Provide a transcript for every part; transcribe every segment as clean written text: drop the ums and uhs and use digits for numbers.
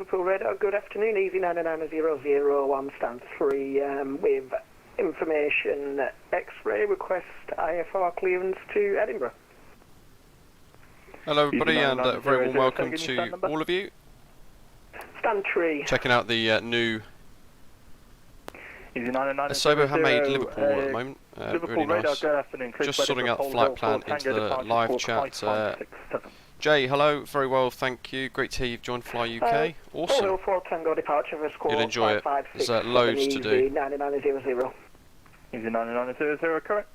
Liverpool radar. Good afternoon, easy 99001 stand 3 with information X-ray request IFR clearance to Edinburgh. Hello everybody, and very warm welcome to all of you. Stand 3. Checking out the new Asobo handmade Liverpool at the moment. Really nice. Just sorting out the flight plan into the live chat. Jay, hello, very well, thank you. Great to hear you've joined Fly UK. Awesome. You'll enjoy it. There's loads to do. 9900. Easy 9900, correct.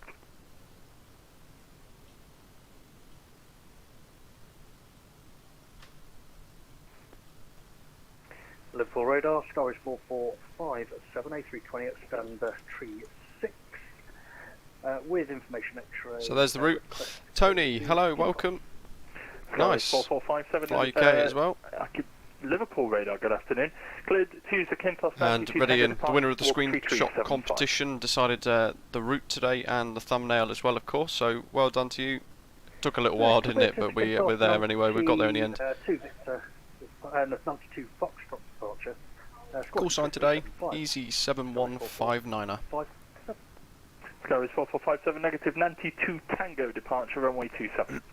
Liverpool radar, Skywards 4457, A320 at stand 36, with information X-ray. So there's the route. Tony, hello, welcome. Nice. 4457 Fly UK as well. Liverpool radar, good afternoon. Cleared to Zakynthos And ready in the winner of the LGZA screenshot competition decided the route today and the thumbnail as well, of course. So well done to you. Took a little while, didn't it? But we're there anyway. We got there in the end. 2 Victor, 92 Foxtrot departure. Call sign today, easy 7159er. Skywards 4457, negative NANTI 2 Tango departure, runway 27.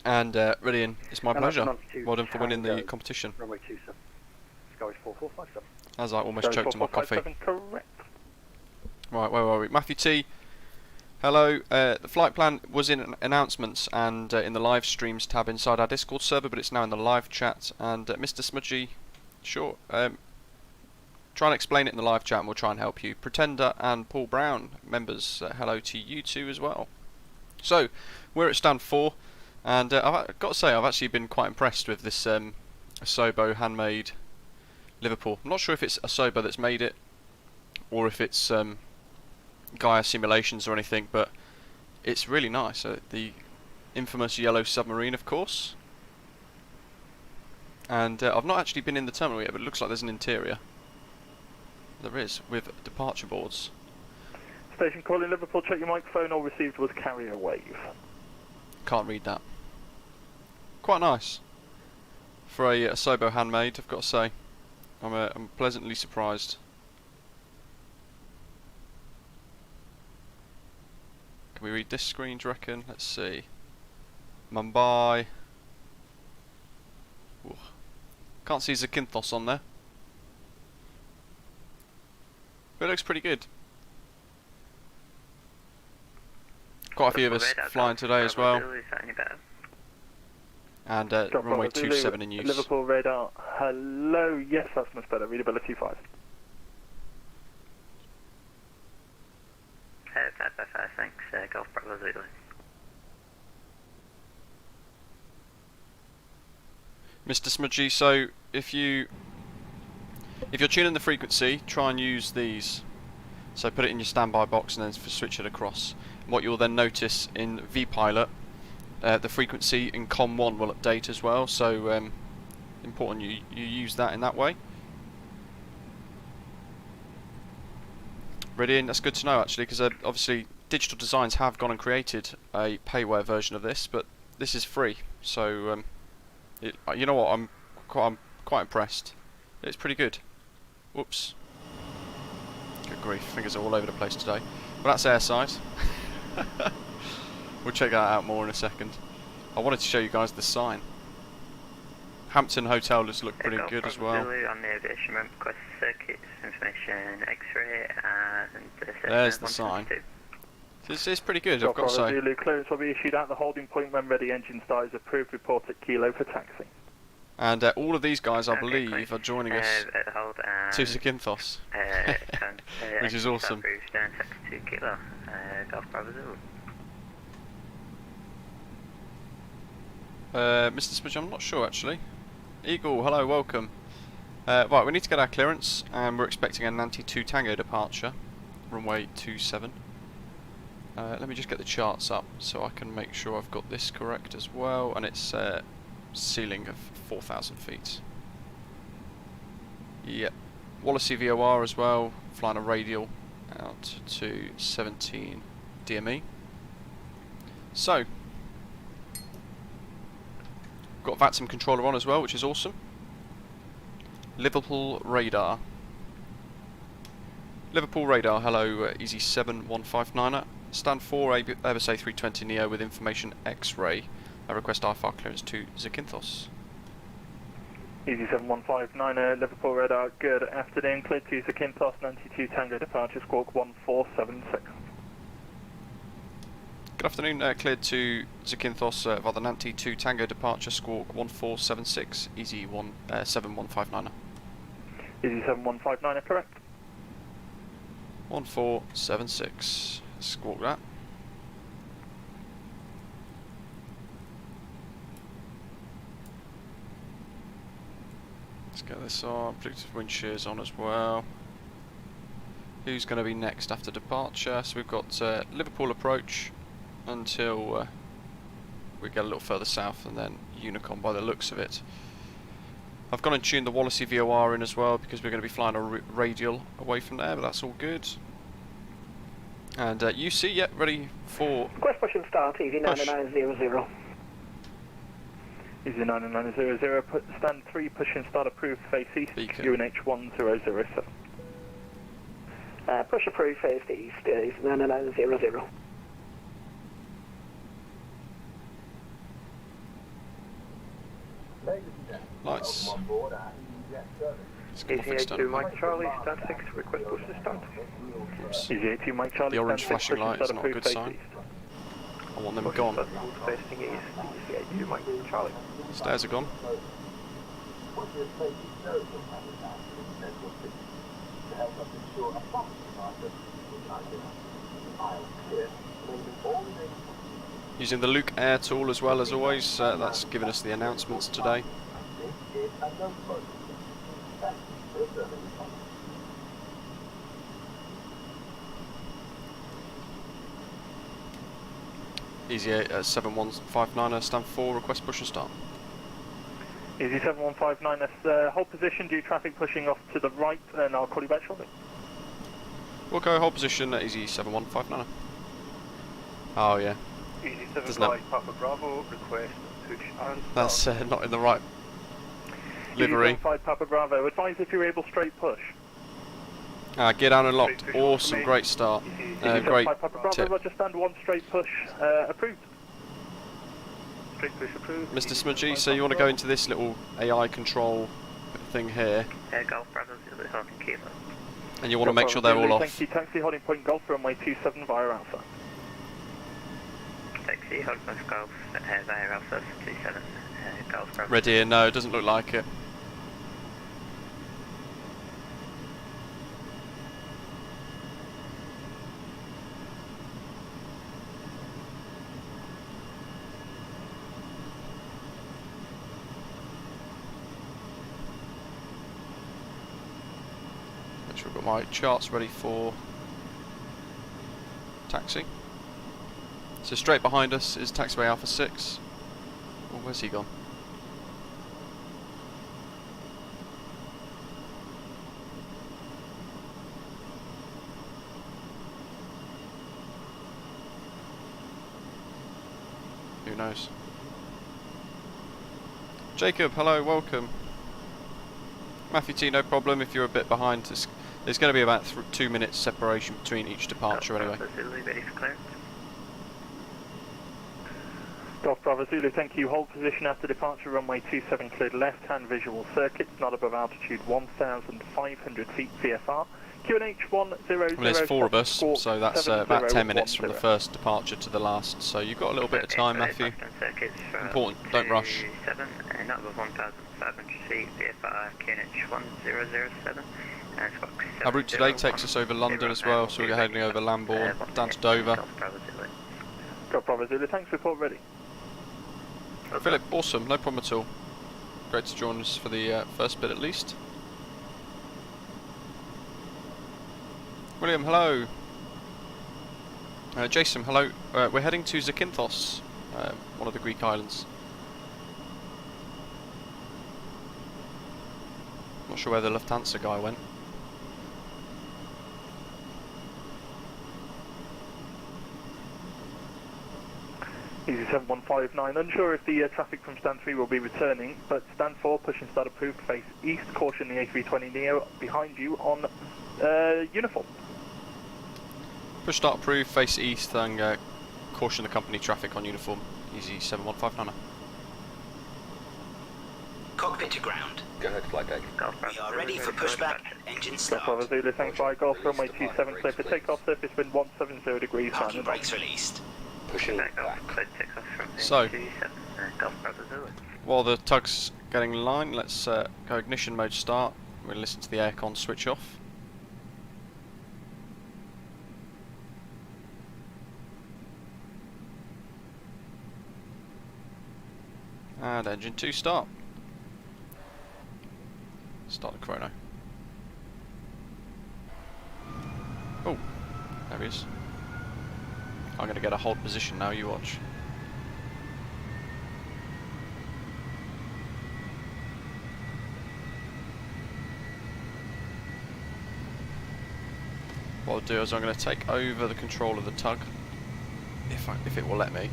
And ready in, it's my pleasure. Well done for winning the competition. Runway 27. Skywards 4457. As I almost choked on my coffee. Correct. Right, where were we? Matthew T. Hello. The flight plan was in announcements and in the live streams tab inside our Discord server, but it's now in the live chat. And Mr. Smudgy, sure. Try and explain it in the live chat and we'll try and help you. Pretender and Paul Brown, members, hello to you two as well. So, we're at stand 4, and I've got to say I've actually been quite impressed with this Asobo handmade Liverpool. I'm not sure if it's Asobo that's made it, or if it's Gaia Simulations or anything, but it's really nice. The infamous yellow submarine, of course. And I've not actually been in the terminal yet, but it looks like there's an interior. There is, with departure boards. Station calling Liverpool, check your microphone, all received was carrier wave. Can't read that. Quite nice. For a Asobo handmade, I've got to say. I'm pleasantly surprised. Can we read this screen, do you reckon? Let's see. Mumbai. Ooh. Can't see Zakynthos on there. But it looks pretty good. Quite a few of us flying today as well. And runway 27 in use. Liverpool radar, hello, yes, that's much better. Readability 5. 555, thanks. Golf Bravo Zulu. Mr. Smudgy, so if you're tuning the frequency, try and use these. So put it in your standby box and then switch it across. What you'll then notice in vPilot, the frequency in COM1 will update as well. So important you use that in that way. Ready in, that's good to know actually, because obviously Digital Designs have gone and created a payware version of this, but this is free. So you know what, I'm quite impressed. It's pretty good. Whoops. Good grief, fingers are all over the place today. Well, that's airside. We'll check that out more in a second. I wanted to show you guys the sign. Hampton Hotel does look pretty good as well. On the aviation ramp, request circuits, information X-ray, and there's the sign. It's pretty good, I've got to say. Zulu clearance will be issued at the holding point when ready. Engine start is approved. Report at Kilo for taxi. And all of these guys, I believe, are joining us to Zakynthos, which is awesome. Mr. Smudge, I'm not sure actually. Eagle, hello, welcome. Right, we need to get our clearance, and we're expecting a NANTI 2 Tango departure, runway 27. Let me just get the charts up so I can make sure I've got this correct as well, and it's ceiling of 4,000 feet. Yep. Wallasey VOR as well, flying a radial out to 17 DME. So, got VATSIM controller on as well, which is awesome. Liverpool radar. Liverpool radar, hello, Easy 7159er. Stand 4 Airbus A320 Neo with information X-ray. I request IFR clearance to Zakynthos. Easy 7159, Liverpool radar, good afternoon, cleared to Zakynthos 92 Tango departure, squawk 1476. Good afternoon, cleared to Zakynthos via the NANTI 2 Tango departure, squawk 1476, Easy 7159er. Easy 7159, correct. 1476, squawk that. Let's get this on, predicted wind shears on as well. Who's going to be next after departure? So we've got Liverpool approach until we get a little further south, and then Unicon by the looks of it. I've gone and tuned the Wallasey VOR in as well because we're going to be flying a radial away from there, but that's all good. And UC, yeah, ready for... Request push and start, Easy 9900. Easy 9900, stand 3, push and start approved, face east, UNH 1007. Push approved, face east, Easy 9900. lights. Easy 82 Mike Charlie, stand 6, request push and start. Easy 82 Mike Charlie, The orange stand 6, flashing light is not a good face sign. east. I want them gone. Facing east, Easy 82 Mike Charlie. Stairs are gone. Using the Luke Air tool as well as always, that's given us the announcements today. Easy 7159, stand 4, request push and start. Easy 7159, hold position, do traffic pushing off to the right, and I'll call you back shortly. We'll go hold position at Easy 7159. Oh yeah. Easy 75 Papa Bravo, request push and That's not in the right livery. Easy 75 Papa Bravo, advise if you're able straight push. Get down and locked. Awesome, great start. Great Papa Bravo, tip. Roger, stand 1 straight push, approved. Straight push approved. Mr. Smudgy, so you want to go into this little AI control thing here, Golf Brothers, holding Kilo. and you want to make sure they're all off. Thank you, taxi holding point Golf runway 27 via Alpha. Taxi, holding point Golf via Alpha 27, Golf Brothers. Ready here? No, it doesn't look like it. Make sure I've got my charts ready for taxi. So straight behind us is taxiway Alpha 6. Oh, where's he gone? Who knows? Jacob, hello, welcome. Matthew T, no problem if you're a bit behind. There's going to be about 2 minutes separation between each departure anyway. Ready for clearance. Golf Bravo Zulu, thank you. Hold position after departure, runway 27 cleared left hand visual circuits, not above altitude 1,500 feet VFR. QNH 100. Well, there's 4 of us, so that's about 10 minutes from the first departure to the last. So you've got a little bit of time, Matthew. Important, don't rush. 7, not above 1,500 feet VFR, QNH 1007. Our route today takes us over London as well, so we're heading over Lambourne, down to Dover. Golf Bravo Zulu, thanks, report ready. Philip, awesome, no problem at all. Great to join us for the first bit at least. William, hello. Jason, hello. We're heading to Zakynthos, one of the Greek islands. Not sure where the Lufthansa guy went. Easy 7159, unsure if the traffic from stand 3 will be returning, but stand 4, push and start approved, face east, caution the A320neo behind you on uniform. Push start approved, face east, and caution the company traffic on uniform. Easy 7159. Cockpit to ground. Go ahead, flight deck. We are ready for pushback and engine start. Golf Bravo Zulu, thanks by Golf runway 27, clear for takeoff, surface wind 170 degrees. Parking brakes released. Pushing back. So, while the tug's getting in line, let's go ignition mode start. We'll listen to the aircon switch off. And engine 2 start. Start the chrono. Oh, there he is. I'm going to get a hold position now, you watch. What I'll do is I'm going to take over the control of the tug, if it will let me.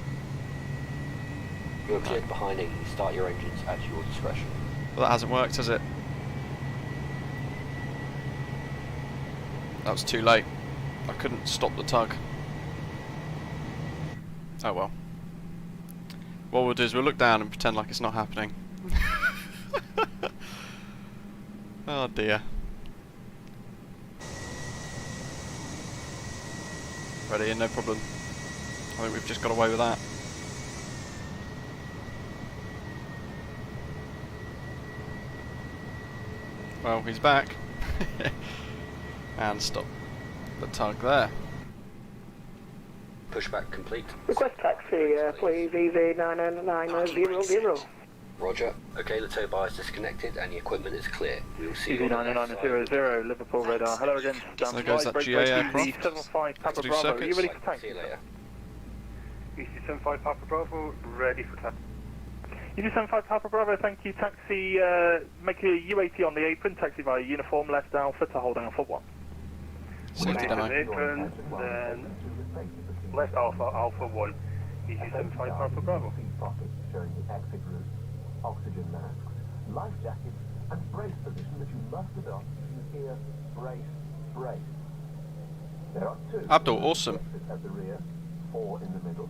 You're cleared behind it. Start your engines at your discretion. Well, that hasn't worked, has it? That was too late. I couldn't stop the tug. Oh well. What we'll do is we'll look down and pretend like it's not happening. Oh dear. Ready in, no problem. I think we've just got away with that. Well, he's back. And stop the tug there. Pushback complete. Request taxi, please, easy 99900. Roger. Okay, the tow bar is disconnected and the equipment is clear. We will see Easy you on the left 9900, Liverpool radar. Hello again, stand There goes that break, GA break, aircraft. Easy 75 Papa To do Bravo, are you circuits. ready for taxi? See you later. Easy 75 Papa Bravo, ready for taxi. Easy 75 Papa Bravo, thank you, taxi, make a U80 on the apron, taxi via uniform, left Alpha to hold Alpha 1. Safety demo. Apron, then left Alpha, Alpha 1. Easy 75 Papa Bravo. Showing the exit route, oxygen masks, life jackets, and brace position that you must adopt. You hear brace, brace. There are 2 Abdul, awesome. exits at the rear, 4 in the middle.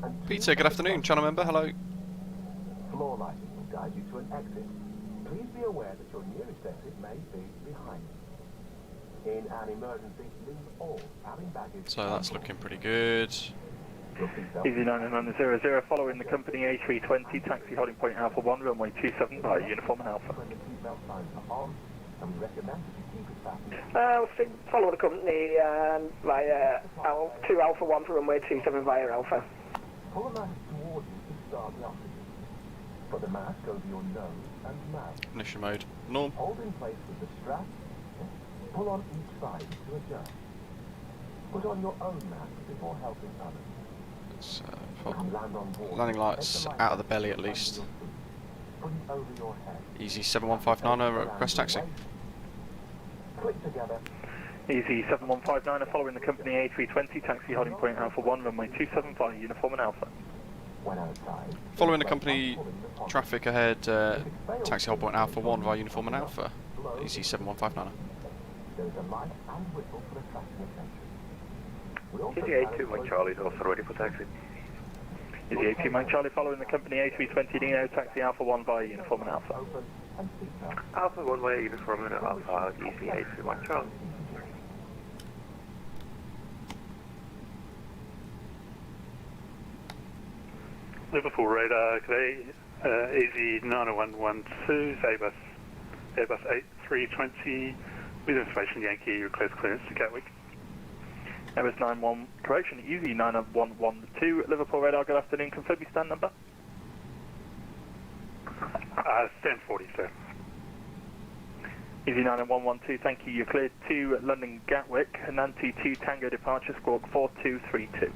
And 2 Peter, good afternoon. Channel member, hello. Floor lighting will guide you to an exit. Please be aware that your nearest exit may be behind. In an emergency, leave all cabin baggage. So that's looking pretty good. Easy 9900, following the company A320, taxi holding point Alpha 1, runway 27 via uniform and Alpha. I'll follow the company via 2 Alpha 1 for runway 27 via Alpha. Pull the mask towards you to start the oxygen. Put the mask over your nose and mouth. Ignition mode. Norm. Hold in place with the strap. Pull on each side to adjust. Put on your own mask before helping others. Let's Put put land on board. landing lights Take the out of the belly at least. Put it over your head. Easy 7159 over request taxi. Click together. Easy 7159, following the company A320, taxi holding point Alpha 1, runway 27 via uniform and Alpha. When outside, Following the company traffic ahead, taxi hold point Alpha 1 via uniform and Alpha. Easy 7159. there is a light and whistle for attracting attention. We also Easy 82 Mike Charlie is also ready for taxi. Easy 82 Mike Charlie, following the company A320 Neo, taxi Alpha 1 via uniform and Alpha. open and seatbelt. Alpha 1 way uniform and Alpha, Easy 82 Mike Charlie. Liverpool radar, today, Easy 9112, Airbus A320, with information Yankee, request clearance to Gatwick. Airbus 91, correction, Easy 9112, Liverpool radar, good afternoon, confirm your stand number. Stand 40, sir. Easy 9112, thank you, you're cleared to London Gatwick, NANTI 2 Tango departure, squawk 4232.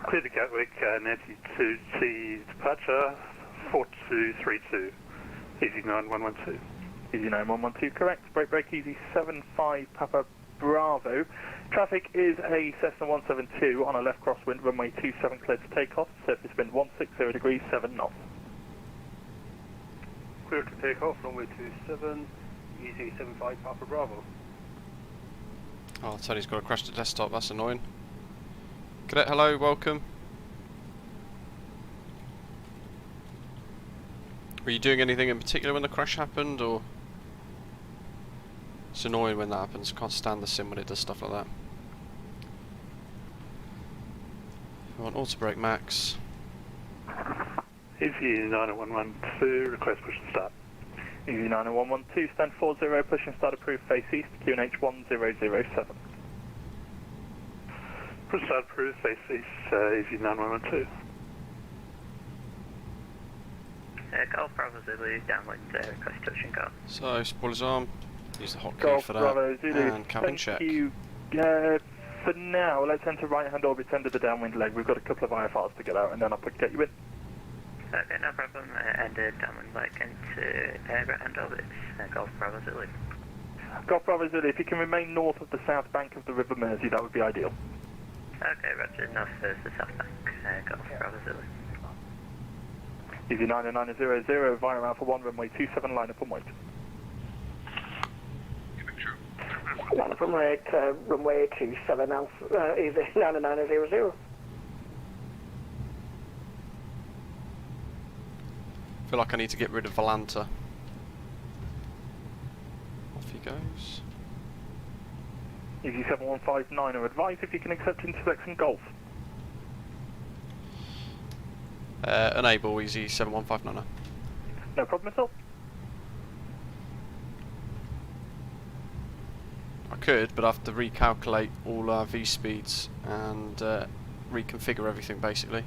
Clear to Gatwick, Nancy 2T departure, 4232, Easy 9112. Easy 9112, correct, break, Easy 75 Papa Bravo. Traffic is a Cessna 172 on a left crosswind, runway 27 clear to take off, surface wind 160 degrees, 7 knots. Clear to take off, runway 27, easy 75 Papa Bravo. Oh, Tony's got to crash the desktop, that's annoying. Cadet, hello, welcome. Were you doing anything in particular when the crash happened, or? It's annoying when that happens, can't stand the sim when it does stuff like that. I want auto brake max. Easy 9112, request push and start. Easy 90112, stand 40, push and start approved, face east, QNH 1007. Push start approved, face east, easy 9112. Golf Bravo Zulu, downwind, request touch and go. So, spoilers arm, use the hotkey Golf for that, Bravo Zulu, and cabin check. you. For now, let's enter right-hand orbit, under the downwind leg. We've got a couple of IFRs to get out, and then I'll get you in. Okay, no problem. Enter downwind leg into right-hand orbit, Golf Bravo Zulu. Golf Bravo Zulu, if you can remain north of the south bank of the River Mersey, that would be ideal. Okay, roger, north first, the south bank, Golf Bravo Zulu. Easy 90900 via Alpha 1, runway 27, line up and wait. Line up and wait, runway 27, easy 90900. I feel like I need to get rid of Volanta. Off he goes. Easy 7159, or advise if you can accept intersection Golf. Enable easy 7159. No problem at all. I could, but I have to recalculate all our V speeds and reconfigure everything basically.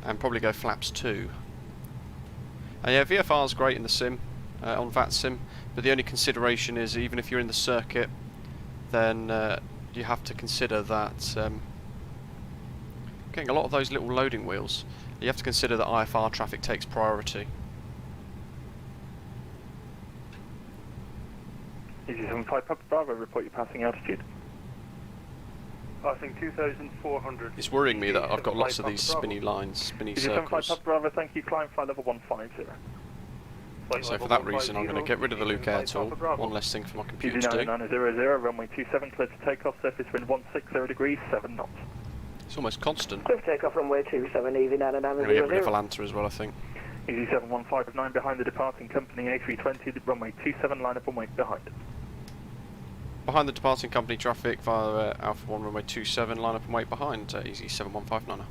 And probably go flaps 2. Yeah, VFR is great in the sim, on VATSIM, but the only consideration is even if you're in the circuit, then you have to consider that getting a lot of those little loading wheels, you have to consider that IFR traffic takes priority. Easy 75 Papa Bravo, report your passing altitude. Passing 2,400. It's worrying me that I've got lots of these spinny lines, spinny Easy 75 circles. Papa Bravo, thank you, climb flight level 150. So for that reason I'm going to get rid of the Luke Air tool, one less thing for my computer Easy to do. 900, runway 27, clear to take off, surface wind 160 degrees, 7 knots. It's almost constant. Clear to take off runway 27, easy I'm going to get rid of 90900. Volanta as well, I think. Easy 7159 behind the departing company A320, runway 27, line up and wait behind. Behind the departing company traffic via Alpha 1 runway 27, line up and wait behind, easy 7159.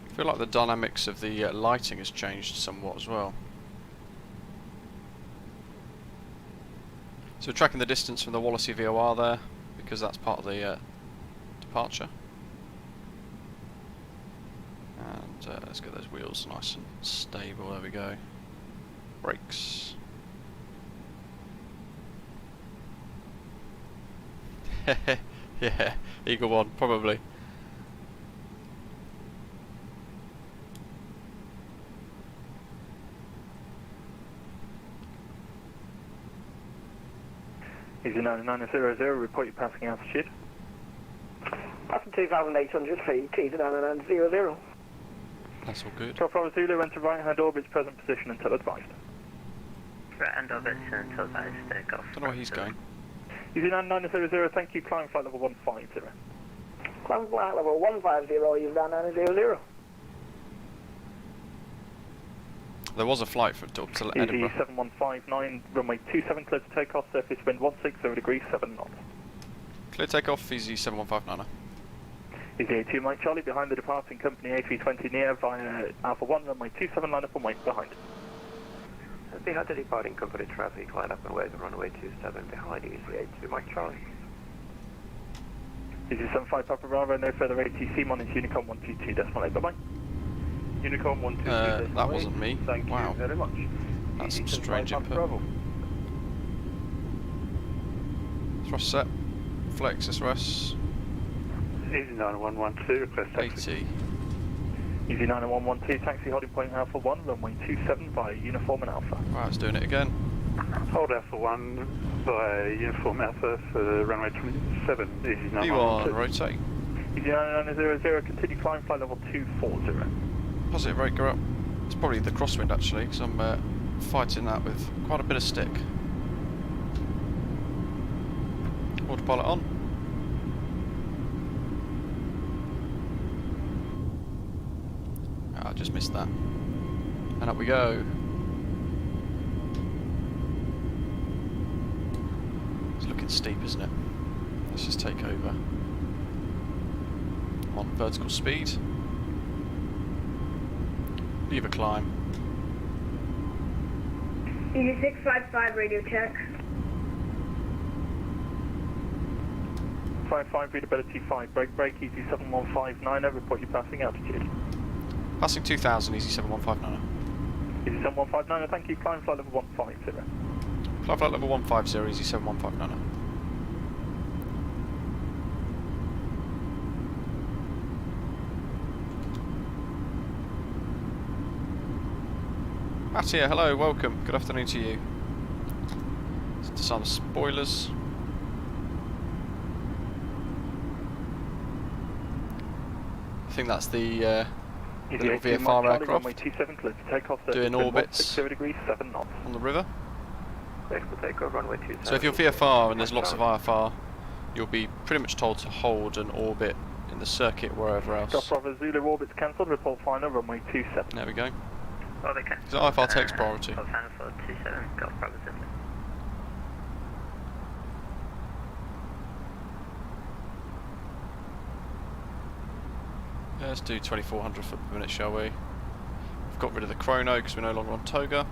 I feel like the dynamics of the lighting has changed somewhat as well. So we're tracking the distance from the Wallasey VOR there, because that's part of the departure. And let's get those wheels nice and stable, there we go. Brakes. Yeah, Eagle 1, probably. Easy 900, report your passing altitude. Passing 2,800 feet, easy 90900. That's all good. Golf Bravo Zulu, enter right-hand orbit's present position until advised. Right-hand orbit until advised, Golf. Don't know where he's going. Easy 900, thank you, climb flight level 150. Climb flight level 150, easy 90900. There was a flight for up to Easy Edinburgh. 7159, runway 27, clear to take off, surface wind 160 degrees, 7 knots. Clear takeoff, easy 7159. Easy A2 Mike Charlie, behind the departing company A320 near via Alpha 1, runway 27, line up and wait behind. Behind the departing company traffic, line up and wait on runway 27 behind easy A2 Mike Charlie. Easy 75 Papa Bravo, no further ATC, monitor Unicom 122.8, bye-bye. Unicom 122. That wasn't me. Thank Wow. you very much. That's some Easy strange 75 input. Bravo. Thrust set. Flex SOS. Easy 9112, request taxi. 80. Easy 9112, taxi holding point Alpha 1, runway 27 via Uniform and Alpha. Right, it's doing it again. Hold Alpha 1 via Uniform Alpha for runway 27, easy 9112. V1, rotate. Easy 9900, continue climb, flight level 240. Positive rate, go up. It's probably the crosswind actually, because I'm fighting that with quite a bit of stick. Autopilot on. I just missed that. And up we go. It's looking steep, isn't it? Let's just take over. On vertical speed. Leave a climb. Easy 655 radio check. 55 readability 5, break, easy 7159, report your passing altitude. Passing 2000, easy 7159. Easy 7159, thank you, climb flight level 150. Fly flight level 150, easy 7159. Matt here, hello, welcome, good afternoon to you. Let's disarm the spoilers. I think that's the little VFR aircraft doing orbits on the river. So if you're VFR and there's lots of IFR, you'll be pretty much told to hold an orbit in the circuit wherever else. Bravo Zulu orbit's cancelled, report final, runway 27. There we go. Oh, they can. So IFR takes priority. Final for 27, Golf Bravo Zulu. Yeah, let's do 2400 foot per minute, shall we? We've got rid of the chrono because we're no longer on toga.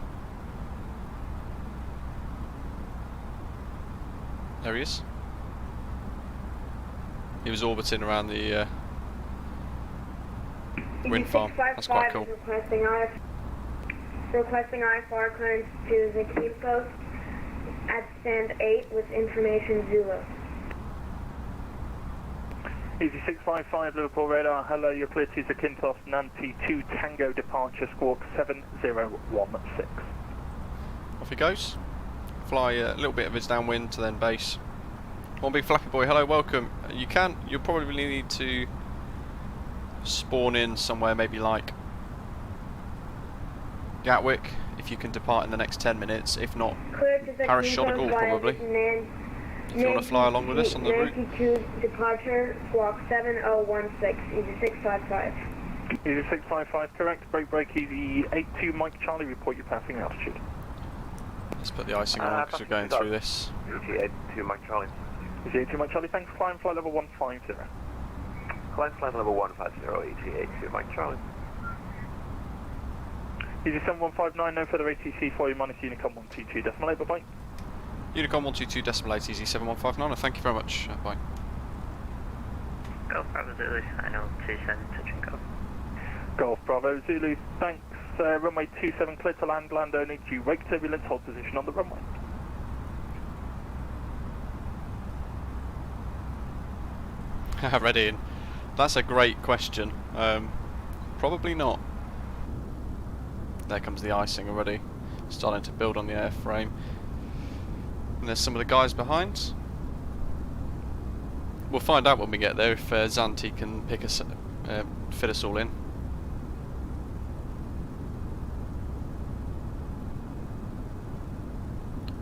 There he is. He was orbiting around the wind farm. That's quite cool. Requesting IFR clearance to Zakynthos at stand 8 with information Zulu. Easy 655 Liverpool radar, hello, you're clear to Zakynthos NANTI 2 Tango departure, squawk 7016. Off he goes. Fly a little bit of his downwind to then base. One big flappy boy, hello, welcome. You'll probably need to spawn in somewhere maybe like Gatwick, if you can depart in the next 10 minutes, if not Paris Shonagall probably. If you want to fly along with us on the route. NANTI 2 departure, squawk 7016, easy 655. Easy 655, correct, break, easy 82 Mike Charlie, report your passing altitude. Let's put the icing on because we're going through this. Easy 82 Mike Charlie. Easy 82 Mike Charlie, thanks, climb flight level 150. Climb flight level 150, easy 82 Mike Charlie. Easy 7159, no further ATC for you, minus Unicom 122, decimal 8, bye-bye. Unicom 122, decimal 8, easy 7159, and thank you very much, bye. Golf Bravo Zulu, I know 27, touch and go. Golf Bravo Zulu, thanks, runway 27, clear to land only, due wake turbulence, hold position on the runway. Ready in. That's a great question. Probably not. There comes the icing already, starting to build on the airframe. And there's some of the guys behind. We'll find out when we get there if Zanti can pick us, fit us all in.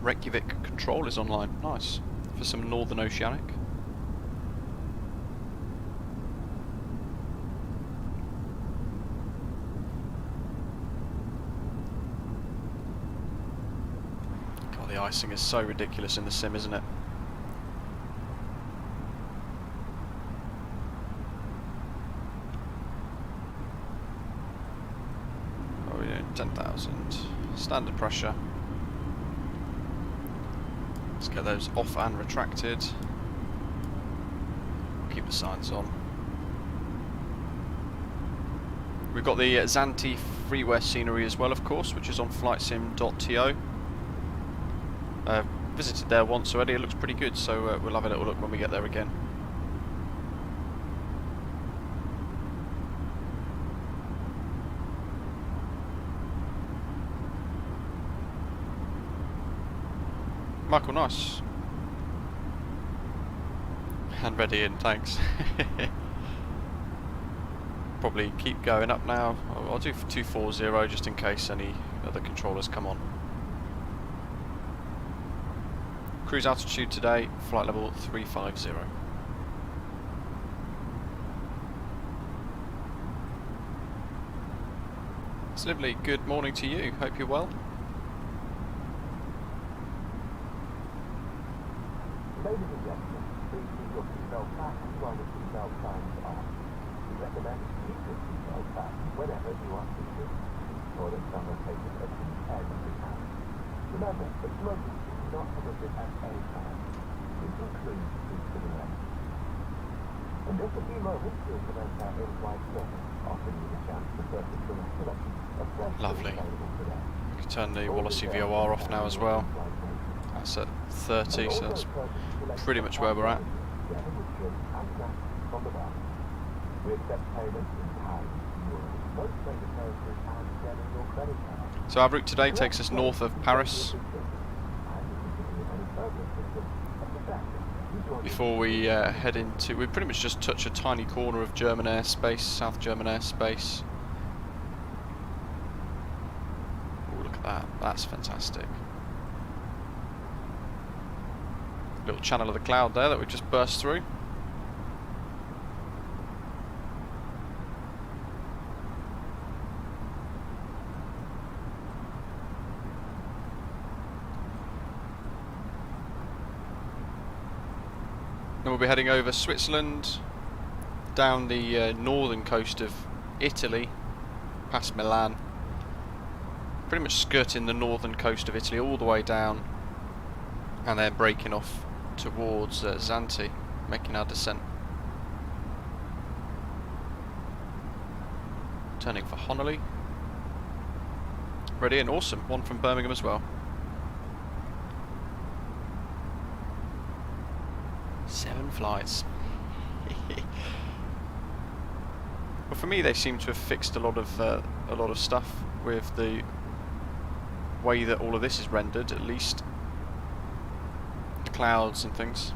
Reykjavik control is online. Nice for some Northern Oceanic. The icing is so ridiculous in the sim, isn't it? Oh, we're doing 10,000. Standard pressure. Let's get those off and retracted. Keep the signs on. We've got the Zanti freeware scenery as well, of course, which is on flightsim.to. visited there once already. It looks pretty good, so we'll have a little look when we get there again. Michael, nice. And ready in, thanks. Probably keep going up now. I'll do 240 just in case any other controllers come on. Cruise altitude today, flight level 350. It's lovely. Good morning to you. Hope you're well. Ladies and gentlemen, please keep your seatbelt fastened while the seatbelt signs are. We recommend you keep your seatbelt fastened whenever you are seated, or that some are taken at the end of the cabin. Remember that smoking is not permitted at any time. This includes seats to the left. In just a few moments, we'll commence our in-flight service, offering you the chance to purchase from a selection of fresh Lovely. available today. We can turn the Wallasey VOR off now as well. That's at 30, so that's pretty much where we're at. So our route today takes us north of Paris before we head into, we pretty much just touch a tiny corner of German airspace, South German airspace. Oh, look at that, that's fantastic. Little channel of the cloud there that we just burst through. Then we'll be heading over Switzerland, down the northern coast of Italy, past Milan. Pretty much skirting the northern coast of Italy all the way down, and then breaking off towards Zanti, making our descent. Turning for Honolulu. Ready and awesome. One from Birmingham as well. 7 flights. Well, for me, they seem to have fixed a lot of stuff with the way that all of this is rendered, at least. Clouds and things.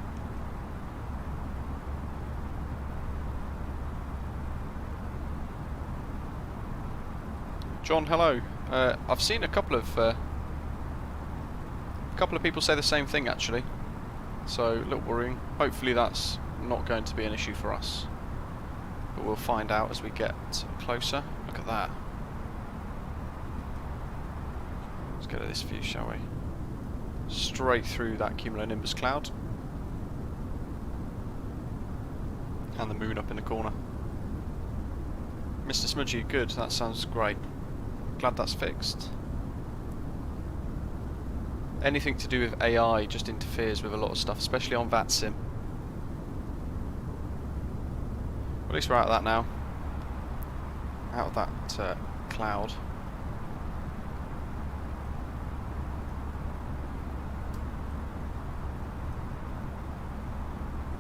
John, hello. I've seen a couple of people say the same thing actually, so a little worrying. Hopefully that's not going to be an issue for us, but we'll find out as we get closer. Look at that. Let's get at this view, shall we? Straight through that cumulonimbus cloud, and the moon up in the corner. Mr. Smudgy, good, that sounds great. Glad that's fixed. Anything to do with AI just interferes with a lot of stuff, especially on VATSIM. At least we're out of that now. Out of that cloud.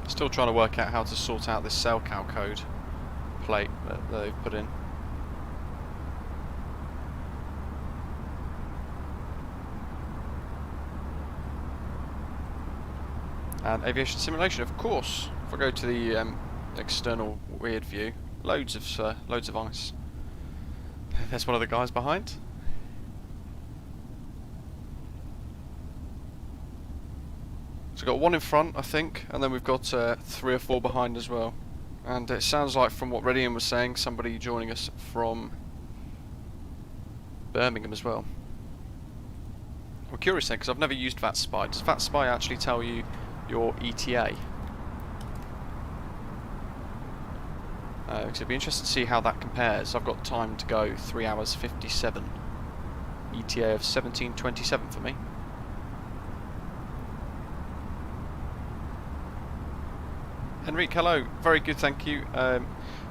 Still trying to work out how to sort out this SailCal code plate that they've put in. And aviation simulation, of course. If I go to the external weird view, loads of ice. There's one of the guys behind. So we've got one in front, I think, and then we've got 3 or 4 behind as well. And it sounds like, from what Redian was saying, somebody joining us from Birmingham as well. I'm curious then, because I've never used VATSPY. Does VATSPY actually tell you your ETA? Because it'd be interesting to see how that compares. I've got time to go 3 hours 57. ETA of 17:27 for me. Henrique, hello. Very good, thank you.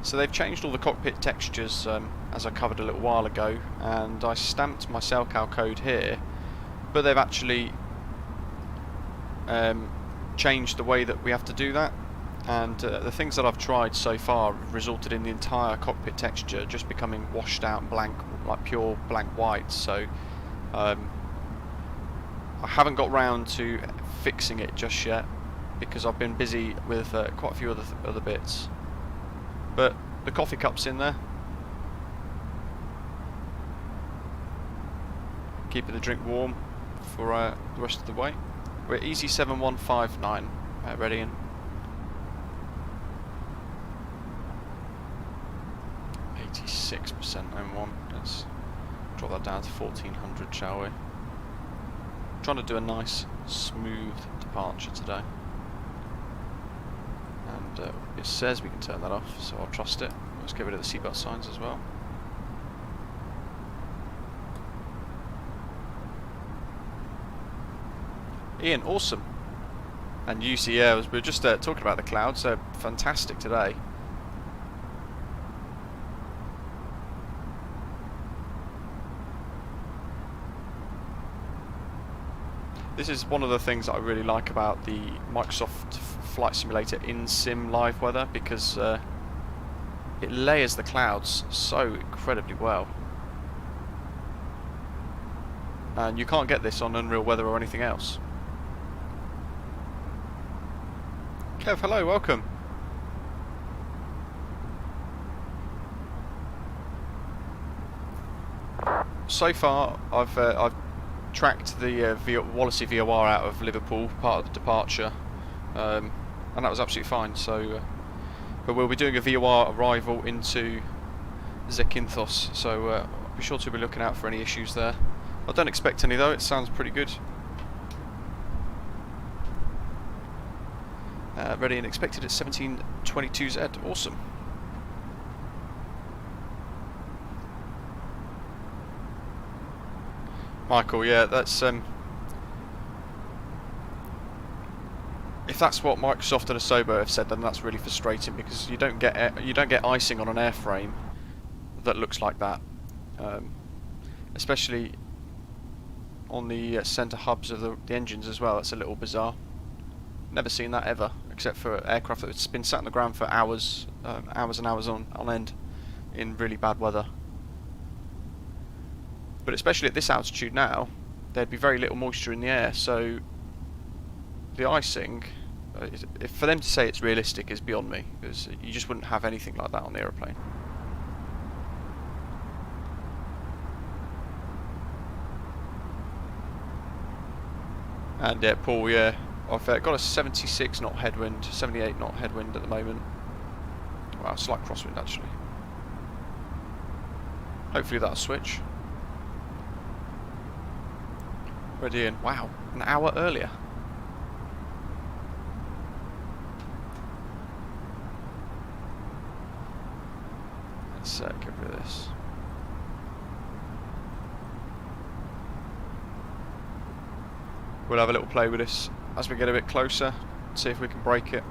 So they've changed all the cockpit textures, as I covered a little while ago, and I stamped my SailCal code here, but they've actually changed the way that we have to do that, and the things that I've tried so far have resulted in the entire cockpit texture just becoming washed out and blank, like pure blank white. So I haven't got round to fixing it just yet because I've been busy with quite a few other bits. But the coffee cup's in there, keeping the drink warm for the rest of the way. We're easy 7159, ready in. 86% M1. Let's drop that down to 1400, shall we? Trying to do a nice, smooth departure today. And it says we can turn that off, so I'll trust it. Let's get rid of the seatbelt signs as well. Ian, awesome. And UC, yeah, we were just talking about the clouds. They're fantastic today. This is one of the things that I really like about the Microsoft Flight Simulator in-sim live weather, because it layers the clouds so incredibly well. And you can't get this on Unreal Weather or anything else. Kev, hello, welcome. So far, I've tracked the Wallasey VOR out of Liverpool, part of the departure, and that was absolutely fine. So, but we'll be doing a VOR arrival into Zakynthos, so I'll be sure to be looking out for any issues there. I don't expect any though. It sounds pretty good. Ready and expected at 1722Z. Awesome. Michael, yeah, that's if that's what Microsoft and Asobo have said, then that's really frustrating, because you don't get icing on an airframe that looks like that, especially on the centre hubs of the engines as well. That's a little bizarre. Never seen that ever, except for aircraft that's been sat on the ground for hours, hours and hours on end in really bad weather. But especially at this altitude now, there'd be very little moisture in the air, so the icing, for them to say it's realistic is beyond me, because you just wouldn't have anything like that on the aeroplane. And yeah, Paul, yeah, I've got a 76 knot headwind, 78 knot headwind at the moment. Wow, slight crosswind actually. Hopefully that'll switch. Ready in. Wow, an hour earlier. Let's get rid of this. We'll have a little play with this as we get a bit closer, see if we can break it.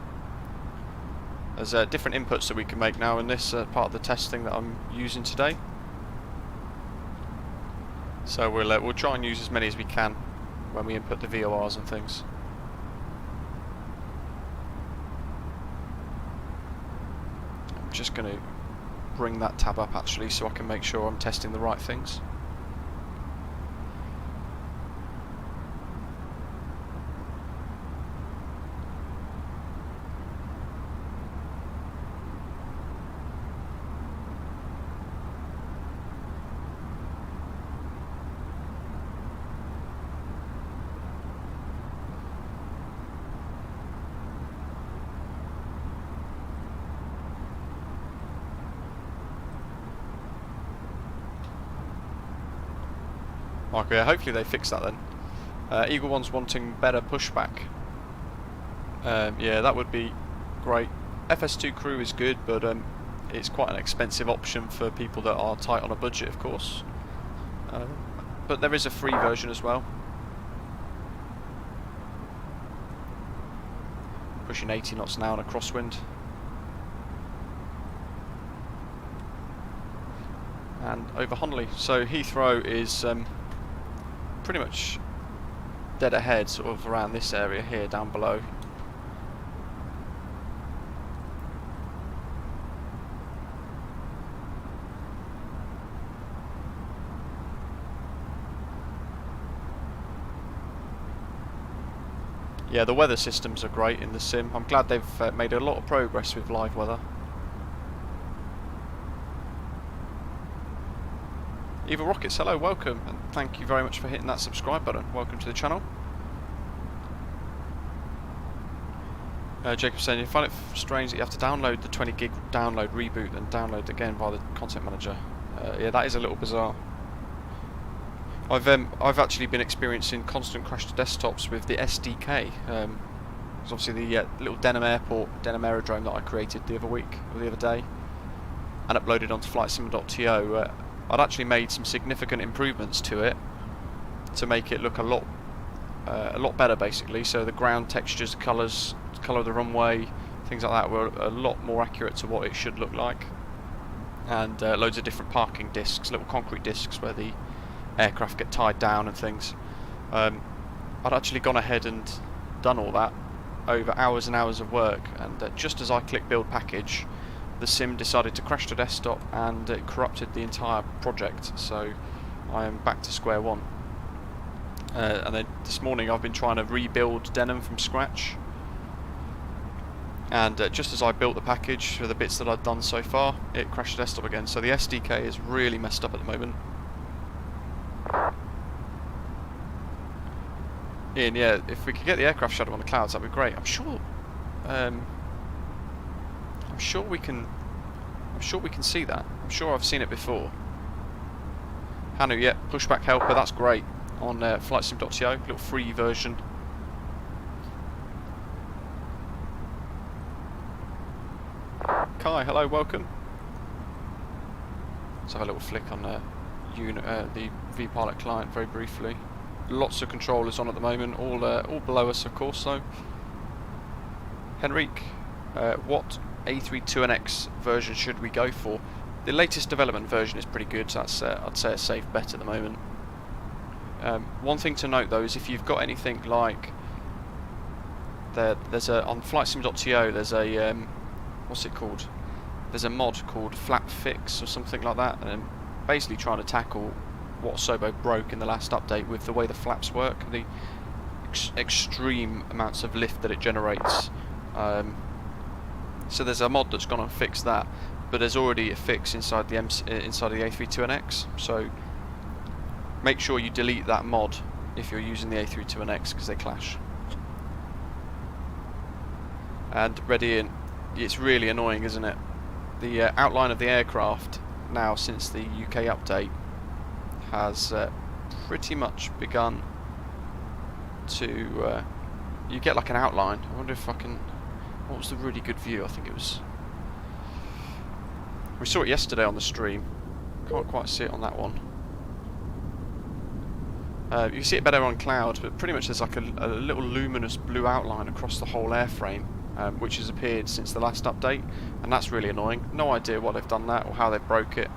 There's different inputs that we can make now in this part of the testing that I'm using today. So we'll try and use as many as we can when we input the VORs and things. I'm just going to bring that tab up actually so I can make sure I'm testing the right things. Okay, yeah, hopefully they fix that then. Eagle One's wanting better pushback. Yeah, that would be great. FS2 crew is good, but it's quite an expensive option for people that are tight on a budget, of course. But there is a free version as well. Pushing 80 knots now on a crosswind. And over Honolulu. So Heathrow is pretty much dead ahead, sort of around this area here, down below. Yeah, the weather systems are great in the sim. I'm glad they've made a lot of progress with live weather. Eva Rockets, hello, welcome, and thank you very much for hitting that subscribe button. Welcome to the channel. Jacob saying, you find it strange that you have to download the 20 gig download reboot and download again via the content manager. Yeah, that is a little bizarre. I've actually been experiencing constant crash to desktops with the SDK. It's obviously the little Denham aerodrome that I created the other week or the other day and uploaded onto flightsim.to. I'd actually made some significant improvements to it to make it look a lot better, basically. So the ground textures, the colour of the runway, things like that were a lot more accurate to what it should look like. And loads of different parking discs, little concrete discs where the aircraft get tied down and things. I'd actually gone ahead and done all that over hours and hours of work, and just as I clicked build package, the sim decided to crash to desktop and it corrupted the entire project, so I am back to square one. And then this morning I've been trying to rebuild Denham from scratch, and just as I built the package for the bits that I'd done so far, it crashed to desktop again. So the SDK is really messed up at the moment. Ian, yeah, if we could get the aircraft shadow on the clouds, that'd be great. I'm sure we can see that. I'm sure I've seen it before. Hanu, yeah, pushback helper, that's great on flightsim.to, little free version. Kai, hello, welcome. Let's have a little flick on the vPilot client very briefly. Lots of controllers on at the moment, all below us, of course. So, Henrique, what A32NX version should we go for? The latest development version is pretty good, so that's I'd say a safe bet at the moment. One thing to note though is if you've got anything like there's a on flightsim.to there's a what's it called? There's a mod called Flap Fix or something like that, and basically trying to tackle what Asobo broke in the last update with the way the flaps work, the extreme amounts of lift that it generates. So there's a mod that's gone and fixed that, but there's already a fix inside the A32NX. So make sure you delete that mod if you're using the A32NX because they clash. And ready in, it's really annoying, isn't it? The outline of the aircraft now since the UK update has pretty much begun to you get like an outline. I wonder if I can, what was the really good view? I think it was, we saw it yesterday on the stream, can't quite see it on that one. You can see it better on cloud, but pretty much there's like a little luminous blue outline across the whole airframe, which has appeared since the last update, and that's really annoying. No idea why they've done that or how they broke it.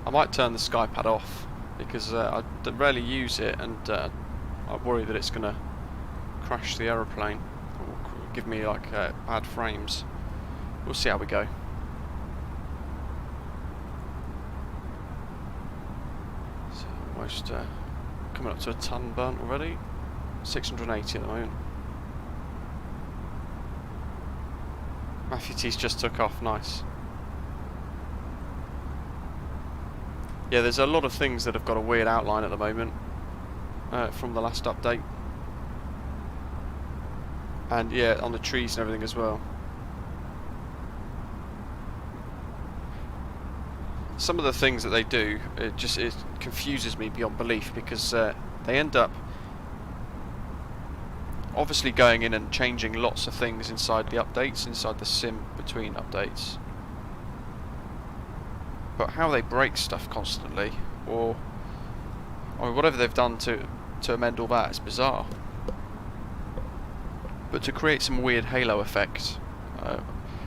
I might turn the SkyPad off because I rarely use it, and I worry that it's going to crash the aeroplane or give me like bad frames. We'll see how we go. So almost coming up to a ton burnt already. 680 at the moment. Matthew T's just took off, nice. Yeah, there's a lot of things that have got a weird outline at the moment from the last update. And yeah, on the trees and everything as well. Some of the things that they do, it confuses me beyond belief, because they end up obviously going in and changing lots of things inside the updates, inside the sim between updates. But how they break stuff constantly, or whatever they've done to amend all that is bizarre. But to create some weird halo effect,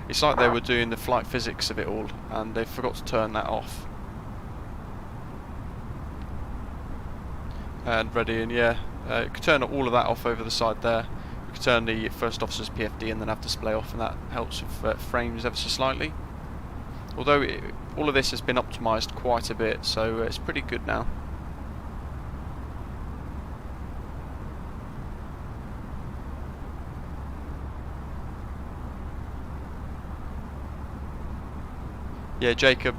it's like they were doing the flight physics of it all, and they forgot to turn that off. And ready, and yeah, you could turn all of that off over the side there. You could turn the first officer's PFD and then have display off, and that helps with frames ever so slightly. Although all of this has been optimised quite a bit, so it's pretty good now. Yeah, Jacob.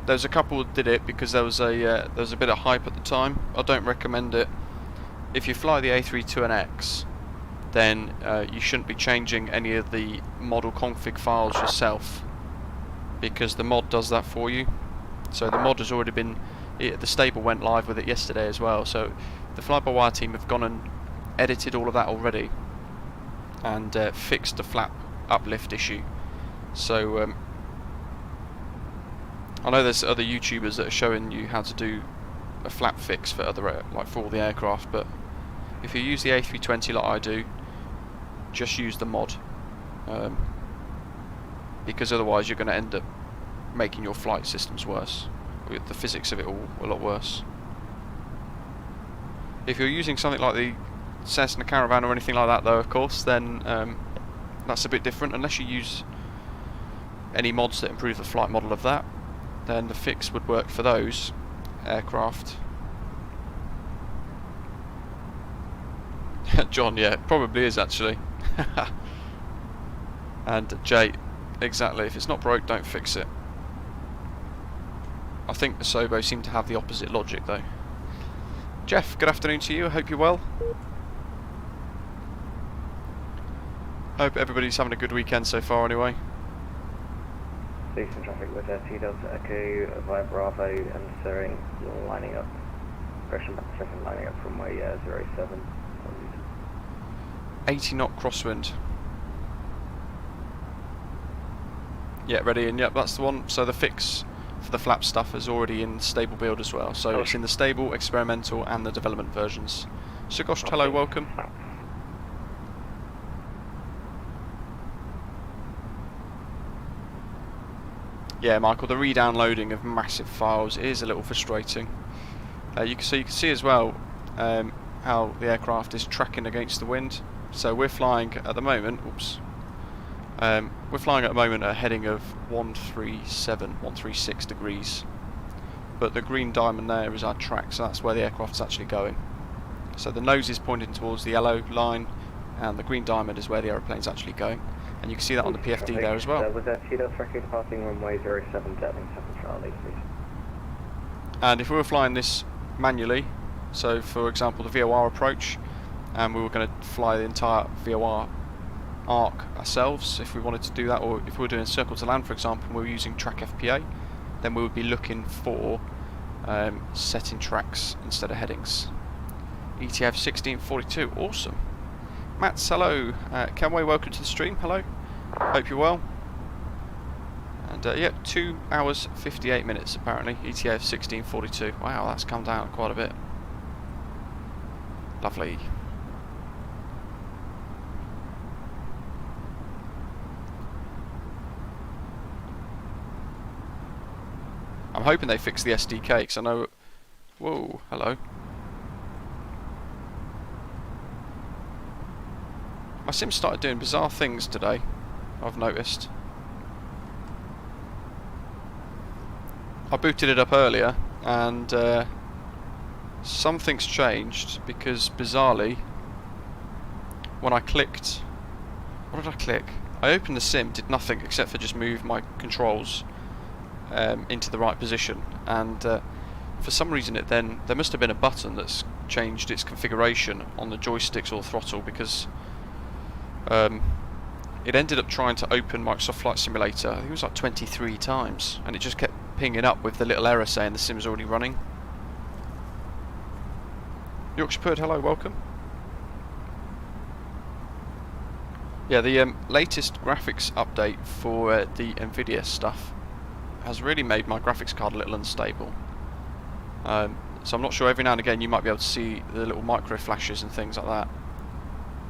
There's a couple that did it because there was a bit of hype at the time. I don't recommend it. If you fly the A32NX, then you shouldn't be changing any of the model config files yourself, because the mod does that for you. So the mod has already been, the stable went live with it yesterday as well, so the fly-by-wire team have gone and edited all of that already and fixed the flap uplift issue. So I know there's other YouTubers that are showing you how to do a flap fix for other for all the aircraft, but if you use the A320 like I do, just use the mod, because otherwise you're going to end up making your flight systems worse, with the physics of it all a lot worse. If you're using something like the Cessna Caravan or anything like that though, of course, then that's a bit different. Unless you use any mods that improve the flight model of that, then the fix would work for those aircraft. John, yeah, it probably is actually. And Jay, exactly, if it's not broke, don't fix it. I think Asobo seem to have the opposite logic though. Jeff, good afternoon to you, I hope you're well. Hope everybody's having a good weekend so far anyway. Decent traffic with T-Delta Echo via Bravo and Surrey lining up. Pressure back second lining up from way 07. 80 knot crosswind. Yeah, ready, and yep, that's the one. So the fix for the flap stuff is already in stable build as well. So it's in the stable, experimental and the development versions. Sugosh, hello, welcome. Yeah, Michael, the re-downloading of massive files is a little frustrating. You can see as well how the aircraft is tracking against the wind. So we're flying at the moment. Oops. We're flying at the moment at a heading of 136 degrees. But the green diamond there is our track, so that's where the aircraft's actually going. So the nose is pointing towards the yellow line, and the green diamond is where the aeroplane's actually going. And you can see that on the PFD there as well. Was that T-Delta Echo departing runway 07 Devon, 7 Charlie, please? And if we were flying this manually, so for example the VOR approach, and we were going to fly the entire VOR arc ourselves, if we wanted to do that, or if we were doing circle to land for example and we were using track FPA, then we would be looking for setting tracks instead of headings. ETF 1642, awesome. Matt, hello. Kenway, welcome to the stream, hello. Hope you're well. And yeah, 2 hours 58 minutes apparently, ETF 1642. Wow, that's come down quite a bit. Lovely. I'm hoping they fix the SDK, because I know... Whoa, hello. My sim started doing bizarre things today, I've noticed. I booted it up earlier, and something's changed, because bizarrely, when I clicked... What did I click? I opened the sim, did nothing except for just move my controls into the right position, and for some reason there must have been a button that's changed its configuration on the joysticks or throttle, because it ended up trying to open Microsoft Flight Simulator, I think it was like 23 times, and it just kept pinging up with the little error saying the sim's already running. Yorkshire Purd, hello, welcome. Yeah, the latest graphics update for the Nvidia stuff has really made my graphics card a little unstable. So I'm not sure, every now and again you might be able to see the little micro flashes and things like that.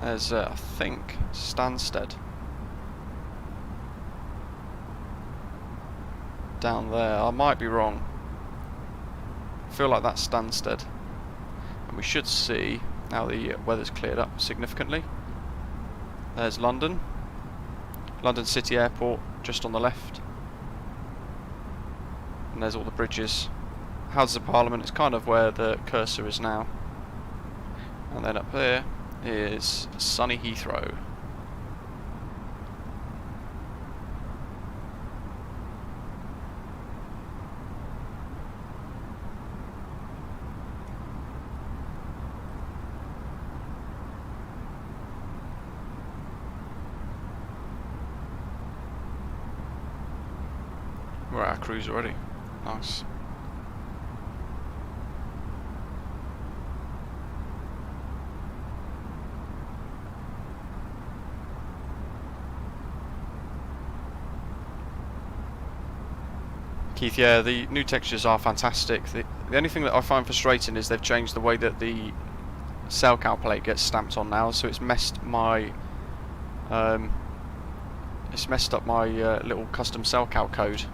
There's, I think, Stansted down there. I might be wrong. I feel like that's Stansted. And we should see, now the weather's cleared up significantly. There's London. London City Airport, just on the left. And there's all the bridges. Houses of Parliament is kind of where the cursor is now. And then up there is sunny Heathrow. We're at our cruise already. Nice. Keith, yeah, the new textures are fantastic. The only thing that I find frustrating is they've changed the way that the cell cow plate gets stamped on now, so it's messed my up my little custom cell cow code,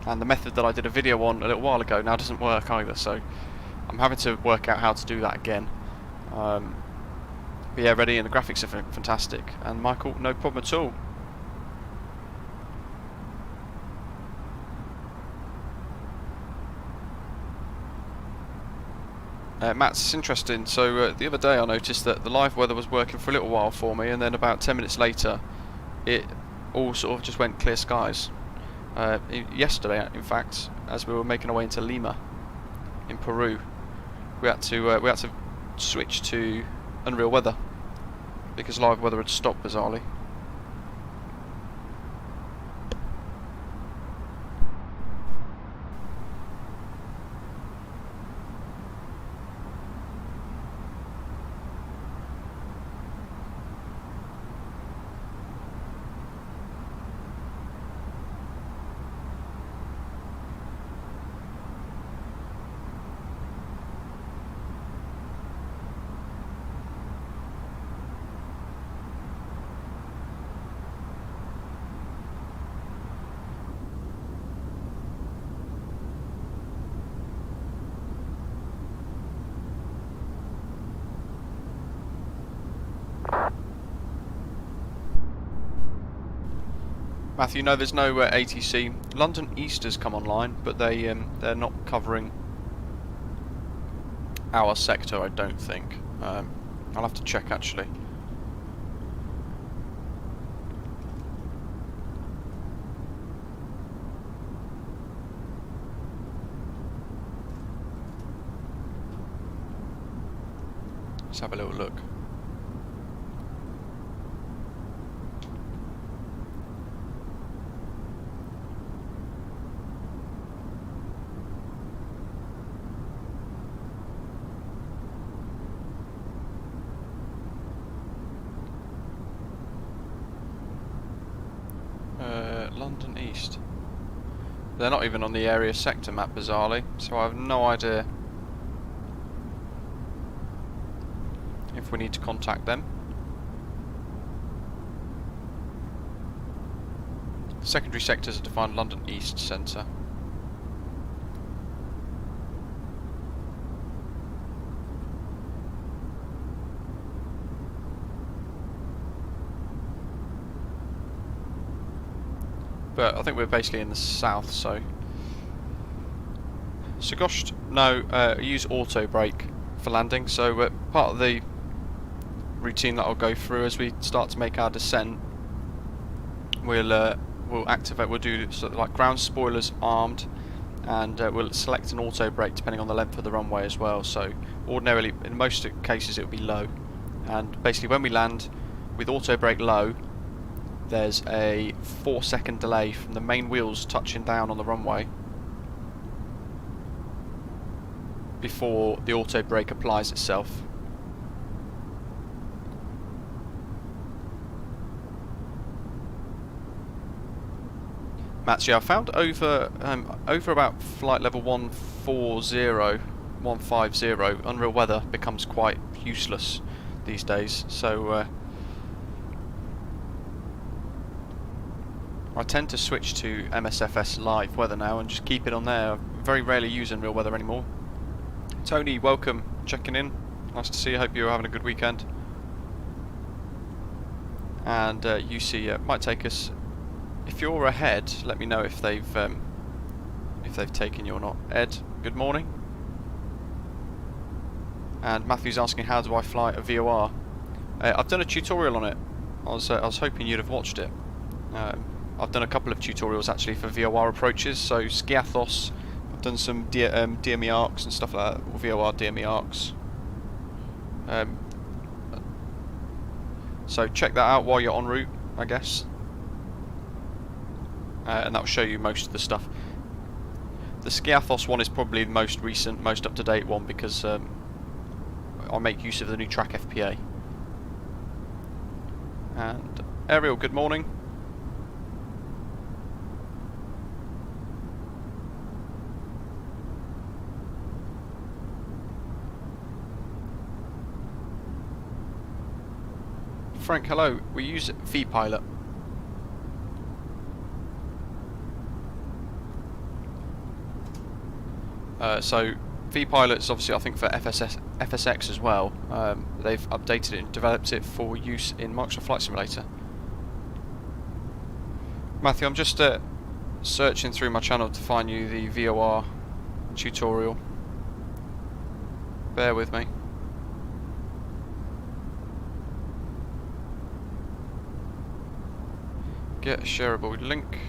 and the method that I did a video on a little while ago now doesn't work either, so I'm having to work out how to do that again. But yeah, ready, and the graphics are fantastic, and Michael, no problem at all. Matt, it's interesting. So the other day I noticed that the live weather was working for a little while for me, and then about 10 minutes later it all sort of just went clear skies. Yesterday, in fact, as we were making our way into Lima in Peru, we had to switch to unreal weather because live weather had stopped bizarrely. Matthew, no, there's no ATC. London East has come online, but they're not covering our sector, I don't think. I'll have to check actually. Let's have a little look. London East. They're not even on the area sector map, bizarrely, so I have no idea if we need to contact them. Secondary sectors are defined London East Centre. But I think we're basically in the south, so... Sagosht, no, use auto brake for landing, so part of the routine that I'll go through as we start to make our descent, we'll activate, we'll do sort of like ground spoilers armed, and we'll select an auto brake depending on the length of the runway as well. So ordinarily, in most cases, it will be low, and basically when we land with auto brake low, there's a 4-second delay from the main wheels touching down on the runway before the auto brake applies itself. Mats, yeah, I found over about flight level 150, unreal weather becomes quite useless these days. So I tend to switch to MSFS live weather now and just keep it on there. I very rarely use unreal weather anymore. Tony, welcome, checking in. Nice to see you. Hope you're having a good weekend. And UC might take us. If you're ahead, let me know if they've taken you or not. Ed, good morning. And Matthew's asking, how do I fly a VOR? I've done a tutorial on it. I was hoping you'd have watched it. I've done a couple of tutorials actually for VOR approaches. So Zakynthos, I've done some DME arcs and stuff like that, or VOR DME arcs. So check that out while you're en route, I guess. And that will show you most of the stuff. The Zakynthos one is probably the most recent, most up-to-date one because I make use of the new track FPA. And Ariel, good morning. Frank, hello. We use vPilot. So vPilot is obviously, I think, for FSX as well. They've updated it and developed it for use in Microsoft Flight Simulator. Matthew, I'm just searching through my channel to find you the VOR tutorial. Bear with me. Get a shareable link.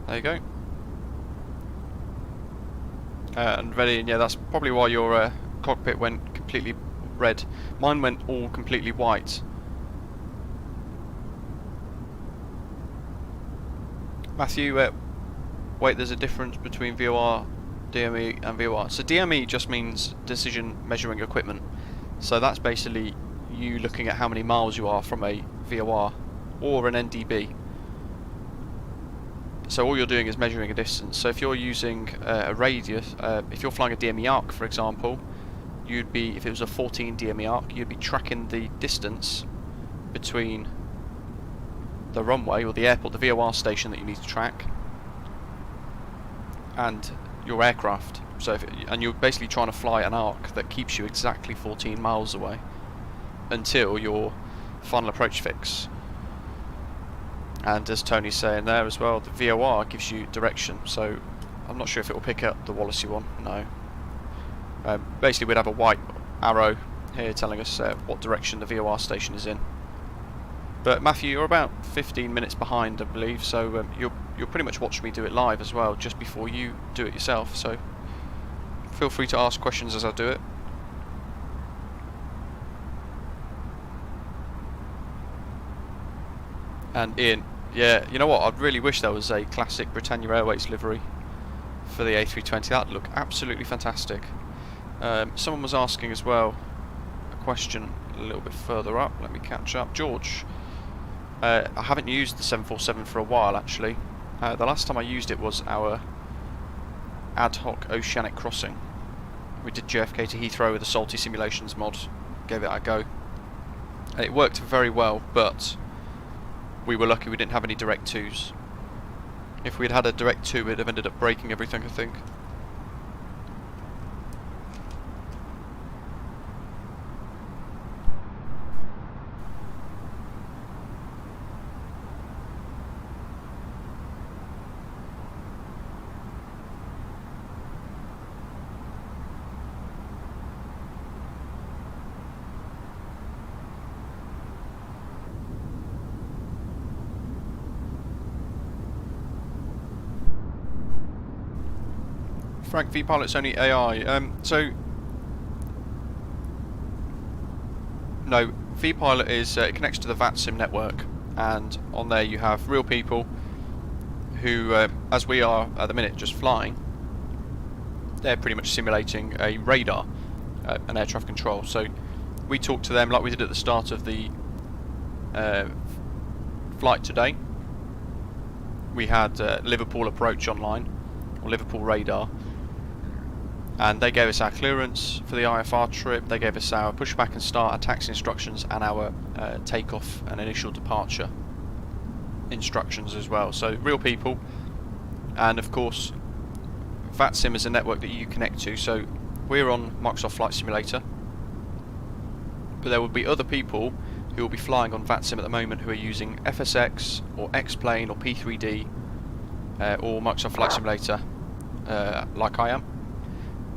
There you go. And ready, and yeah, that's probably why your cockpit went completely red. Mine went all completely white. Matthew, wait, there's a difference between VOR, DME and VOR. So DME just means decision measuring equipment. So that's basically you looking at how many miles you are from a VOR or an NDB. So all you're doing is measuring a distance. So if you're using a radius, if you're flying a DME arc, for example, you'd be, if it was a 14 DME arc, you'd be tracking the distance between the runway or the airport, the VOR station that you need to track, and your aircraft. So and you're basically trying to fly an arc that keeps you exactly 14 miles away until your final approach fix. And as Tony's saying there as well, the VOR gives you direction, so I'm not sure if it will pick up the Wallasey one, no. Basically we'd have a white arrow here telling us what direction the VOR station is in. But Matthew, you're about 15 minutes behind, I believe, so you'll pretty much watch me do it live as well, just before you do it yourself, so feel free to ask questions as I do it. And Ian, yeah, you know what, I'd really wish there was a classic Britannia Airways livery for the A320. That'd look absolutely fantastic. Someone was asking as well a question a little bit further up. Let me catch up. George, I haven't used the 747 for a while actually. The last time I used it was our ad hoc oceanic crossing. We did JFK to Heathrow with the Salty Simulations mod. Gave it a go. And it worked very well, but we were lucky we didn't have any direct twos. If we'd had a direct two, we'd have ended up breaking everything, I think. Frank, vPilot's only AI. No, vPilot is it connects to the VATSIM network, and on there you have real people who, as we are at the minute, just flying. They're pretty much simulating a radar, an air traffic control. So we talk to them like we did at the start of the flight today. We had Liverpool approach online, or Liverpool radar, and they gave us our clearance for the IFR trip. They gave us our pushback and start, our taxi instructions, and our takeoff and initial departure instructions as well. So real people, and of course VATSIM is a network that you connect to. So we're on Microsoft Flight Simulator, but there will be other people who will be flying on VATSIM at the moment who are using FSX or X-Plane or P3D or Microsoft Flight Simulator like I am,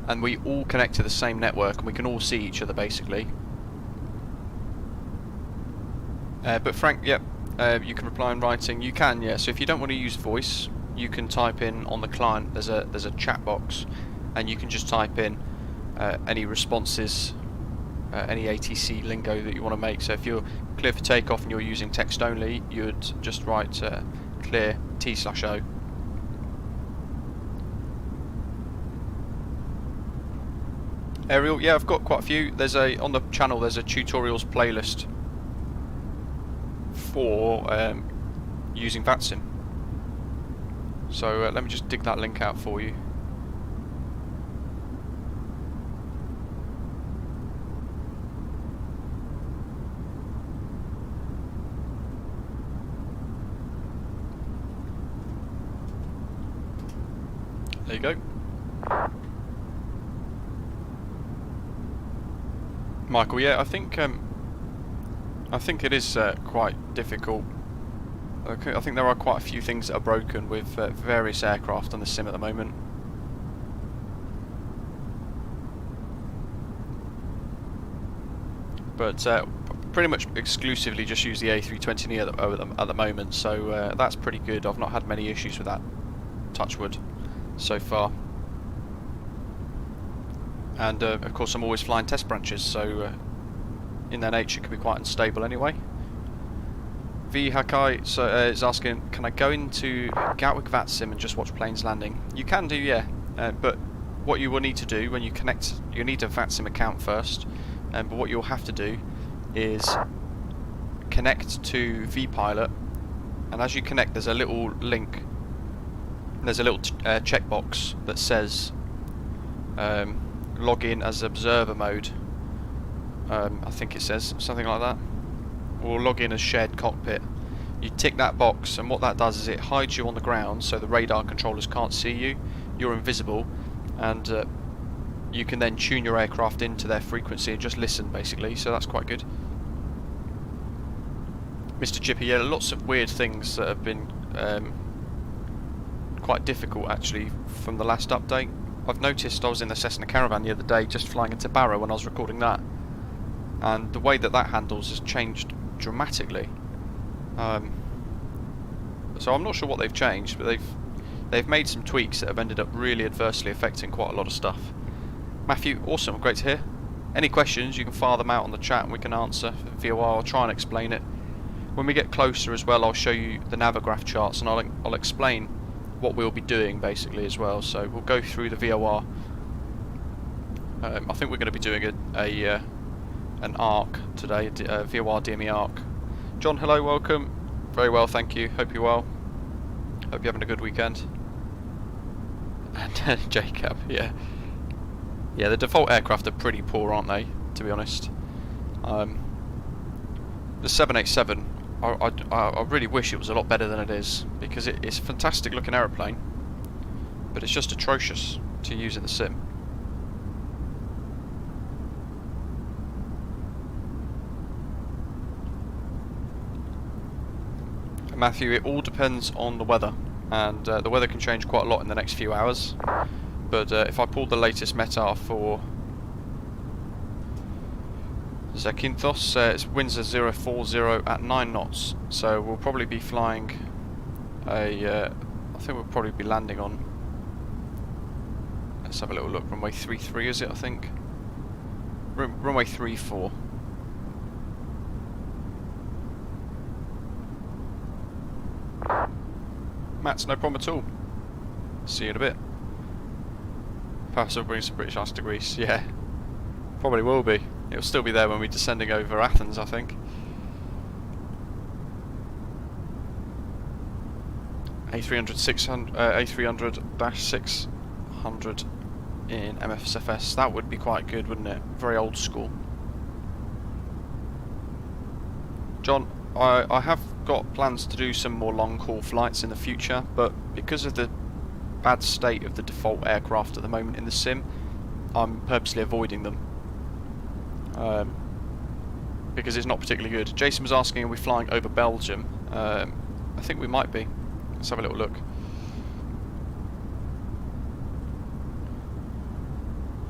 and we all connect to the same network and we can all see each other basically. But Frank, yep, you can reply in writing. You can, yeah. So if you don't want to use voice, you can type in on the client. There's a chat box, and you can just type in any responses, any ATC lingo that you want to make. So if you're clear for takeoff and you're using text only, you'd just write clear T/O. Aerial, yeah, I've got quite a few. There's on the channel. There's a tutorials playlist for using VATSIM. So let me just dig that link out for you. There you go. Michael, yeah, I think it is quite difficult. I think there are quite a few things that are broken with various aircraft on the sim at the moment. But pretty much exclusively just use the A320 at the moment, so that's pretty good. I've not had many issues with that, touch wood, so far. And of course I'm always flying test branches, so in their nature can be quite unstable anyway. V Hakai is asking, can I go into Gatwick VATSIM and just watch planes landing? You can do, yeah, but what you will need to do when you connect, you need a VATSIM account first, but what you'll have to do is connect to vPilot, and as you connect there's a little link, there's a little checkbox that says log in as observer mode. I think it says something like that, or log in as shared cockpit. You tick that box, and what that does is it hides you on the ground so the radar controllers can't see you. You're invisible, and you can then tune your aircraft into their frequency and just listen basically, so that's quite good. Mr. Chippy, yeah, lots of weird things that have been quite difficult actually from the last update. I've noticed I was in the Cessna Caravan the other day just flying into Barrow when I was recording that, and the way that handles has changed dramatically. So I'm not sure what they've changed, but they've made some tweaks that have ended up really adversely affecting quite a lot of stuff. Matthew, awesome, great to hear. Any questions, you can fire them out on the chat and we can answer via I'll try and explain it. When we get closer as well, I'll show you the Navigraph charts, and I'll explain what we'll be doing basically as well. So we'll go through the VOR. I think we're going to be doing an ARC today, a VOR DME ARC. John, hello, welcome. Very well, thank you. Hope you're well. Hope you're having a good weekend. And Jacob, yeah. Yeah, the default aircraft are pretty poor, aren't they, to be honest. The 787, I really wish it was a lot better than it is, because it's a fantastic looking aeroplane, but it's just atrocious to use in the sim. Matthew, it all depends on the weather, and the weather can change quite a lot in the next few hours, but if I pull the latest METAR for Zakynthos, its winds are 040 at 9 knots, so we'll probably be flying I think we'll probably be landing on, let's have a little look, runway 33 is it, I think? Runway 34. Matt's no problem at all. See you in a bit. Perhaps we'll bring some British ice to Greece, yeah. Probably will be. It'll still be there when we're descending over Athens, I think. A300-600 in MSFS. That would be quite good, wouldn't it? Very old school. John, I have got plans to do some more long haul flights in the future, but because of the bad state of the default aircraft at the moment in the sim, I'm purposely avoiding them. Because it's not particularly good. Jason was asking, are we flying over Belgium? I think we might be. Let's have a little look.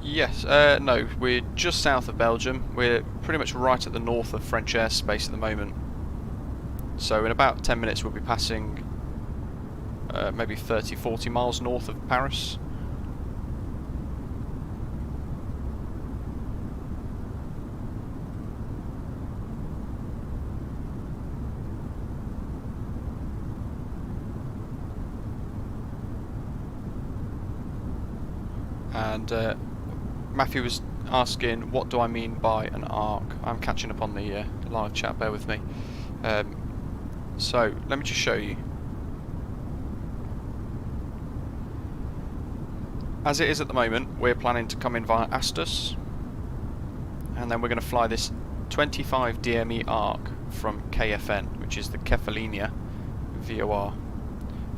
Yes, no, we're just south of Belgium. We're pretty much right at the north of French airspace at the moment. So in about 10 minutes we'll be passing maybe 30-40 miles north of Paris. And Matthew was asking, what do I mean by an arc? I'm catching up on the live chat, bear with me. So, let me just show you. As it is at the moment, we're planning to come in via ASTUS, and then we're going to fly this 25 DME arc from KFN, which is the Kefalonia VOR.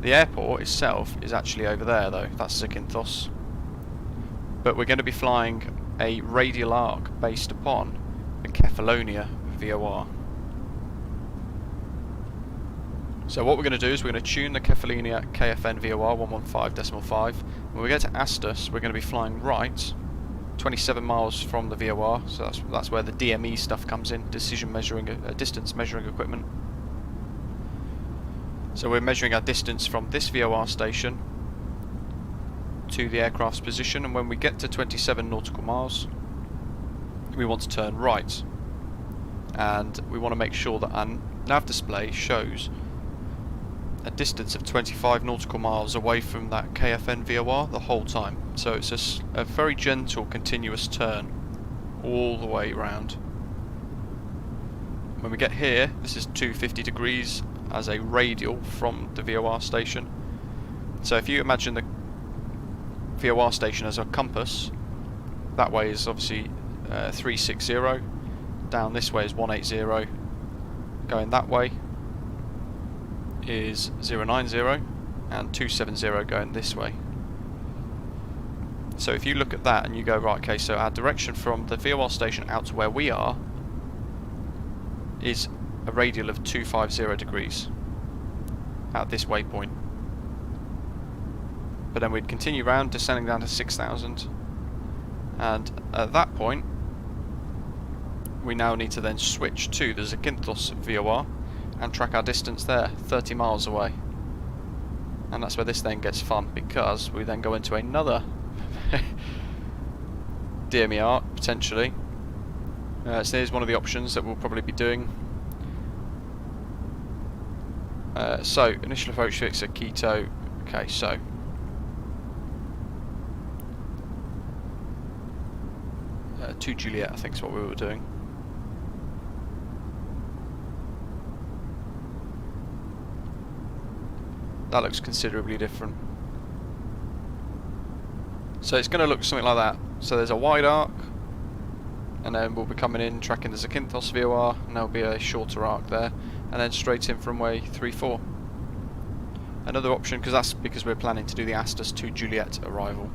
The airport itself is actually over there though, that's Zakynthos. But we're going to be flying a radial arc based upon the Kefalonia VOR. So what we're going to do is we're going to tune the Kefalonia KFN VOR 115.5. When we get to ASTUS, we're going to be flying right 27 miles from the VOR, so that's where the DME stuff comes in, distance measuring equipment. So we're measuring our distance from this VOR station to the aircraft's position, and when we get to 27 nautical miles we want to turn right, and we want to make sure that our nav display shows a distance of 25 nautical miles away from that KFN VOR the whole time. So it's a very gentle continuous turn all the way around. When we get here, this is 250 degrees as a radial from the VOR station. So if you imagine the VOR station as a compass, that way is obviously 360, down this way is 180, going that way is 090, and 270 going this way. So if you look at that and you go, right, okay, so our direction from the VOR station out to where we are is a radial of 250 degrees at this waypoint. But then we'd continue round, descending down to 6,000, and at that point we now need to then switch to the Zakynthos VOR and track our distance there, 30 miles away. And that's where this then gets fun, because we then go into another DME arc, potentially. So here's one of the options that we'll probably be doing. So, initial approach fix at Quito. Okay, so to Juliet, I think is what we were doing. That looks considerably different. So it's going to look something like that. So there's a wide arc, and then we'll be coming in tracking the Zakynthos VOR, and there'll be a shorter arc there, and then straight in from runway 34. Another option, because that's because we're planning to do the ASTUS to Juliet arrival.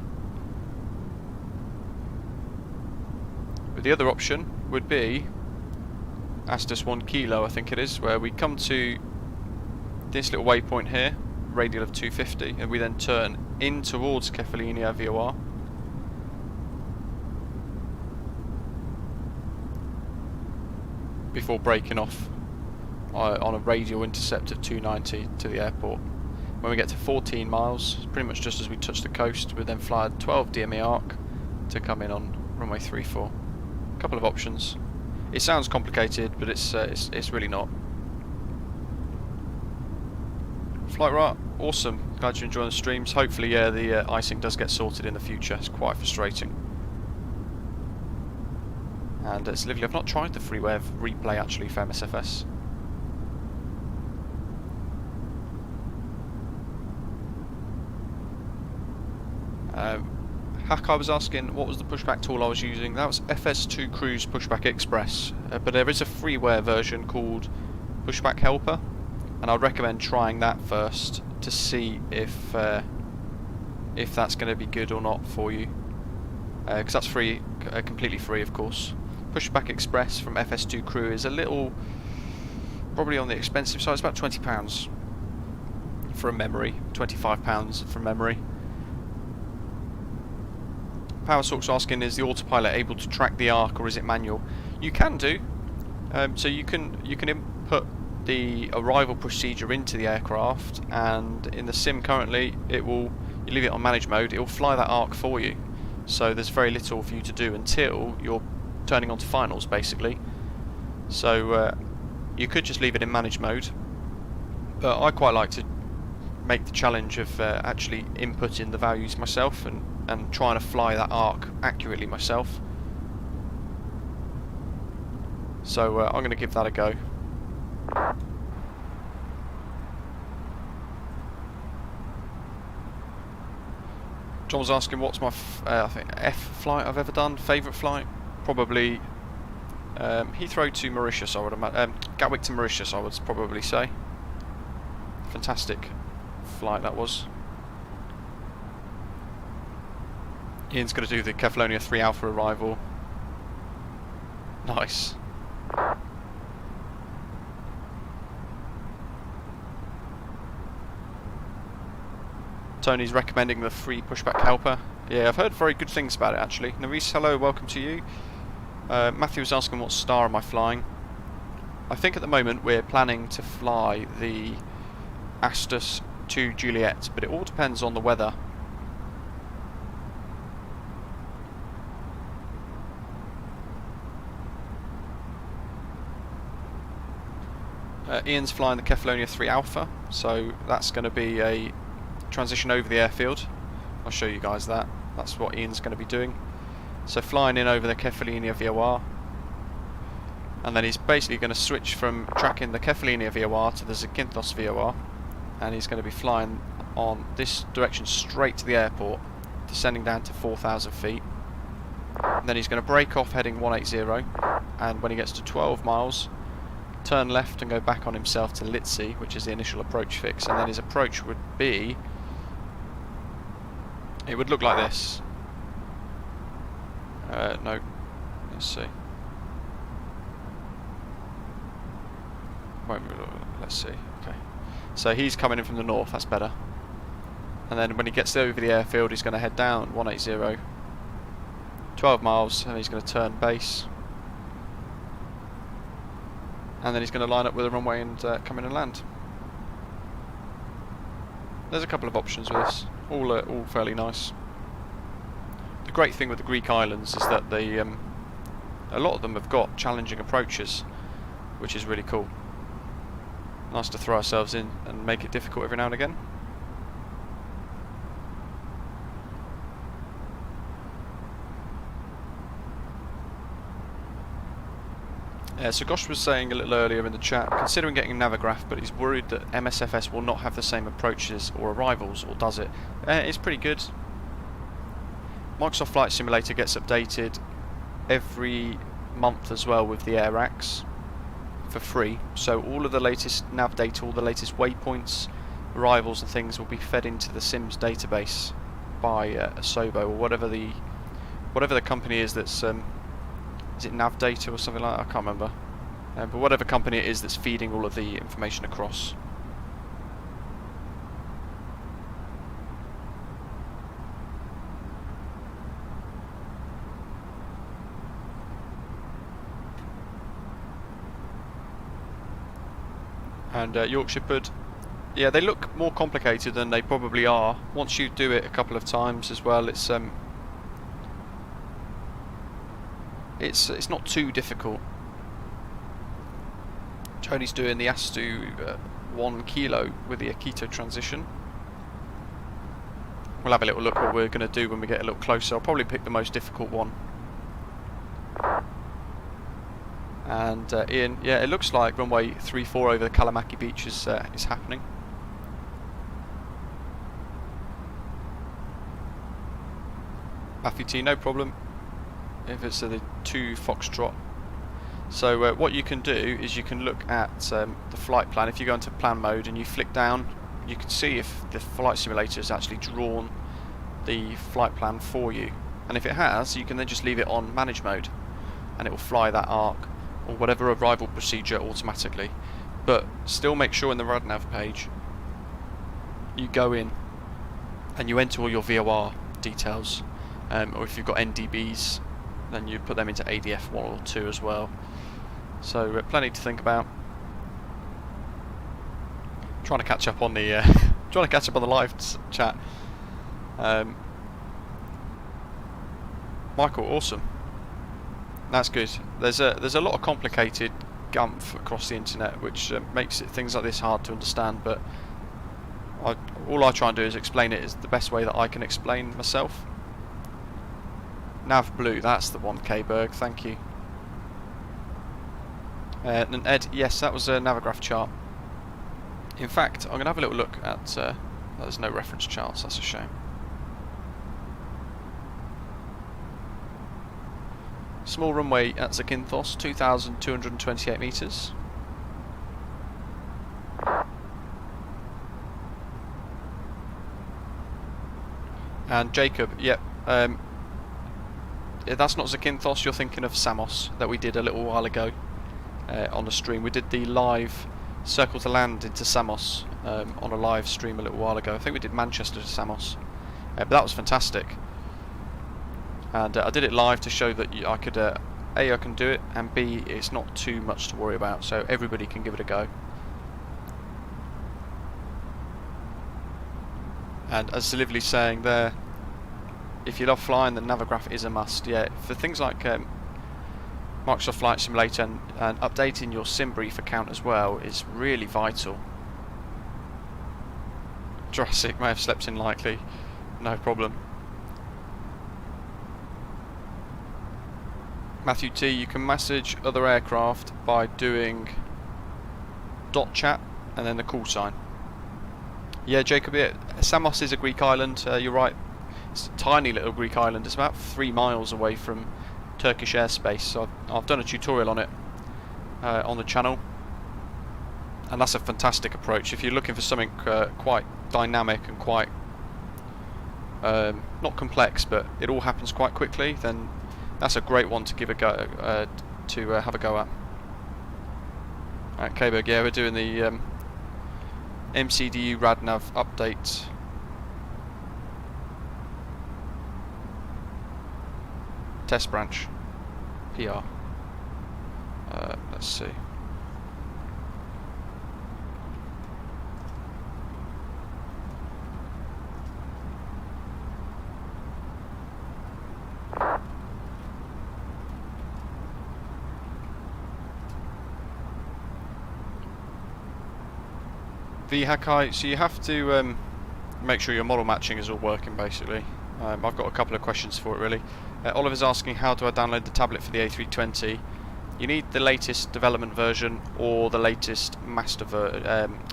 But the other option would be ASTUS 1 Kilo, I think it is, where we come to this little waypoint here, radial of 250, and we then turn in towards Kefalonia VOR. Before breaking off on a radial intercept of 290 to the airport. When we get to 14 miles, pretty much just as we touch the coast, we then fly a 12 DME arc to come in on runway 34. A couple of options. It sounds complicated, but it's really not. Flight right, awesome. Glad you're enjoying the streams. Hopefully, yeah, the icing does get sorted in the future. It's quite frustrating. And it's lovely. I've not tried the freeware replay actually for MSFS. Hakai was asking what was the pushback tool I was using. That was FS2 Cruise Pushback Express, but there is a freeware version called Pushback Helper, and I'd recommend trying that first to see if that's going to be good or not for you, because that's free, completely free of course. Pushback Express from FS2 Crew is a little, probably on the expensive side. It's about £20 from memory, £25 from memory. Power Source asking, is the autopilot able to track the arc or is it manual? You can do. So you can input the arrival procedure into the aircraft, and in the sim currently you leave it on manage mode, it will fly that arc for you. So there's very little for you to do until you're turning on to finals basically. So you could just leave it in manage mode, but I quite like to make the challenge of actually inputting the values myself and trying to fly that arc accurately myself. So I'm going to give that a go. John was asking what's my I think F flight I've ever done. Favourite flight? Probably Heathrow to Mauritius, I would imagine. Gatwick to Mauritius, I would probably say. Fantastic flight that was. Ian's going to do the Kefalonia 3 Alpha arrival. Nice. Tony's recommending the free pushback helper. Yeah, I've heard very good things about it actually. Nerys, hello, welcome to you. Matthew was asking what star am I flying. I think at the moment we're planning to fly the ASTUS to Juliet, but it all depends on the weather. Ian's flying the Kefalonia 3 Alpha, so that's going to be a transition over the airfield. I'll show you guys that. That's what Ian's going to be doing. So flying in over the Kefalonia VOR, and then he's basically going to switch from tracking the Kefalonia VOR to the Zakynthos VOR, and he's going to be flying on this direction straight to the airport, descending down to 4,000 feet. And then he's going to break off heading 180, and when he gets to 12 miles, turn left and go back on himself to Litsi, which is the initial approach fix, and then his approach would be, it would look like this. No, let's see. Let's see. Okay, so he's coming in from the north. That's better. And then when he gets over the airfield, he's going to head down 180, 12 miles, and he's going to turn base. And then he's going to line up with a runway and come in and land. There's a couple of options with this, all fairly nice. The great thing with the Greek islands is that they, a lot of them have got challenging approaches, which is really cool. Nice to throw ourselves in and make it difficult every now and again. So Gosh was saying a little earlier in the chat, considering getting a Navigraph, but he's worried that MSFS will not have the same approaches or arrivals, or does it? It's pretty good. Microsoft Flight Simulator gets updated every month as well with the AirAx for free, so all of the latest nav data, all the latest waypoints, arrivals and things will be fed into the Sims database by Asobo, or whatever the company is that's is it nav data or something like that? I can't remember. But whatever company it is that's feeding all of the information across. And Yorkshire Pud, yeah, they look more complicated than they probably are. Once you do it a couple of times as well, it's not too difficult. Tony's doing the ASTUS 1 kilo with the Akito transition. We'll have a little look what we're going to do when we get a little closer. I'll probably pick the most difficult one. And Ian, yeah, it looks like runway 34 over the Kalamaki beach is happening. Matthew T, no problem. If it's the 2 Foxtrot. So what you can do is you can look at the flight plan. If you go into plan mode and you flick down, you can see if the flight simulator has actually drawn the flight plan for you. And if it has, you can then just leave it on manage mode and it will fly that arc or whatever arrival procedure automatically. But still make sure in the RadNav page you go in and you enter all your VOR details, or if you've got NDBs then you put them into ADF 1 or 2 as well. So plenty to think about. Trying to catch up on the live chat. Michael, awesome. That's good. There's a lot of complicated gumph across the internet, which makes things like this hard to understand. But all I try and do is explain it as the best way that I can explain myself. Nav Blue, that's the one, K-Berg. Thank you. And Ed, yes, that was a Navigraph chart. In fact, I'm going to have a little look at... there's no reference charts, that's a shame. Small runway at Zakynthos, 2,228 metres. And Jacob, yep. That's not Zakynthos, you're thinking of Samos, that we did a little while ago on the stream. We did the live circle to land into Samos on a live stream a little while ago. I think we did Manchester to Samos, but that was fantastic. And I did it live to show that I could, A, I can do it, and B, it's not too much to worry about, so everybody can give it a go. And as Lively's saying there, if you love flying, then Navigraph is a must. Yeah, for things like Microsoft Flight Simulator and updating your SimBrief account as well is really vital. Jurassic may have slept in lightly, no problem. Matthew T, you can message other aircraft by doing .chat and then the call sign. Yeah, Jacob, yeah, Samos is a Greek island, you're right. It's a tiny little Greek island, it's about 3 miles away from Turkish airspace, so I've done a tutorial on it on the channel, and that's a fantastic approach. If you're looking for something quite dynamic and quite, not complex, but it all happens quite quickly, then that's a great one to give a go, have a go at. Alright, K-Berg, yeah, we're doing the MCDU RadNav update. Test branch PR. Let's see. VHACI, so you have to make sure your model matching is all working basically. I've got a couple of questions for it really. Oliver's asking, how do I download the tablet for the A320? You need the latest development version or the latest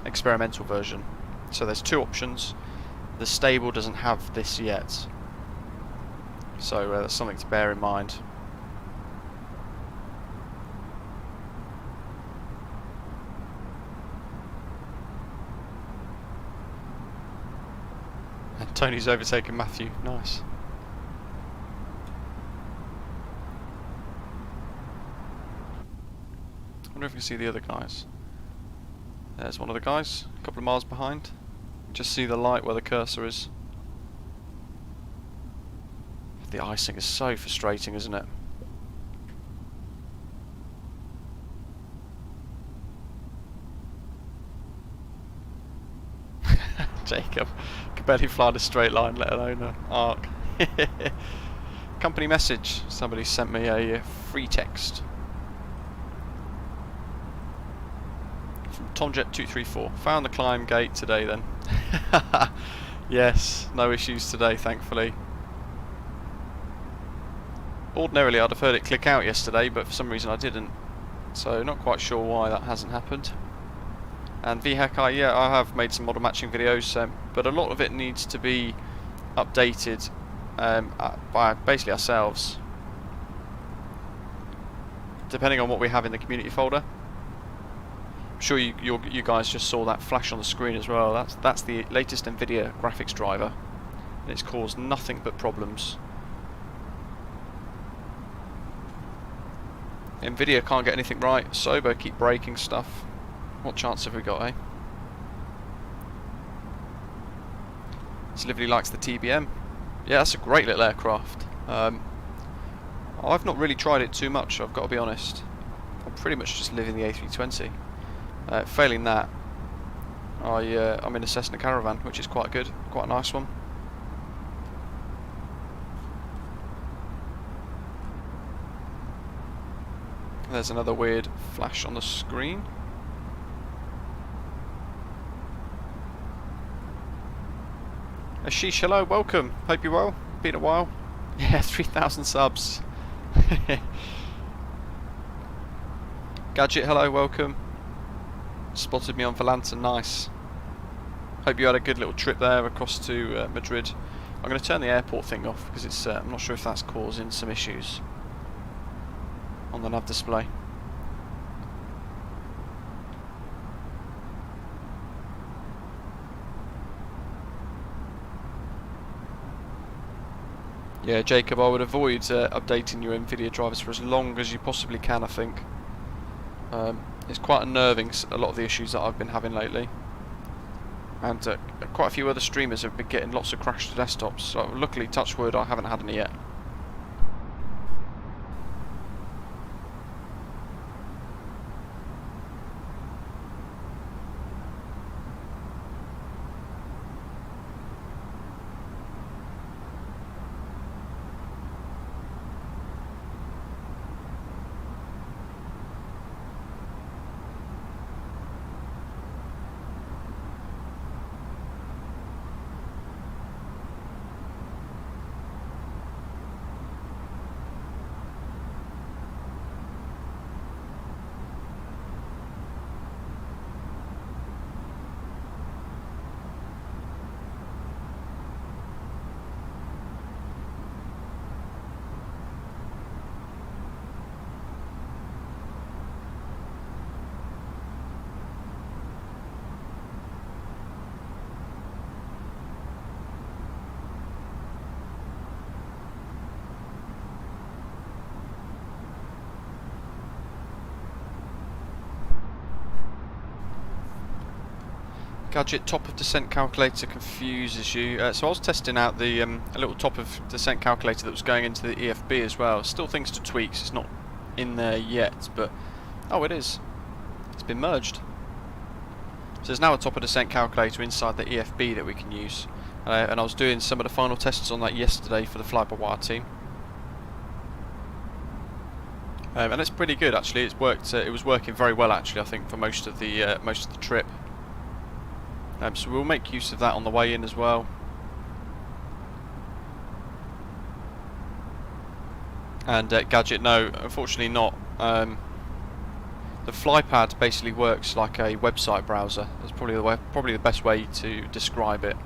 experimental version. So there's 2 options. The stable doesn't have this yet, so that's something to bear in mind. And Tony's overtaken Matthew. Nice. I wonder if we can see the other guys. There's one of the guys, a couple of miles behind. Just see the light where the cursor is. The icing is so frustrating, isn't it? Jacob can barely fly in a straight line, let alone an arc. Company message. Somebody sent me a free text. Tomjet234, found the climb gate today then. Yes, no issues today thankfully. Ordinarily I'd have heard it click out yesterday, but for some reason I didn't, so not quite sure why that hasn't happened. And VHACI, yeah, I have made some model matching videos, but a lot of it needs to be updated by basically ourselves, depending on what we have in the community folder. I'm sure you guys just saw that flash on the screen as well. That's the latest NVIDIA graphics driver, and it's caused nothing but problems. NVIDIA can't get anything right. Asobo keep breaking stuff. What chance have we got, eh? Lively likes the TBM. Yeah, that's a great little aircraft. I've not really tried it too much, I've got to be honest. I'm pretty much just living the A320. Failing that, I'm in a Cessna Caravan, which is quite good, quite a nice one. There's another weird flash on the screen. Ashish, hello, welcome. Hope you're well. Been a while. Yeah, 3,000 subs. Gadget, hello, welcome. Spotted me on Volanta, nice. Hope you had a good little trip there across to Madrid. I'm going to turn the airport thing off because it's I'm not sure if that's causing some issues on the nav display. Yeah, Jacob, I would avoid updating your NVIDIA drivers for as long as you possibly can, I think. It's quite unnerving, a lot of the issues that I've been having lately. And quite a few other streamers have been getting lots of crashed desktops, so luckily, touch wood, I haven't had any yet. Gadget, top of descent calculator confuses you. So I was testing out the a little top of descent calculator that was going into the EFB as well. Still things to tweak, so it's not in there yet, but oh, it is. It's been merged. So there's now a top of descent calculator inside the EFB that we can use. And I was doing some of the final tests on that yesterday for the flybywire team. And it's pretty good actually. It's worked. It was working very well actually. I think for most of the trip. So we'll make use of that on the way in as well. And Gadget, no, unfortunately not. The FlyPad basically works like a website browser. That's probably the best way to describe it.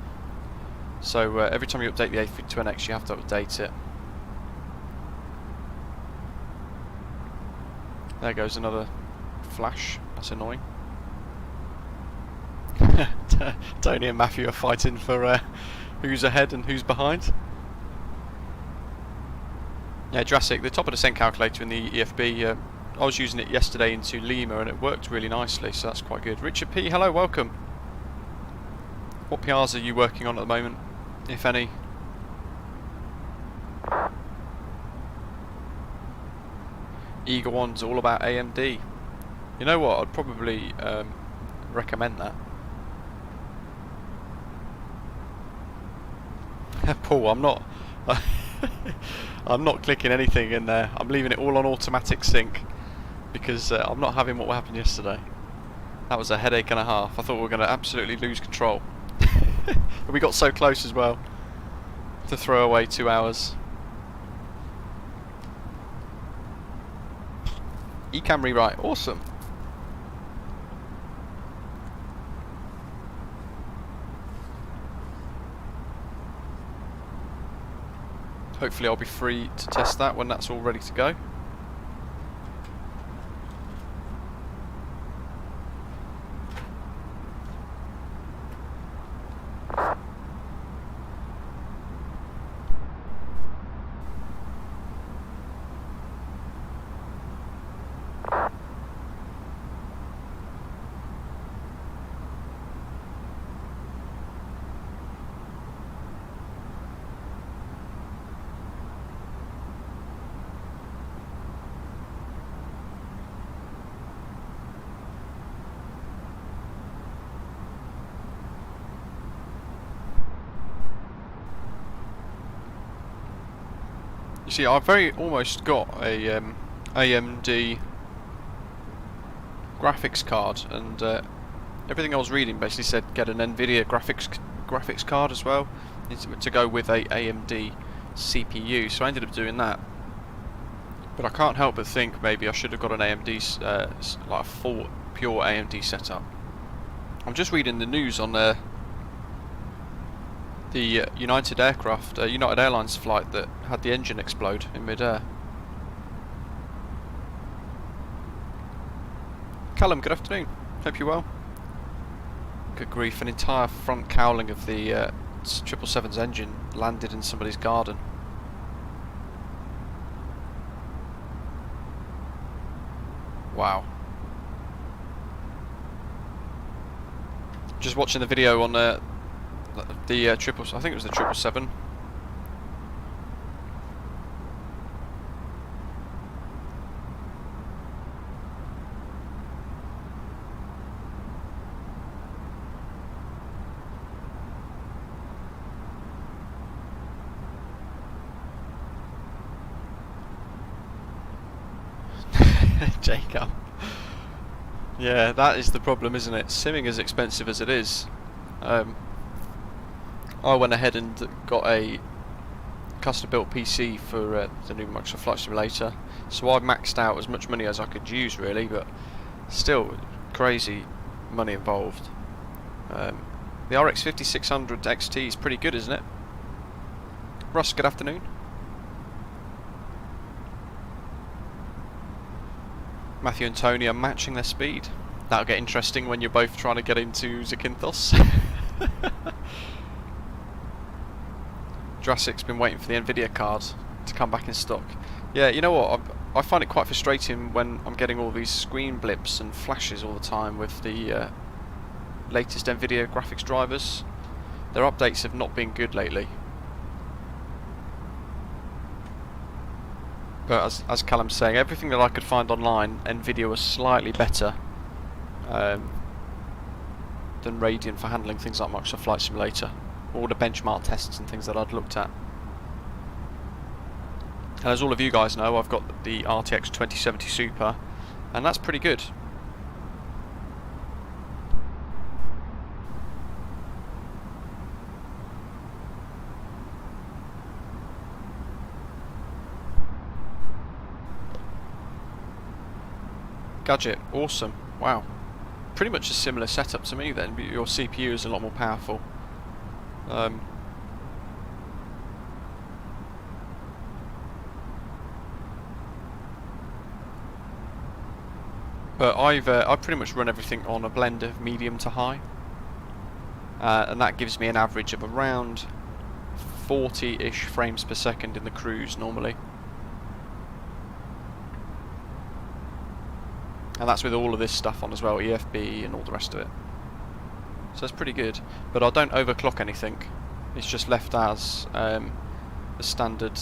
So every time you update the A32NX, you have to update it. There goes another flash. That's annoying. Tony and Matthew are fighting for who's ahead and who's behind. Yeah, Jurassic, the top of descent calculator in the EFB, I was using it yesterday into Lima and it worked really nicely, so that's quite good. Richard P, hello, welcome. What PRs are you working on at the moment, if any? Eager One's all about AMD. You know what, I'd probably recommend that. Paul, I'm not I'm not clicking anything in there. I'm leaving it all on automatic sync because I'm not having what happened yesterday. That was a headache and a half. I thought we were going to absolutely lose control. We got so close as well to throw away 2 hours. ECam rewrite, awesome. hopefully I'll be free to test that when that's all ready to go. You see, I've almost got a AMD graphics card, and everything I was reading basically said get an NVIDIA graphics card as well to go with a AMD CPU. So I ended up doing that. But I can't help but think maybe I should have got an AMD, like a full pure AMD setup. I'm just reading the news on the United Airlines flight that had the engine explode in mid-air. Callum, good afternoon. Hope you're well. Good grief, an entire front cowling of the 777's engine landed in somebody's garden. Wow. Just watching the video on the I think it was the 777. Jacob. Yeah, that is the problem, isn't it? Simming as expensive as it is. I went ahead and got a custom-built PC for the new Microsoft Flight Simulator, so I maxed out as much money as I could use, really, but still crazy money involved. The RX 5600 XT is pretty good, isn't it? Russ, good afternoon. Matthew and Tony are matching their speed. That'll get interesting when you're both trying to get into Zakynthos. Jurassic's been waiting for the Nvidia card to come back in stock. Yeah, you know what? I find it quite frustrating when I'm getting all these screen blips and flashes all the time with the latest Nvidia graphics drivers. Their updates have not been good lately. But as Callum's saying, everything that I could find online, Nvidia was slightly better than Radeon for handling things like Microsoft Flight Simulator. All the benchmark tests and things that I'd looked at. And as all of you guys know, I've got the RTX 2070 Super, and that's pretty good. Gadget, awesome. Wow. Pretty much a similar setup to me then, but your CPU is a lot more powerful. But I've pretty much run everything on a blend of medium to high, and that gives me an average of around 40-ish frames per second in the cruise normally. And that's with all of this stuff on as well, EFB and all the rest of it. So it's pretty good, but I don't overclock anything. It's just left as the standard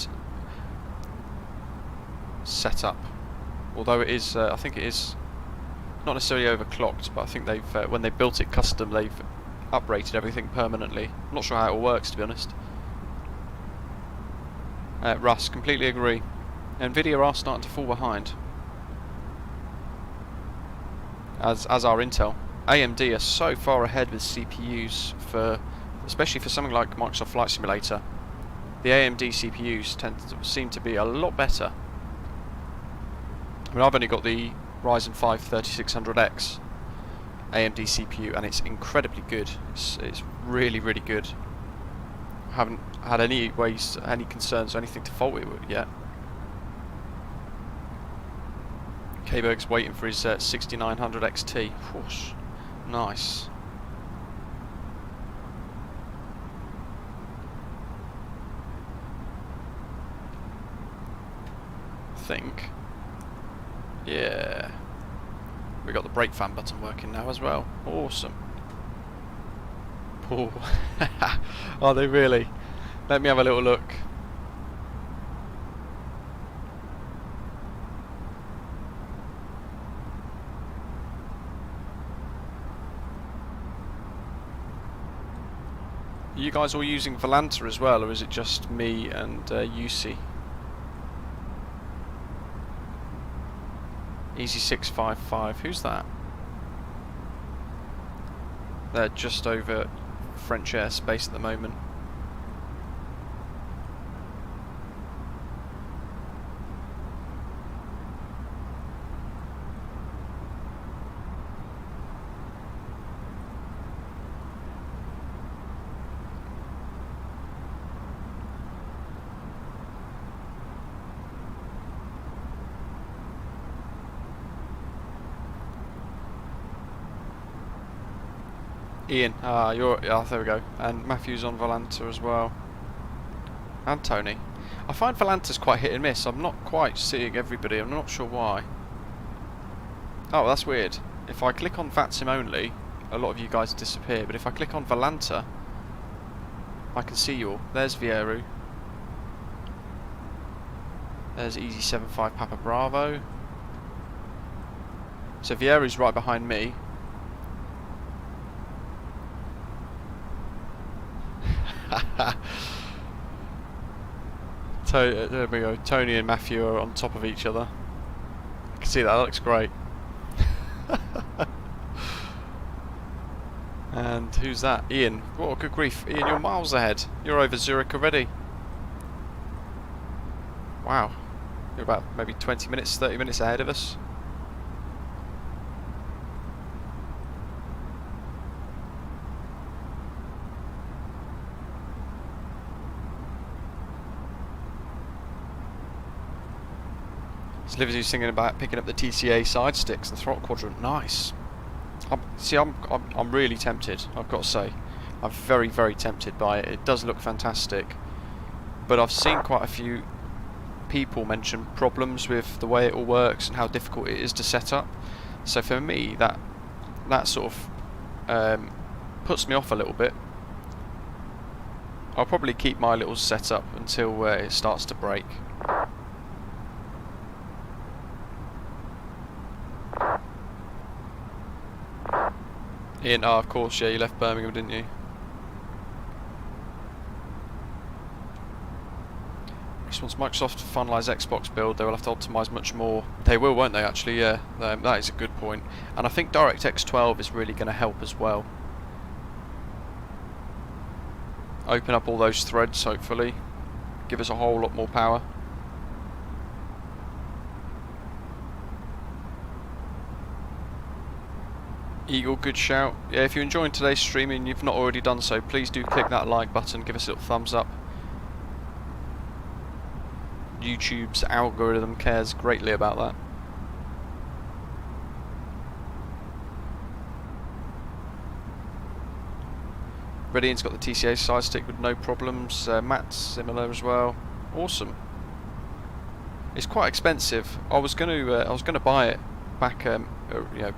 setup. Although it is, I think it is not necessarily overclocked, but I think they've, when they built it custom, they've uprated everything permanently. I'm not sure how it all works, to be honest. Russ, completely agree. Nvidia are starting to fall behind, as are Intel. AMD are so far ahead with CPUs, especially for something like Microsoft Flight Simulator. The AMD CPUs seem to be a lot better. I mean, I've only got the Ryzen 5 3600X AMD CPU, and it's incredibly good. It's really, really good. haven't had any concerns or anything to fault it with yet. K-Berg's waiting for his 6900 XT. Whoosh. Nice. Think. Yeah. We got the brake fan button working now as well. Awesome. Oh. Are they really? Let me have a little look. Are you guys all using Volanta as well, or is it just me and UC? Easy 655. Who's that? They're just over French airspace at the moment. Ian, there we go, and Matthew's on Volanta as well, and Tony. I find Volanta's quite hit and miss. I'm not quite seeing everybody. I'm not sure why. Oh, that's weird. If I click on VATSIM only, a lot of you guys disappear, but if I click on Volanta, I can see you all. There's Vieru. There's Easy 75 Papa Bravo. So Vieru's right behind me. There we go. Tony and Matthew are on top of each other. I can see that. That looks great. And who's that? Ian. What good grief. Ian, you're miles ahead. You're over Zurich already. Wow. You're about maybe 20 minutes, 30 minutes ahead of us. Livy's thinking about picking up the TCA side sticks and throttle quadrant. Nice. I'm really tempted. I've got to say, I'm very, very tempted by it. It does look fantastic, but I've seen quite a few people mention problems with the way it all works and how difficult it is to set up. So for me, that sort of puts me off a little bit. I'll probably keep my little setup until it starts to break. Ian, of course, yeah, you left Birmingham, didn't you? Once Microsoft finalise Xbox build, they will have to optimise much more. They will, won't they, actually? Yeah, that is a good point. And I think DirectX 12 is really going to help as well. Open up all those threads, hopefully. Give us a whole lot more power. Eagle, good shout. Yeah, if you're enjoying today's stream and you've not already done so, please do click that like button, give us a little thumbs up. YouTube's algorithm cares greatly about that. Radiant's got the TCA side stick with no problems. Matt's similar as well. Awesome. It's quite expensive. I was going to buy it back,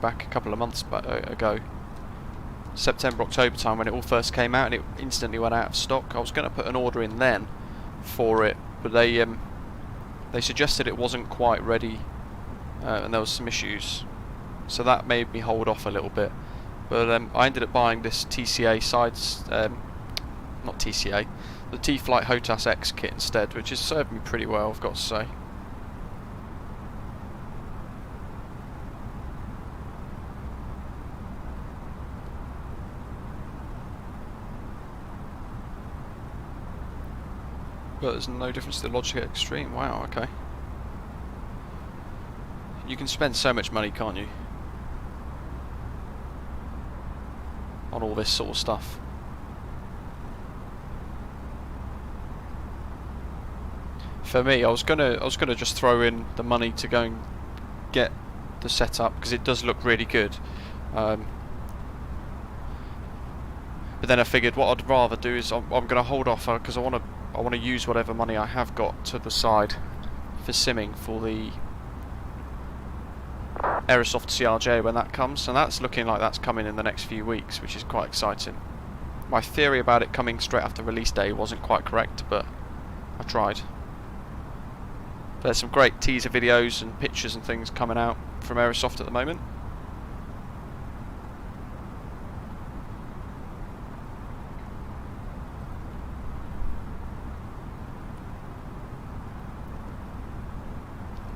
back a couple of months ago, September, October time when it all first came out, and it instantly went out of stock. I was going to put an order in then for it, but they suggested it wasn't quite ready, and there was some issues, so that made me hold off a little bit. But I ended up buying this TCA sides, not TCA, the T-Flight HOTAS X kit instead, which has served me pretty well, I've got to say. But there's no difference to the Logitech Extreme. Wow, okay. You can spend so much money, can't you? On all this sort of stuff. for me, I was gonna just throw in the money to go and get the setup because it does look really good. But then I figured what I'd rather do is I'm going to hold off because I want to use whatever money I have got to the side for simming for the Aerosoft CRJ when that comes, and that's looking like that's coming in the next few weeks, which is quite exciting. My theory about it coming straight after release day wasn't quite correct, but I tried. There's some great teaser videos and pictures and things coming out from Aerosoft at the moment.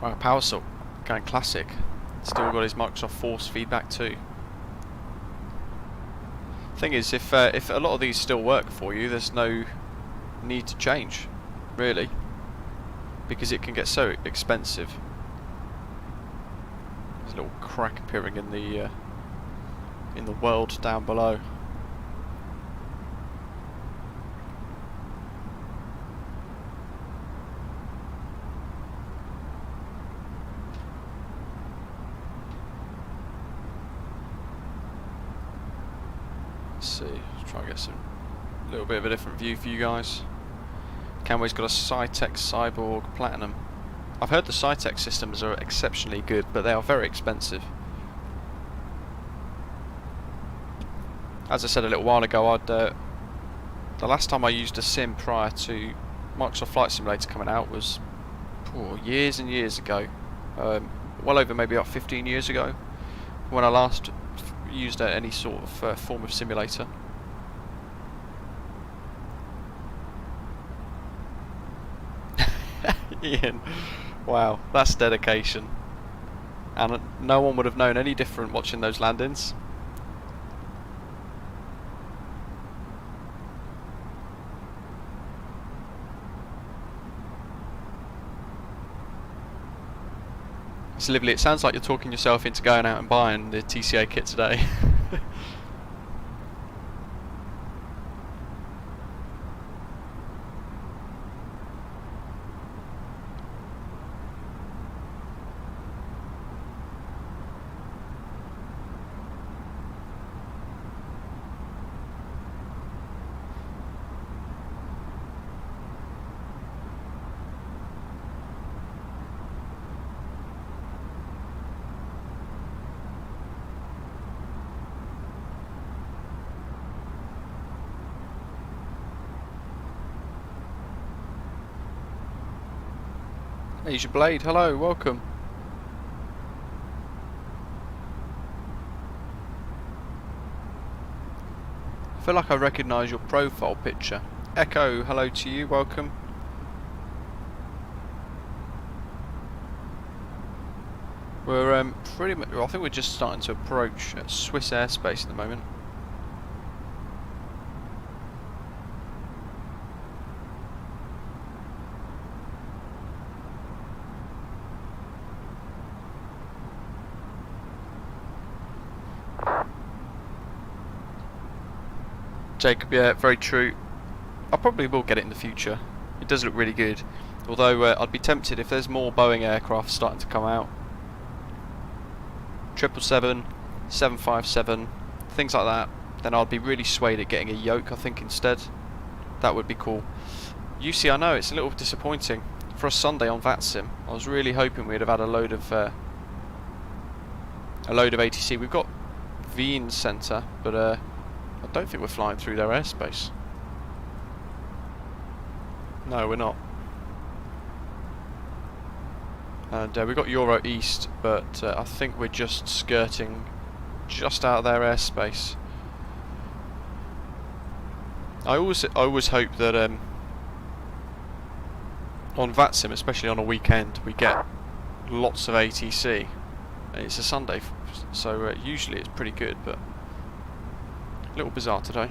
Wow, PowerSock going classic. Still got his Microsoft Force feedback too. Thing is, if a lot of these still work for you, there's no need to change, really, because it can get so expensive. There's a little crack appearing in the world down below. Let's see, let's try and get a little bit of a different view for you guys. Camway's got a Cytec Cyborg Platinum. I've heard the Cytec systems are exceptionally good, but they are very expensive. As I said a little while ago, the last time I used a sim prior to Microsoft Flight Simulator coming out was years and years ago. Well over maybe about 15 years ago, when I last used any sort of form of simulator. Ian, wow, that's dedication, and no one would have known any different watching those landings. It's lovely. It sounds like you're talking yourself into going out and buying the TCA kit today. Asia Blade, hello, welcome. I feel like I recognise your profile picture. Echo, hello to you, welcome. We're pretty much, I think we're just starting to approach Swiss airspace at the moment. Jacob, yeah, very true. I probably will get it in the future. It does look really good. Although I'd be tempted if there's more Boeing aircraft starting to come out. 777, 757, things like that. Then I'd be really swayed at getting a yoke, I think, instead. That would be cool. UC, I know, it's a little disappointing. For a Sunday on VATSIM, I was really hoping we'd have had a load of ATC. We've got Wien Centre, but I don't think we're flying through their airspace. No, we're not. And we've got Euro East, but I think we're just skirting just out of their airspace. I always hope that on VATSIM, especially on a weekend, we get lots of ATC. It's a Sunday, so usually it's pretty good, but a little bizarre today.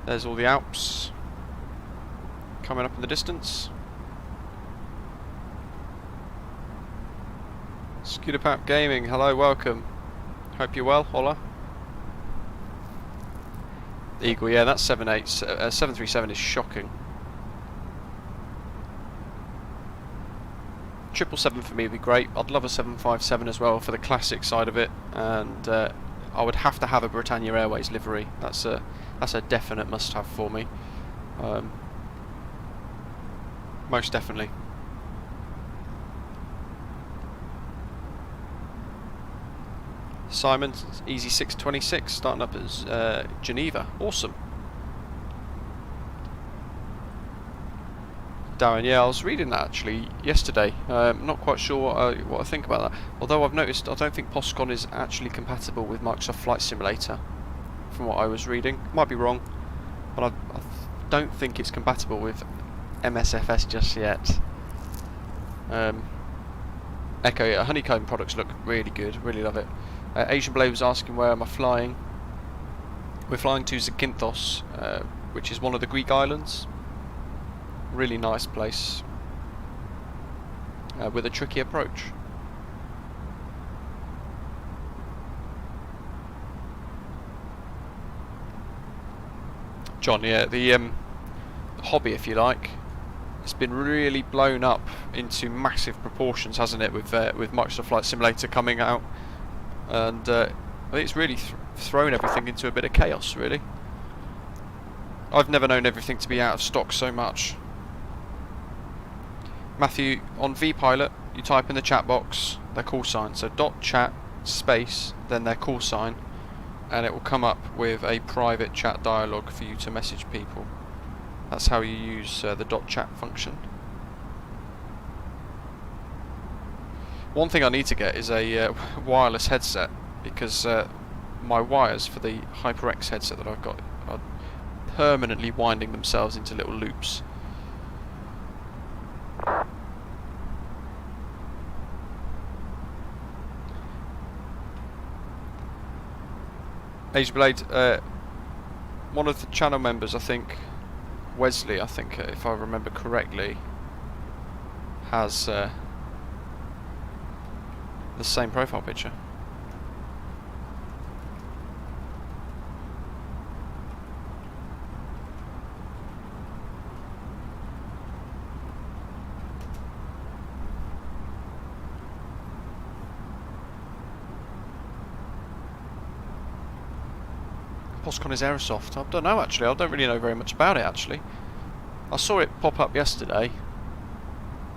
There's all the Alps coming up in the distance. Scooterpap Gaming, hello, welcome. Hope you're well, holla. Eagle, yeah, that's 737 is shocking. 777 for me would be great. I'd love a 757 as well for the classic side of it, and I would have to have a Britannia Airways livery. That's a definite must-have for me. Most definitely. Simon, Easy 626, starting up as Geneva. Awesome. Darren, yeah, I was reading that actually yesterday. Not quite sure what I think about that. Although I've noticed I don't think POSCON is actually compatible with Microsoft Flight Simulator, from what I was reading. Might be wrong, but I don't think it's compatible with MSFS just yet. Echo, yeah, Honeycomb products look really good, really love it. Asian Blade was asking where am I flying. We're flying to Zakynthos, which is one of the Greek islands. Really nice place, with a tricky approach. John, yeah, the hobby, if you like, it's been really blown up into massive proportions, hasn't it, with Microsoft Flight Simulator coming out, and I think it's really thrown everything into a bit of chaos, really. I've never known everything to be out of stock so much. Matthew, on vPilot, you type in the chat box their call sign, so .chat space, then their call sign, and it will come up with a private chat dialogue for you to message people. That's how you use the .chat function. One thing I need to get is a wireless headset, because my wires for the HyperX headset that I've got are permanently winding themselves into little loops. Asia Blade, one of the channel members, I think, Wesley, I think, if I remember correctly, has the same profile picture. POSCON is Aerosoft. I don't know actually. I don't really know very much about it actually. I saw it pop up yesterday,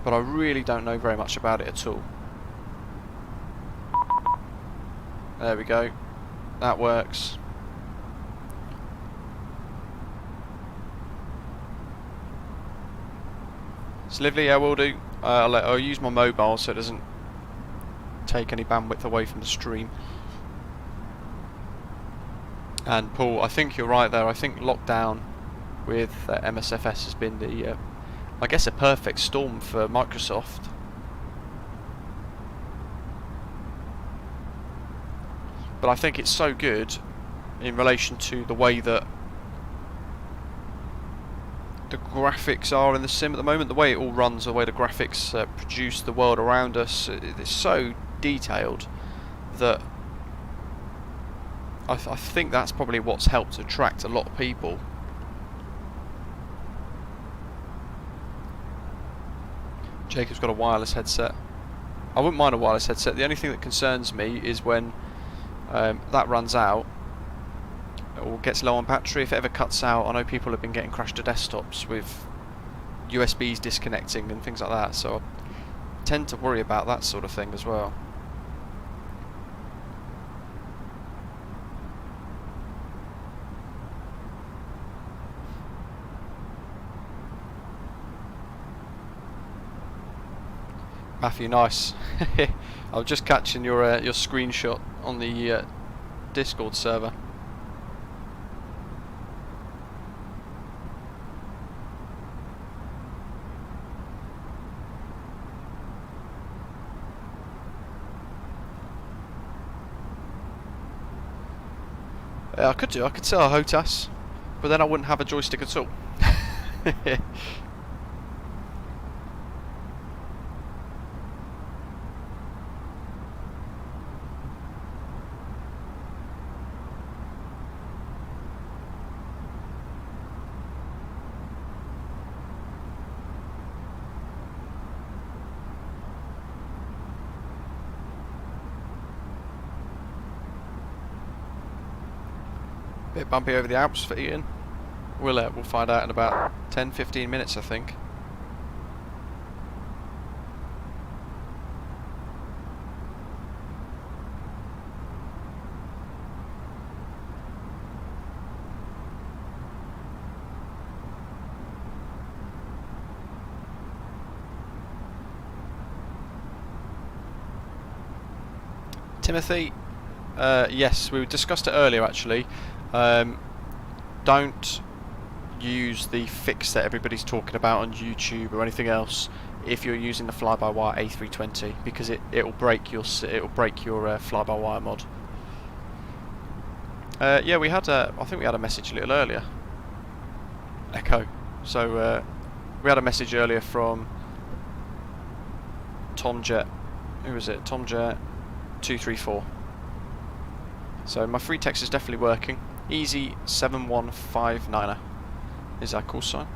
but I really don't know very much about it at all. There we go. That works. It's lovely. Yeah, will do. I'll use my mobile so it doesn't take any bandwidth away from the stream. And Paul, I think you're right there. I think lockdown with MSFS has been the, I guess, a perfect storm for Microsoft. But I think it's so good in relation to the way that the graphics are in the sim at the moment, the way it all runs, the way the graphics produce the world around us. It's so detailed that I think that's probably what's helped attract a lot of people. Jacob's got a wireless headset. I wouldn't mind a wireless headset. The only thing that concerns me is when that runs out or gets low on battery. If it ever cuts out, I know people have been getting crashed to desktops with USBs disconnecting and things like that, so I tend to worry about that sort of thing as well. Matthew, nice. I was just catching your screenshot on the Discord server. I could do. I could sell a HOTAS, but then I wouldn't have a joystick at all. Bit bumpy over the Alps for Ian. We'll find out in about 10-15 minutes, I think. Timothy, yes, we discussed it earlier actually. Don't use the fix that everybody's talking about on YouTube or anything else if you're using the flybywire A320, because it'll break your flybywire mod. Yeah, we had I think we had a message a little earlier. Echo. So we had a message earlier from Tomjet. Who was it? Tomjet 234. So my free text is definitely working. Easy 7159er is our call sign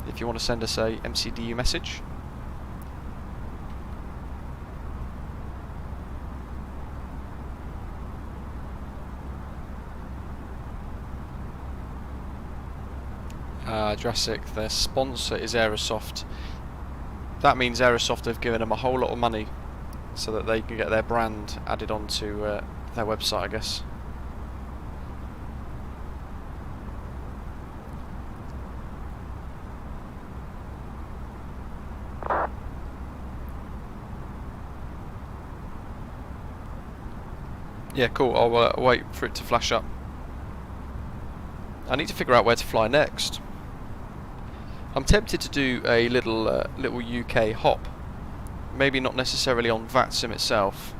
if you want to send us a MCDU message. Jurassic, their sponsor is Aerosoft. That means Aerosoft have given them a whole lot of money so that they can get their brand added onto their website, I guess. Yeah, cool. I'll wait for it to flash up. I need to figure out where to fly next. I'm tempted to do a little UK hop. Maybe not necessarily on VATSIM itself.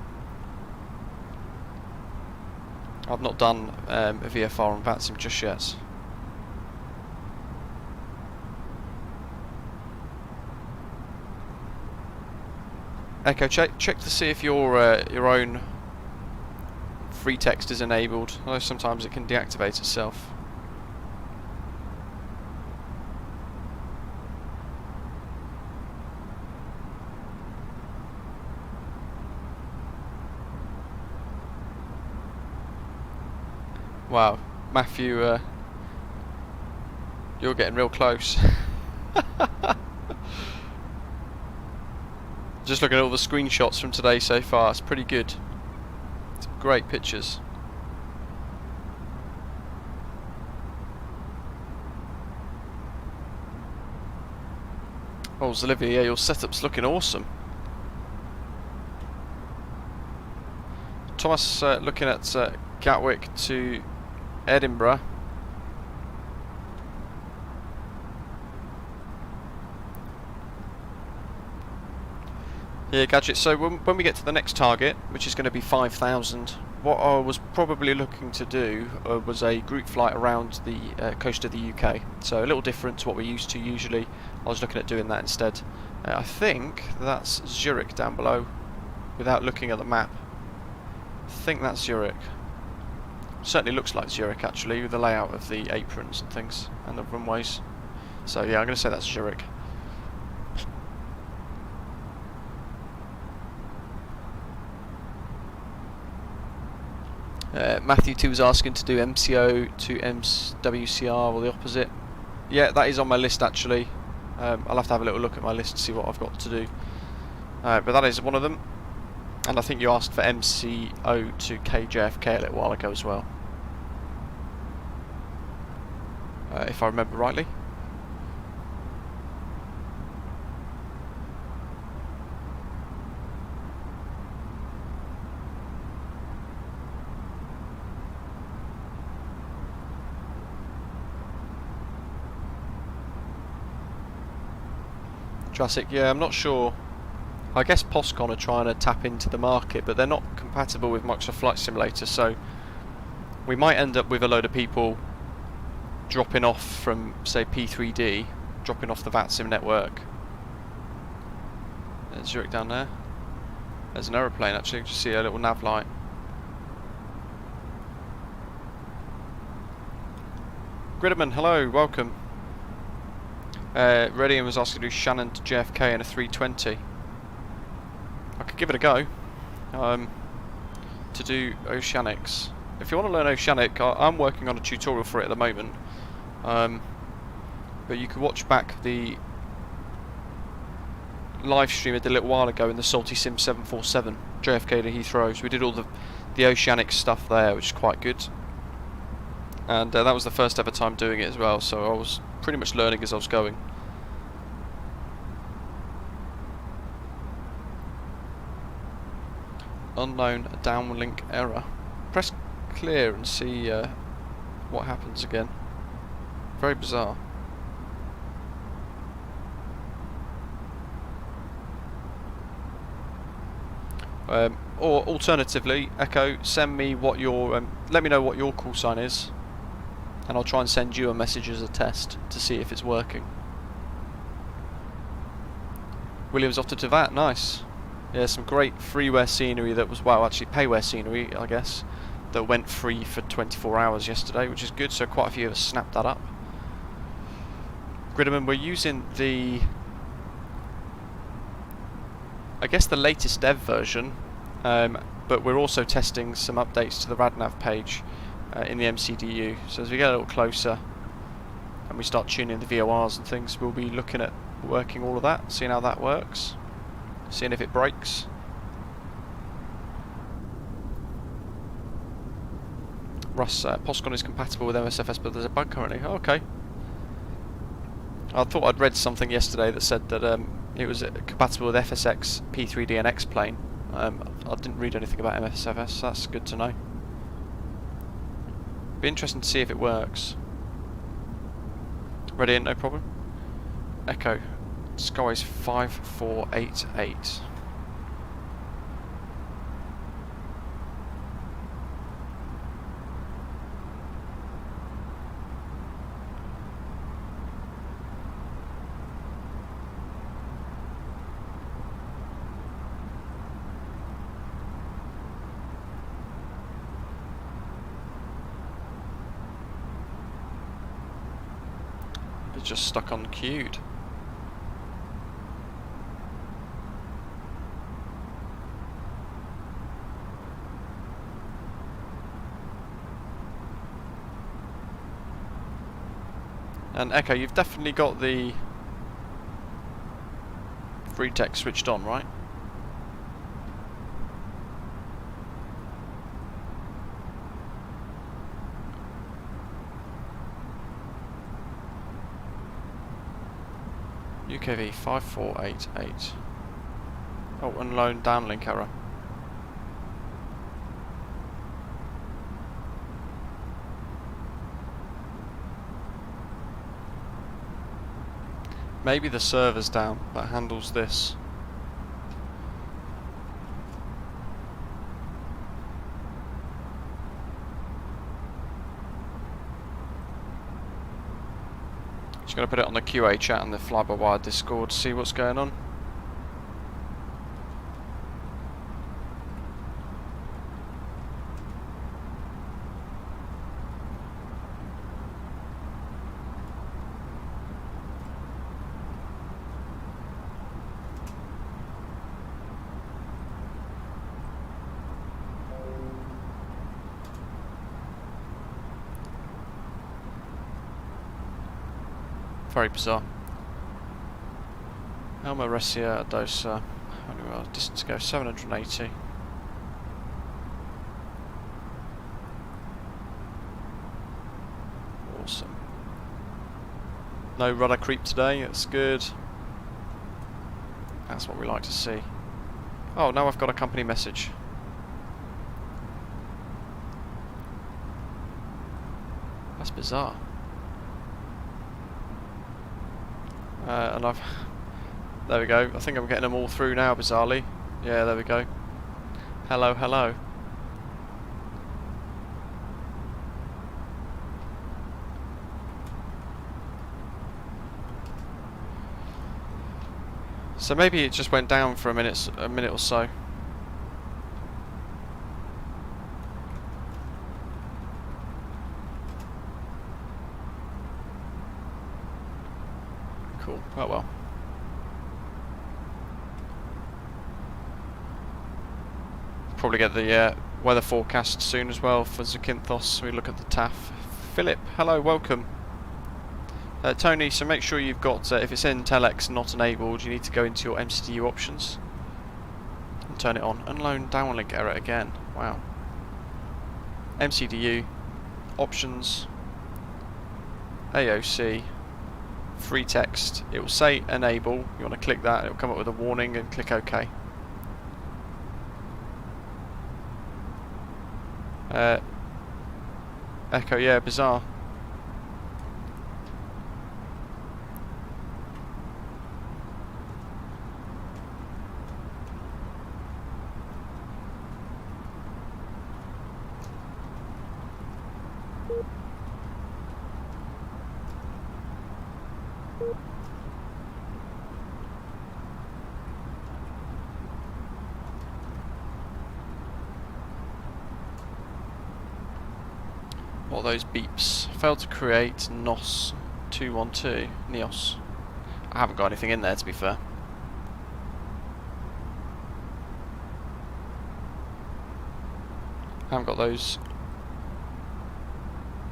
I've not done a VFR on VATSIM just yet. Echo, check to see if your own free text is enabled. Although sometimes it can deactivate itself. Wow, Matthew, you're getting real close. Just looking at all the screenshots from today so far, it's pretty good. It's great pictures. Oh, Olivia, yeah, your setup's looking awesome. Thomas, looking at Gatwick to Edinburgh. Yeah, Gadget, so when we get to the next target, which is going to be 5,000, what I was probably looking to do was a group flight around the coast of the UK. So a little different to what we're used to usually. I was looking at doing that instead. I think that's Zurich down below, without looking at the map. I think that's Zurich. Certainly looks like Zurich actually, with the layout of the aprons and things, and the runways. So yeah, I'm going to say that's Zurich. Matthew 2 was asking to do MCO to WCR or the opposite. Yeah, that is on my list actually. I'll have to have a little look at my list to see what I've got to do. But that is one of them. And I think you asked for MCO to KJFK a little while ago as well. If I remember rightly. Jurassic, yeah, I'm not sure. I guess POSCON are trying to tap into the market, but they're not compatible with Microsoft Flight Simulator, so we might end up with a load of people dropping off from, say, P3D, dropping off the VATSIM network. There's Zurich down there. There's an aeroplane actually, you can just see a little nav light. Gridman, hello, welcome. Redian was asking to do Shannon to JFK in a 320. I could give it a go. To do Oceanics. if you want to learn Oceanic, I'm working on a tutorial for it at the moment. But you can watch back the live stream I did a little while ago in the Salty Sim 747 JFK to Heathrow. So we did all the Oceanic stuff there, which is quite good. And that was the first ever time doing it as well, so I was pretty much learning as I was going. Unknown downlink error. Press clear and see what happens again. Very bizarre. Or alternatively, Echo, send me what your let me know what your call sign is, and I'll try and send you a message as a test to see if it's working. William's off to Tvat, nice. Yeah, some great freeware scenery that was, well, actually payware scenery, I guess, that went free for 24 hours yesterday, which is good, so quite a few of us snapped that up. Gridman, we're using the, I guess, the latest dev version, but we're also testing some updates to the RadNav page in the MCDU. So as we get a little closer and we start tuning the VORs and things, we'll be looking at working all of that, seeing how that works, seeing if it breaks. Russ, Postcon is compatible with MSFS, but there's a bug currently. Oh, okay. I thought I'd read something yesterday that said that it was compatible with FSX P3DNX plane. I didn't read anything about MSFS, so that's good to know. Be interesting to see if it works. Ready in, no problem. Echo, Skies 5488. It's just stuck on queued. And Echo, you've definitely got the free text switched on, right? UKV 5488. Oh, unknown downlink error. Maybe the server's down that handles this. Just going to put it on the QA chat and the flybywire Discord to see what's going on. Very bizarre. RESIA, ADOSA. Anyway, distance to go 780. Awesome. No rudder creep today, that's good. That's what we like to see. Oh, now I've got a company message. That's bizarre. And there we go. I think I'm getting them all through now, bizarrely. Yeah, there we go. Hello, hello. So maybe it just went down for a minute or so. Cool. Oh well. Probably get the weather forecast soon as well for Zakynthos. We look at the TAF. Philip, hello, welcome. Tony, so make sure you've got, if it's in telex not enabled, you need to go into your MCDU options and turn it on. Unknown downlink error again. Wow. MCDU, options, AOC, free text. It will say enable. You want to click that. It will come up with a warning and click OK. Echo, yeah, bizarre. What are those beeps? Failed to create NOS 212 NEOS. I haven't got anything in there, to be fair. I haven't got those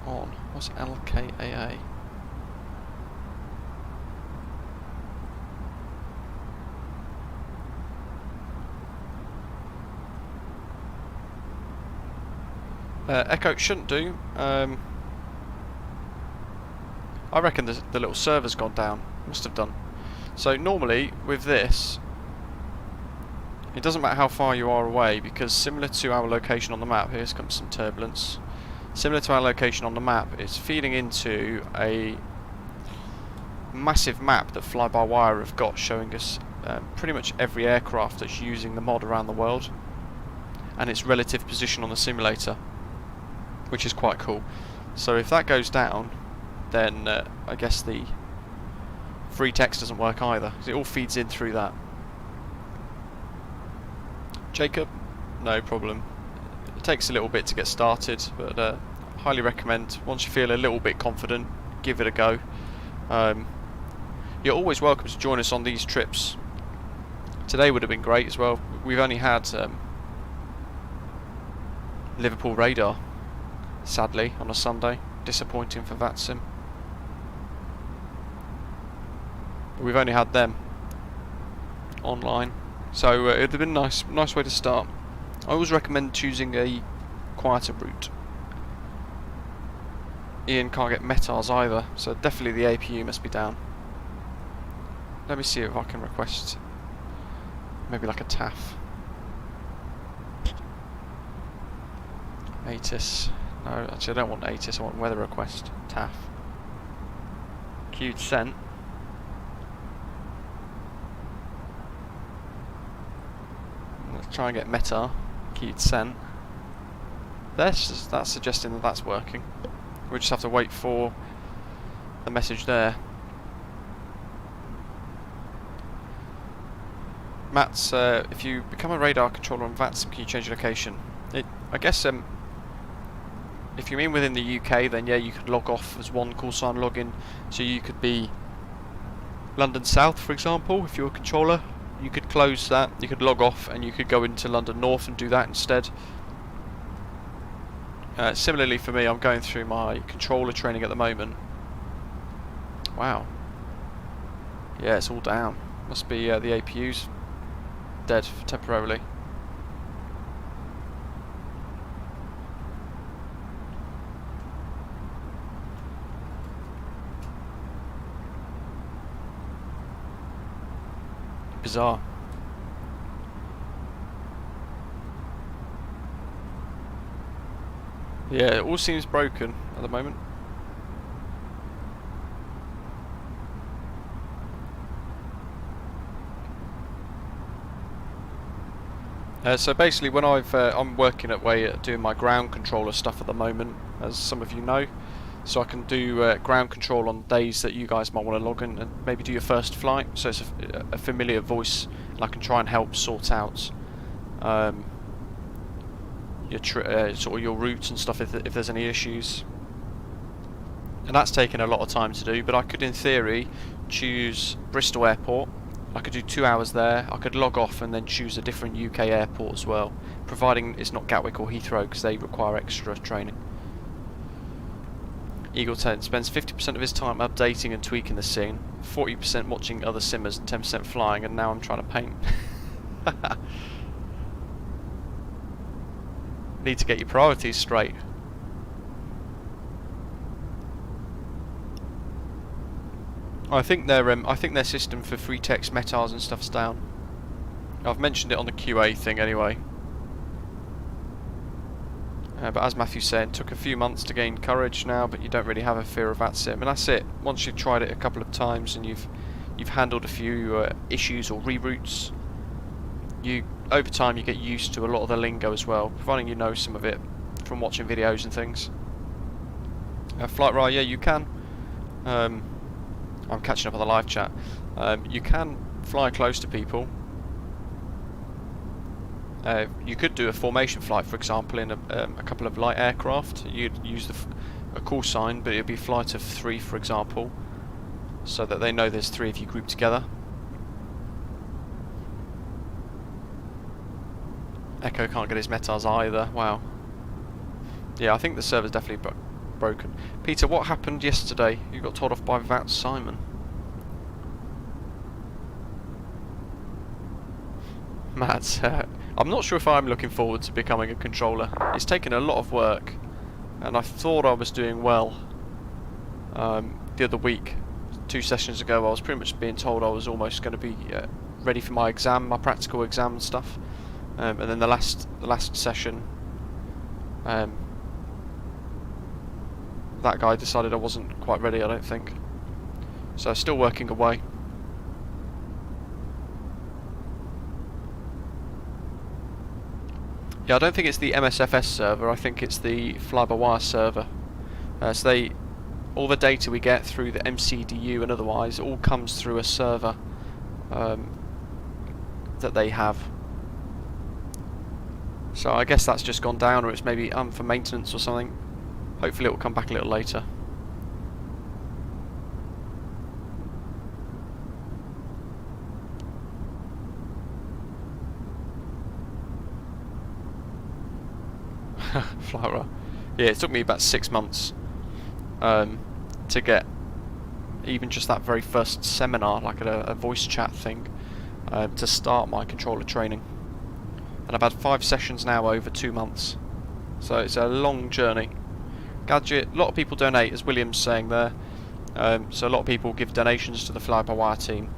on. What's LKAA? Echo shouldn't do. I reckon the little server's gone down. Must have done. So normally with this, it doesn't matter how far you are away, because similar to our location on the map, here's comes some turbulence. Similar to our location on the map, it's feeding into a massive map that Fly-by-Wire have got, showing us pretty much every aircraft that's using the mod around the world, and its relative position on the simulator, which is quite cool. So if that goes down, then I guess the free text doesn't work either, because it all feeds in through that. Jacob, no problem. It takes a little bit to get started, but highly recommend, once you feel a little bit confident, give it a go. You're always welcome to join us on these trips. Today would have been great as well. We've only had Liverpool radar, sadly, on a Sunday. Disappointing for VATSIM. But we've only had them online, so it would have been a nice way to start. I always recommend choosing a quieter route. Ian can't get METARs either, so definitely the APU must be down. Let me see if I can request maybe like a TAF. ATIS. No, actually I don't want ATIS, I want weather request. TAF. Queued sent. Let's try and get METAR. Queued sent. That's suggesting that that's working. We just have to wait for the message there. Matt's, if you become a radar controller on VATSIM, can you change your location? I guess if you mean within the UK, then yeah, you could log off as one call sign login. So you could be London South, for example. If you're a controller, you could close that. You could log off, and you could go into London North and do that instead. Similarly for me, I'm going through my controller training at the moment. Wow. Yeah, it's all down. Must be the APU's dead temporarily. Bizarre. Yeah, it all seems broken at the moment. So basically, when I'm working away at doing my ground controller stuff at the moment, as some of you know, so I can do ground control on days that you guys might want to log in and maybe do your first flight. So it's a familiar voice, and I can try and help sort out your routes and stuff if there's any issues. And that's taken a lot of time to do, but I could in theory choose Bristol Airport I could do 2 hours there. I could log off and then choose a different UK airport as well, providing it's not Gatwick or Heathrow because they require extra training. Eagle 10 spends 50% of his time updating and tweaking the scene, 40% watching other simmers and 10% flying, and now I'm trying to paint. Need to get your priorities straight. I think their system for free text metars and stuff's down. I've mentioned it on the QA thing anyway. But as Matthew's saying, it took a few months to gain courage now, but you don't really have a fear of VATSIM, and that's it. Once you've tried it a couple of times and you've handled a few issues or reroutes, over time you get used to a lot of the lingo as well, providing you know some of it from watching videos and things. FlightRide, yeah, you can. I'm catching up on the live chat. You can fly close to people. You could do a formation flight, for example, in a couple of light aircraft. You'd use a call sign, but it'd be a flight of 3, for example, so that they know there's 3 of you grouped together. Echo can't get his metars either. Wow. Yeah, I think the server's definitely broken. Peter, what happened yesterday? You got told off by VATSIM. Matt, I'm not sure if I'm looking forward to becoming a controller. It's taken a lot of work, and I thought I was doing well. The other week, 2 sessions ago, I was pretty much being told I was almost going to be ready for my exam, my practical exam and stuff. And then the last session, that guy decided I wasn't quite ready, I don't think. So still working away. Yeah, I don't think it's the MSFS server, I think it's the flybywire server. So all the data we get through the MCDU and otherwise all comes through a server that they have. So I guess that's just gone down, or it's maybe for maintenance or something. Hopefully it will come back a little later. Flower. Yeah, it took me about 6 months to get even just that very first seminar, like a voice chat thing, to start my controller training. And I've had 5 sessions now over 2 months, so it's a long journey. Gadget, a lot of people donate, as William's saying there, so a lot of people give donations to the fly-by-wire team,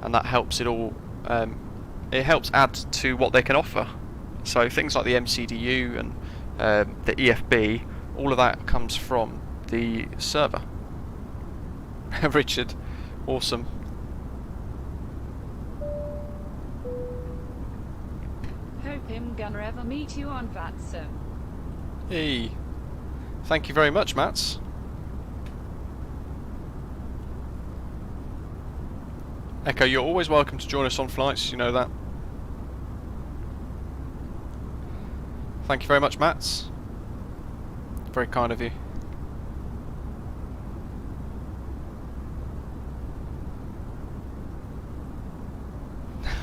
and that helps it all. It helps add to what they can offer. So things like the MCDU and the EFB, all of that comes from the server. Richard, awesome. Hope him gonna ever meet you on VATSIM. Hey, thank you very much, Mats. Echo, you're always welcome to join us on flights, you know that. Thank you very much, Mats. Very kind of you.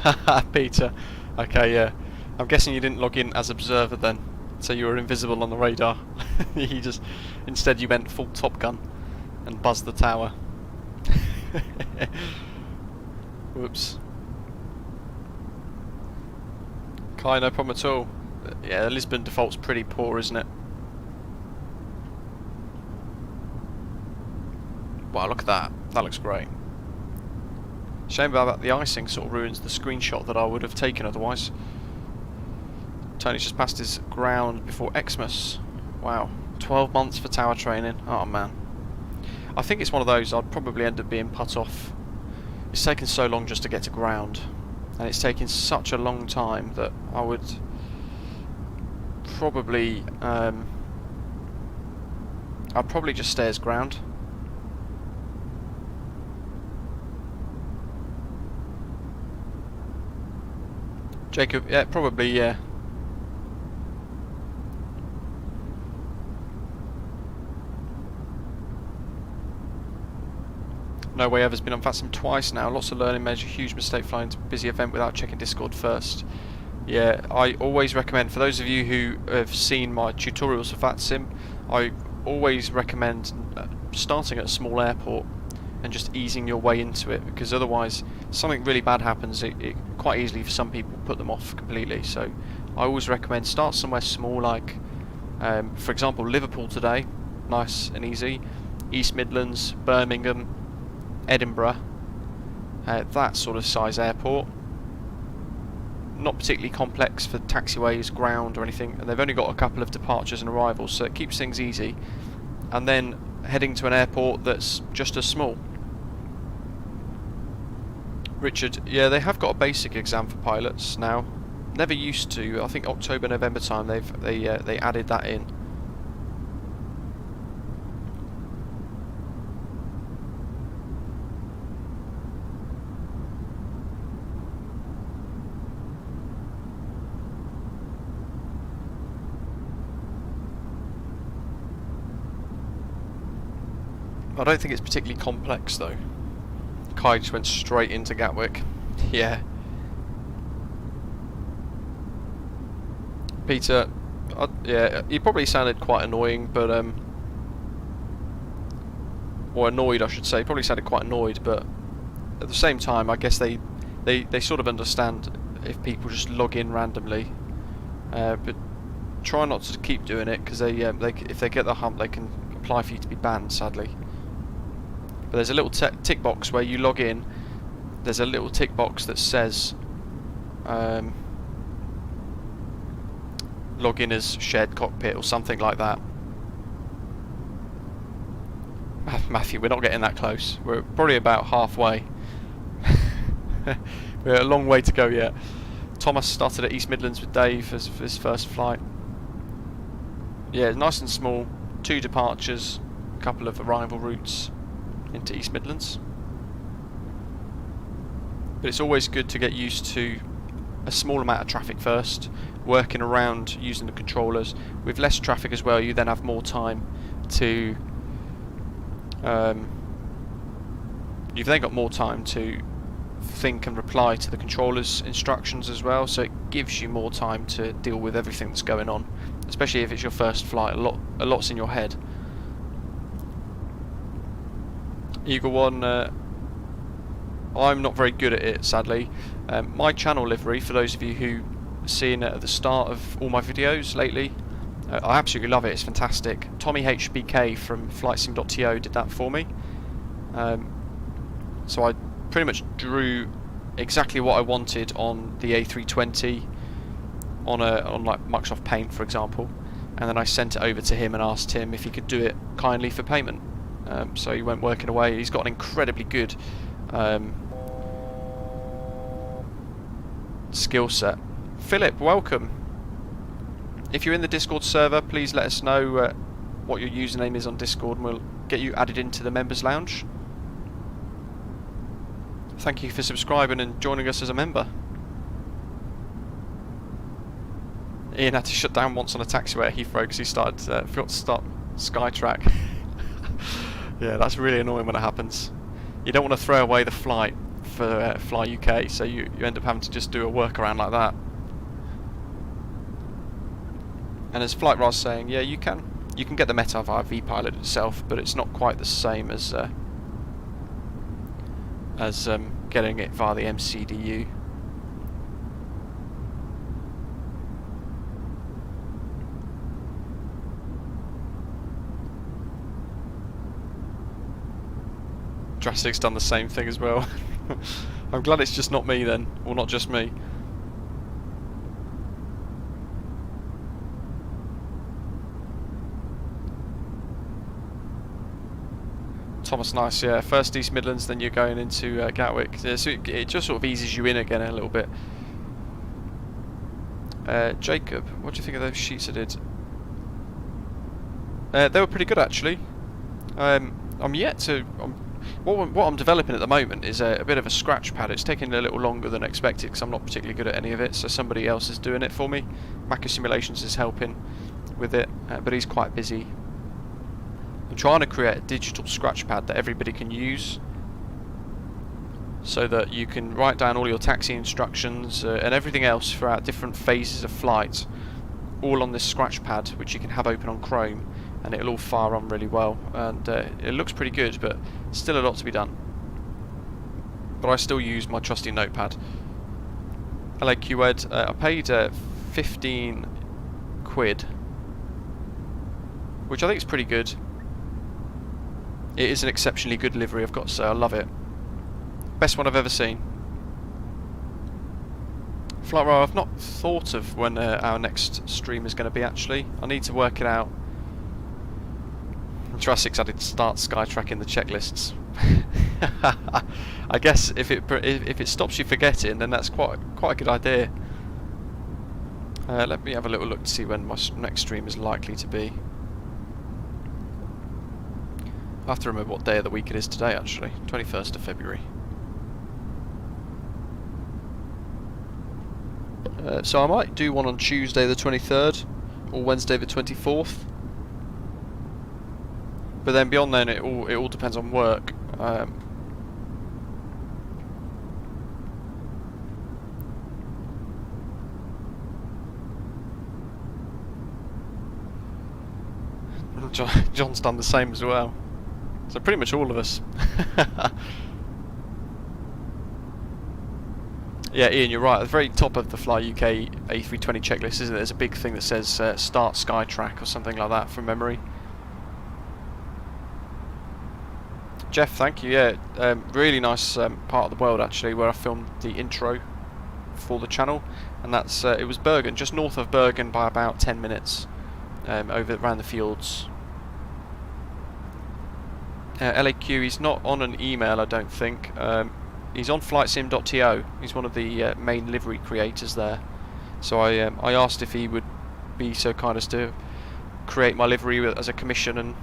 Haha, Peter. Okay, yeah. I'm guessing you didn't log in as observer then, so you were invisible on the radar. Instead you went full Top Gun and buzzed the tower. Whoops. Kai, no problem at all. Yeah, the Lisbon default's pretty poor, isn't it? Wow, look at that. That looks great. Shame about the icing, sort of ruins the screenshot that I would have taken otherwise. Tony's just passed his ground before Xmas. Wow. 12 months for tower training. Oh man. I think it's one of those I'd probably end up being put off. It's taken so long just to get to ground, and it's taken such a long time that I would probably I'd probably just stay as ground. Jacob, yeah, probably, yeah. No Way Ever's been on VATSIM twice now. Lots of learning, major huge mistake flying to a busy event without checking Discord first. Yeah, I always recommend, for those of you who have seen my tutorials for VATSIM, I always recommend starting at a small airport and just easing your way into it, because otherwise something really bad happens, it quite easily for some people put them off completely. So I always recommend start somewhere small, like for example Liverpool today, nice and easy, East Midlands, Birmingham, Edinburgh, that sort of size airport. Not particularly complex for taxiways, ground or anything, and they've only got a couple of departures and arrivals, so it keeps things easy. And then heading to an airport that's just as small. Richard, yeah, they have got a basic exam for pilots now. Never used to. I think October, November time they added that in. I don't think it's particularly complex though. Kai just went straight into Gatwick. Yeah. Peter, yeah, he probably sounded quite annoying, but or annoyed I should say. Probably sounded quite annoyed, but at the same time I guess they sort of understand if people just log in randomly. But try not to keep doing it, because if they get the hump they can apply for you to be banned, sadly. But there's a little tick box where you log in. There's a little tick box that says log in as shared cockpit or something like that. Matthew, we're not getting that close. We're probably about halfway. We're a long way to go yet. Thomas started at East Midlands with Dave for his first flight. Yeah, nice and small. 2 departures, a couple of arrival routes into East Midlands. But it's always good to get used to a small amount of traffic first, working around using the controllers. With less traffic as well, you then have more time to you've then got more time to think and reply to the controllers' instructions as well, so it gives you more time to deal with everything that's going on, especially if it's your first flight. A lot's in your head. Eagle One, I'm not very good at it, sadly. My channel livery, for those of you who have seen it at the start of all my videos lately, I absolutely love it, it's fantastic. Tommy HBK from flightsim.to did that for me. So I pretty much drew exactly what I wanted on the A320 on like Microsoft Paint, for example, and then I sent it over to him and asked him if he could do it kindly for payment. So he went working away. He's got an incredibly good skill set. Philip, welcome. If you're in the Discord server, please let us know what your username is on Discord, and we'll get you added into the members lounge. Thank you for subscribing and joining us as a member. Ian had to shut down once on a taxiway at Heathrow because he forgot to start Skytrack. Yeah, that's really annoying when it happens. You don't want to throw away the flight for Fly UK, so you end up having to just do a workaround like that. And as Flight Ra's saying, yeah, you can get the Meta via vPilot itself, but it's not quite the same as getting it via the MCDU. Drastic's done the same thing as well. I'm glad it's just not me then, or not just me. Thomas, nice, yeah. First East Midlands, then you're going into Gatwick. So it just sort of eases you in again a little bit. Jacob, what do you think of those sheets I did? They were pretty good actually. I'm yet to... What I'm developing at the moment is a bit of a scratch pad. It's taking a little longer than expected because I'm not particularly good at any of it, so somebody else is doing it for me. Macro Simulations is helping with it, but he's quite busy. I'm trying to create a digital scratch pad that everybody can use, so that you can write down all your taxi instructions and everything else throughout different phases of flight, all on this scratch pad, which you can have open on Chrome, and it'll all fire on really well. And it looks pretty good, but still a lot to be done. But I still use my trusty notepad. LAQED, I paid 15 quid, which I think is pretty good. It is an exceptionally good livery, I've got to say. I love it. Best one I've ever seen. FlightRadar, I've not thought of when our next stream is going to be, actually. I need to work it out. Jurassic's added start Skytrack in the checklists. I guess if it stops you forgetting, then that's quite a good idea. Let me have a little look to see when my next stream is likely to be. I have to remember what day of the week it is today, actually. 21st of February. So I might do one on Tuesday the 23rd or Wednesday the 24th. But then beyond then, it all depends on work. John's done the same as well. So pretty much all of us. Yeah, Ian, you're right. At the very top of the Fly UK A320 checklist, isn't it? There's a big thing that says start Skytrack or something like that from memory. Jeff, thank you. Yeah, really nice part of the world actually, where I filmed the intro for the channel, and that's it was Bergen, just north of Bergen by about 10 minutes, over around the fields. LAQ, he's not on an email, I don't think. He's on flightsim.to. He's one of the main livery creators there. So I asked if he would be so kind as to create my livery as a commission, and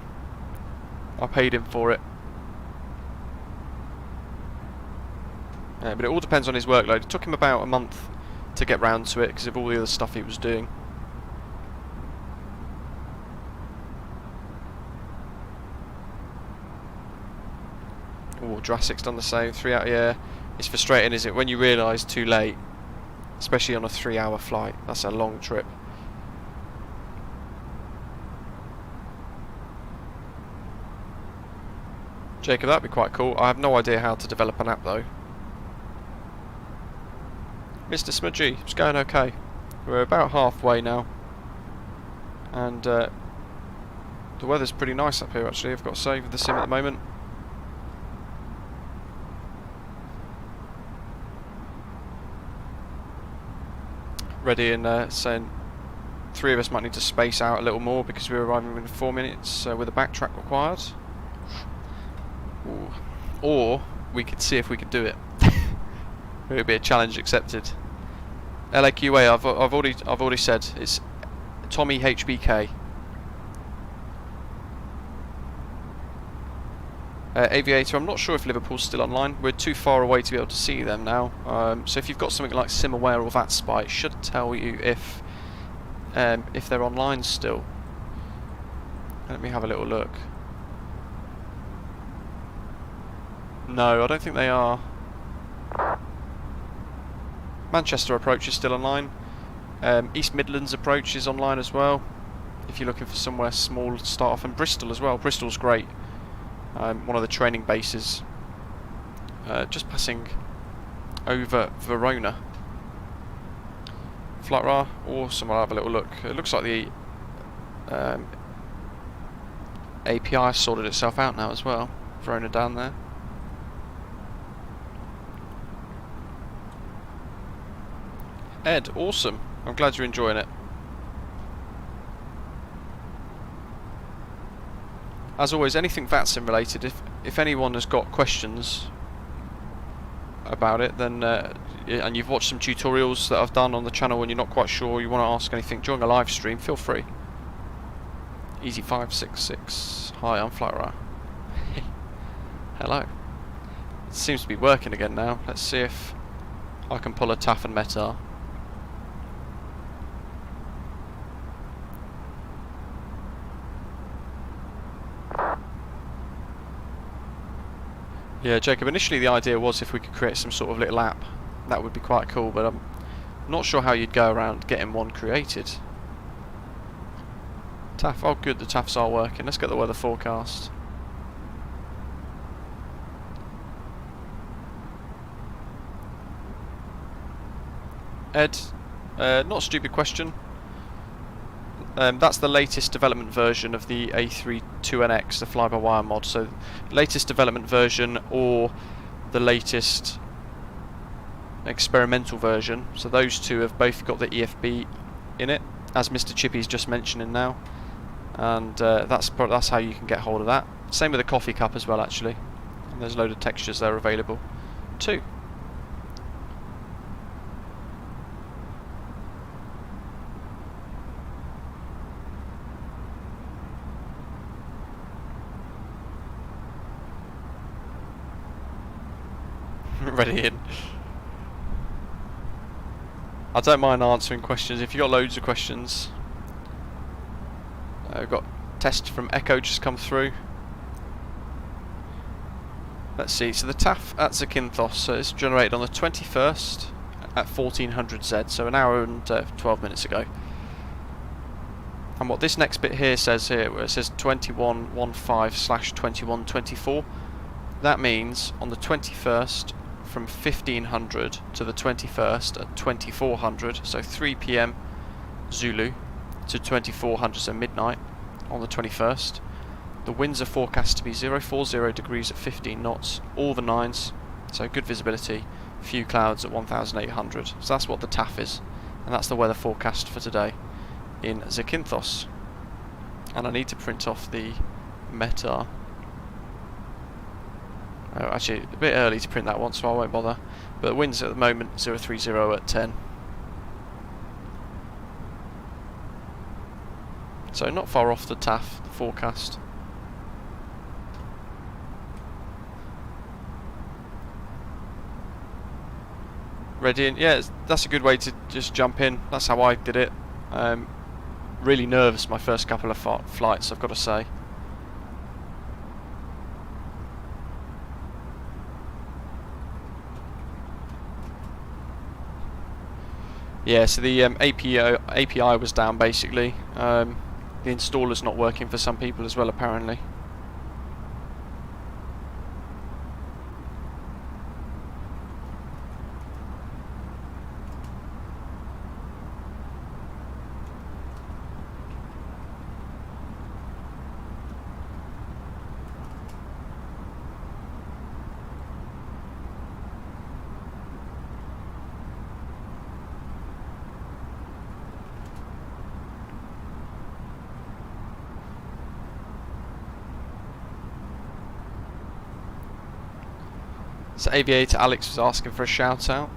I paid him for it. But it all depends on his workload. It took him about a month to get round to it because of all the other stuff he was doing. Oh, Jurassic's done the same. 3 hours, yeah. It's frustrating, isn't it, when you realise too late, especially on a 3-hour flight. That's a long trip. Jacob, that'd be quite cool. I have no idea how to develop an app though. Mr. Smudgy, it's going okay. We're about halfway now, and the weather's pretty nice up here actually, I've got to say, with the sim at the moment. Ready and saying 3 of us might need to space out a little more because we're arriving within 4 minutes with a backtrack required. Ooh. Or we could see if we could do it. It would be a challenge accepted. LAQA, I've already said it's Tommy HBK. Aviator, I'm not sure if Liverpool's still online. We're too far away to be able to see them now. So if you've got something like SimAware or VATSIM, it should tell you if they're online still. Let me have a little look. No, I don't think they are. Manchester approach is still online. East Midlands approach is online as well, if you're looking for somewhere small to start off, and Bristol as well. Bristol's great. One of the training bases, just passing over Verona. FlightRadar, awesome. I'll have a little look. It looks like the API sorted itself out now as well. Verona down there. Ed, awesome. I'm glad you're enjoying it. As always, anything VATSIM related, if anyone has got questions about it, then and you've watched some tutorials that I've done on the channel and you're not quite sure, you want to ask anything during a live stream, feel free. Easy566. Hi, I'm FlightRadar. Hello. It seems to be working again now. Let's see if I can pull a TAF and METAR. Yeah, Jacob, initially the idea was if we could create some sort of little app, that would be quite cool, but I'm not sure how you'd go around getting one created. TAF, oh good, the TAFs are working. Let's get the weather forecast. Ed, not a stupid question. That's the latest development version of the A32NX, the fly-by-wire mod. So, latest development version or the latest experimental version. So those two have both got the EFB in it, as Mr. Chippy's just mentioning now. And that's how you can get hold of that. Same with the coffee cup as well, actually. And there's a load of textures there available too. Ready in. I don't mind answering questions if you've got loads of questions. We've got test from Echo just come through. Let's see, so the TAF at Zakynthos, so it's generated on the 21st at 1400 Z, so an hour and 12 minutes ago. And what this next bit here says here, where it says 2115/2124, that means on the 21st from 1500 to the 21st at 2400, so 3 PM Zulu to 2400, so midnight on the 21st. The winds are forecast to be 040 degrees at 15 knots, all the 9s, so good visibility, few clouds at 1800. So that's what the TAF is, and that's the weather forecast for today in Zakynthos. And I need to print off the METAR. Oh, actually, a bit early to print that one, so I won't bother. But the winds at the moment 030 at 10. So not far off the TAF, the forecast. Ready in? Yeah, that's a good way to just jump in. That's how I did it. Really nervous my first couple of flights, I've got to say. Yeah, so the API was down basically. The installer's not working for some people as well, apparently. So Aviator Alex was asking for a shout out.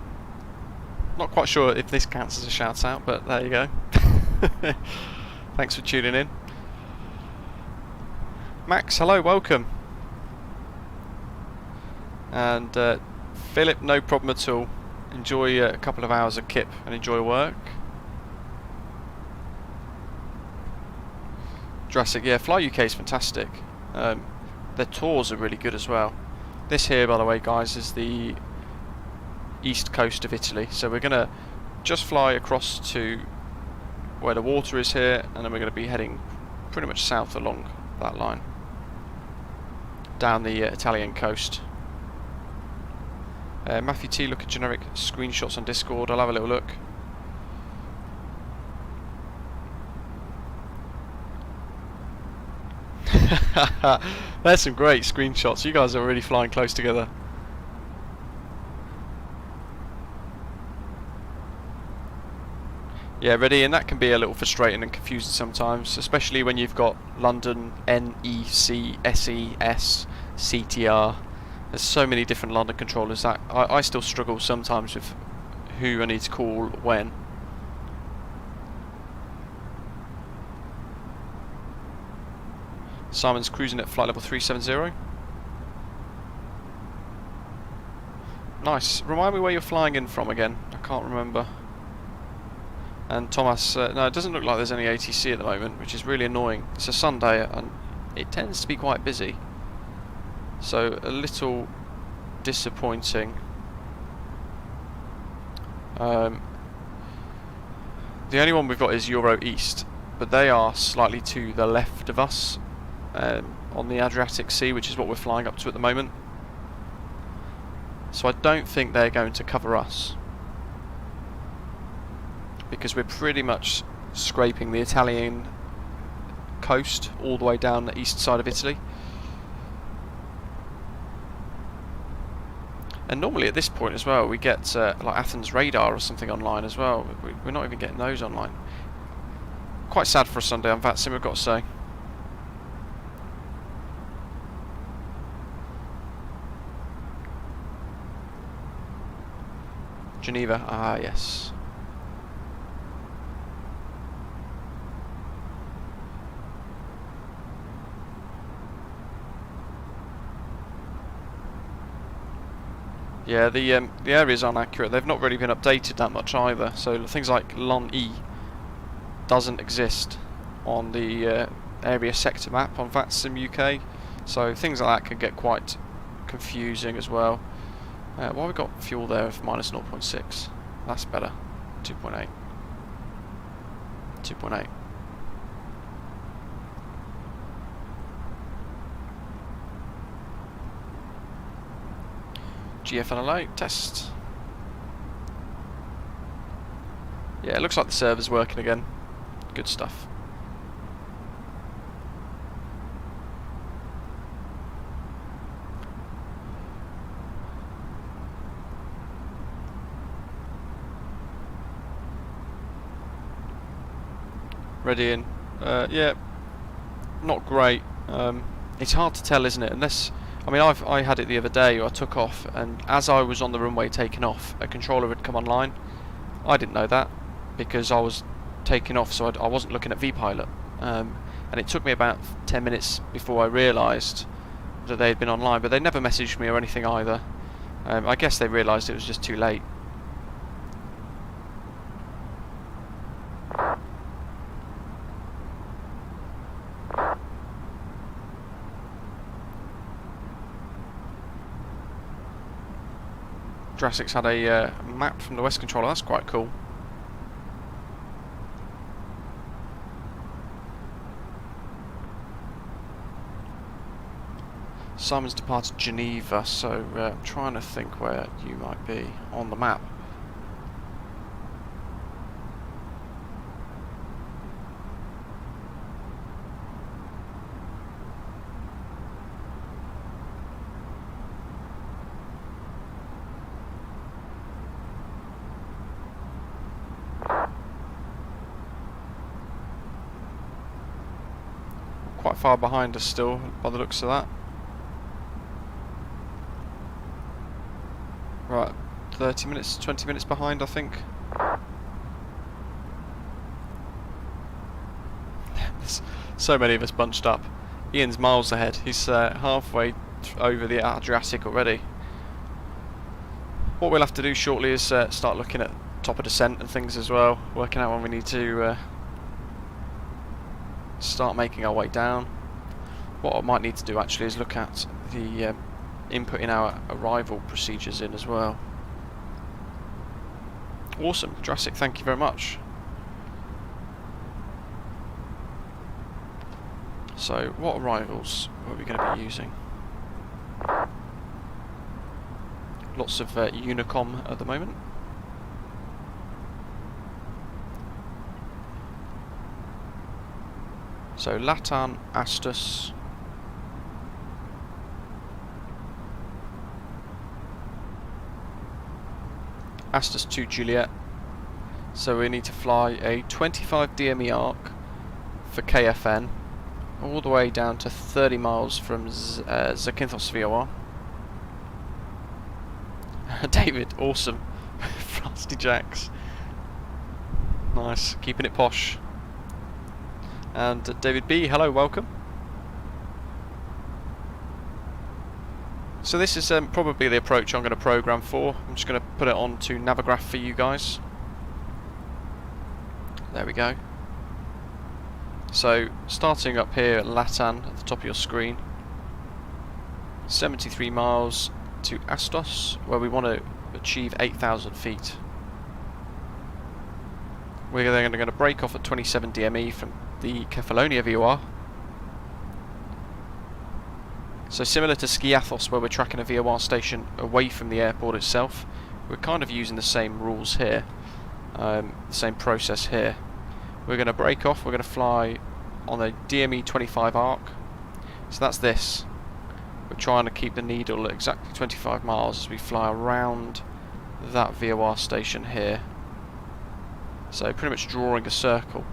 Not quite sure if this counts as a shout out, but there you go. Thanks for tuning in. Max, hello, welcome. And Philip, no problem at all. Enjoy a couple of hours of KIP and enjoy work. Jurassic, yeah, Fly UK is fantastic. Their tours are really good as well. This here, by the way, guys, is the east coast of Italy. So we're going to just fly across to where the water is here, and then we're going to be heading pretty much south along that line, down the Italian coast. Matthew T, look at generic screenshots on Discord. I'll have a little look. There's some great screenshots. You guys are really flying close together. Yeah, ready, and that can be a little frustrating and confusing sometimes, especially when you've got London, NEC, SES, CTR. There's so many different London controllers that I still struggle sometimes with who I need to call when. Simon's cruising at flight level 370. Nice. Remind me where you're flying in from again. I can't remember. And Thomas, no, it doesn't look like there's any ATC at the moment, which is really annoying. It's a Sunday and it tends to be quite busy. So a little disappointing. The only one we've got is Euro East, but they are slightly to the left of us on the Adriatic Sea, which is what we're flying up to at the moment. So I don't think they're going to cover us, because we're pretty much scraping the Italian coast all the way down the east side of Italy. And normally at this point as well we get like Athens radar or something online as well. We're not even getting those online. Quite sad for a Sunday on VATSIM, I've got to say. Geneva, ah yes. Yeah, the areas aren't accurate. They've not really been updated that much either. So things like LON-E doesn't exist on the area sector map on VATSIM UK. So things like that can get quite confusing as well. Well, we've got fuel there of minus 0.6. That's better. 2.8. 2.8. GFNLA test. Yeah, it looks like the server's working again. Good stuff. Ready in. Yeah, not great. It's hard to tell, isn't it? Unless, I mean, I had it the other day. I took off, and as I was on the runway taking off, a controller had come online. I didn't know that because I was taking off, so I wasn't looking at VPilot. And it took me about 10 minutes before I realised that they had been online, but they never messaged me or anything either. I guess they realised it was just too late. Jurassic's had a map from the West Controller, that's quite cool. Simon's departed Geneva, so I'm trying to think where you might be on the map. Quite far behind us still, by the looks of that. Right, 30 minutes, 20 minutes behind, I think. There's so many of us bunched up. Ian's miles ahead. He's halfway over the Adriatic already. What we'll have to do shortly is start looking at top of descent and things as well, working out when we need to start making our way down. What I might need to do actually is look at the inputting our arrival procedures in as well. Awesome, Jurassic, thank you very much. So, what arrivals are we going to be using? Lots of Unicom at the moment. So, LATAN, ASTUS. ASTUS 2 Juliet. So we need to fly a 25 DME arc for KFN all the way down to 30 miles from Zakynthos VOR. David, awesome. Frosty Jacks. Nice, keeping it posh. And David B, hello, welcome. So this is probably the approach I'm going to program for. I'm just going to put it onto Navigraph for you guys. There we go. So starting up here at LATAN at the top of your screen. 73 miles, to ASTUS, where we want to achieve 8,000 feet. We're then going to break off at 27 DME from the Kefalonia VOR. So similar to Zakynthos, where we're tracking a VOR station away from the airport itself, we're kind of using the same rules here, the same process here. We're going to break off, we're going to fly on a DME 25 arc, so that's this. We're trying to keep the needle at exactly 25 miles as we fly around that VOR station here. So pretty much drawing a circle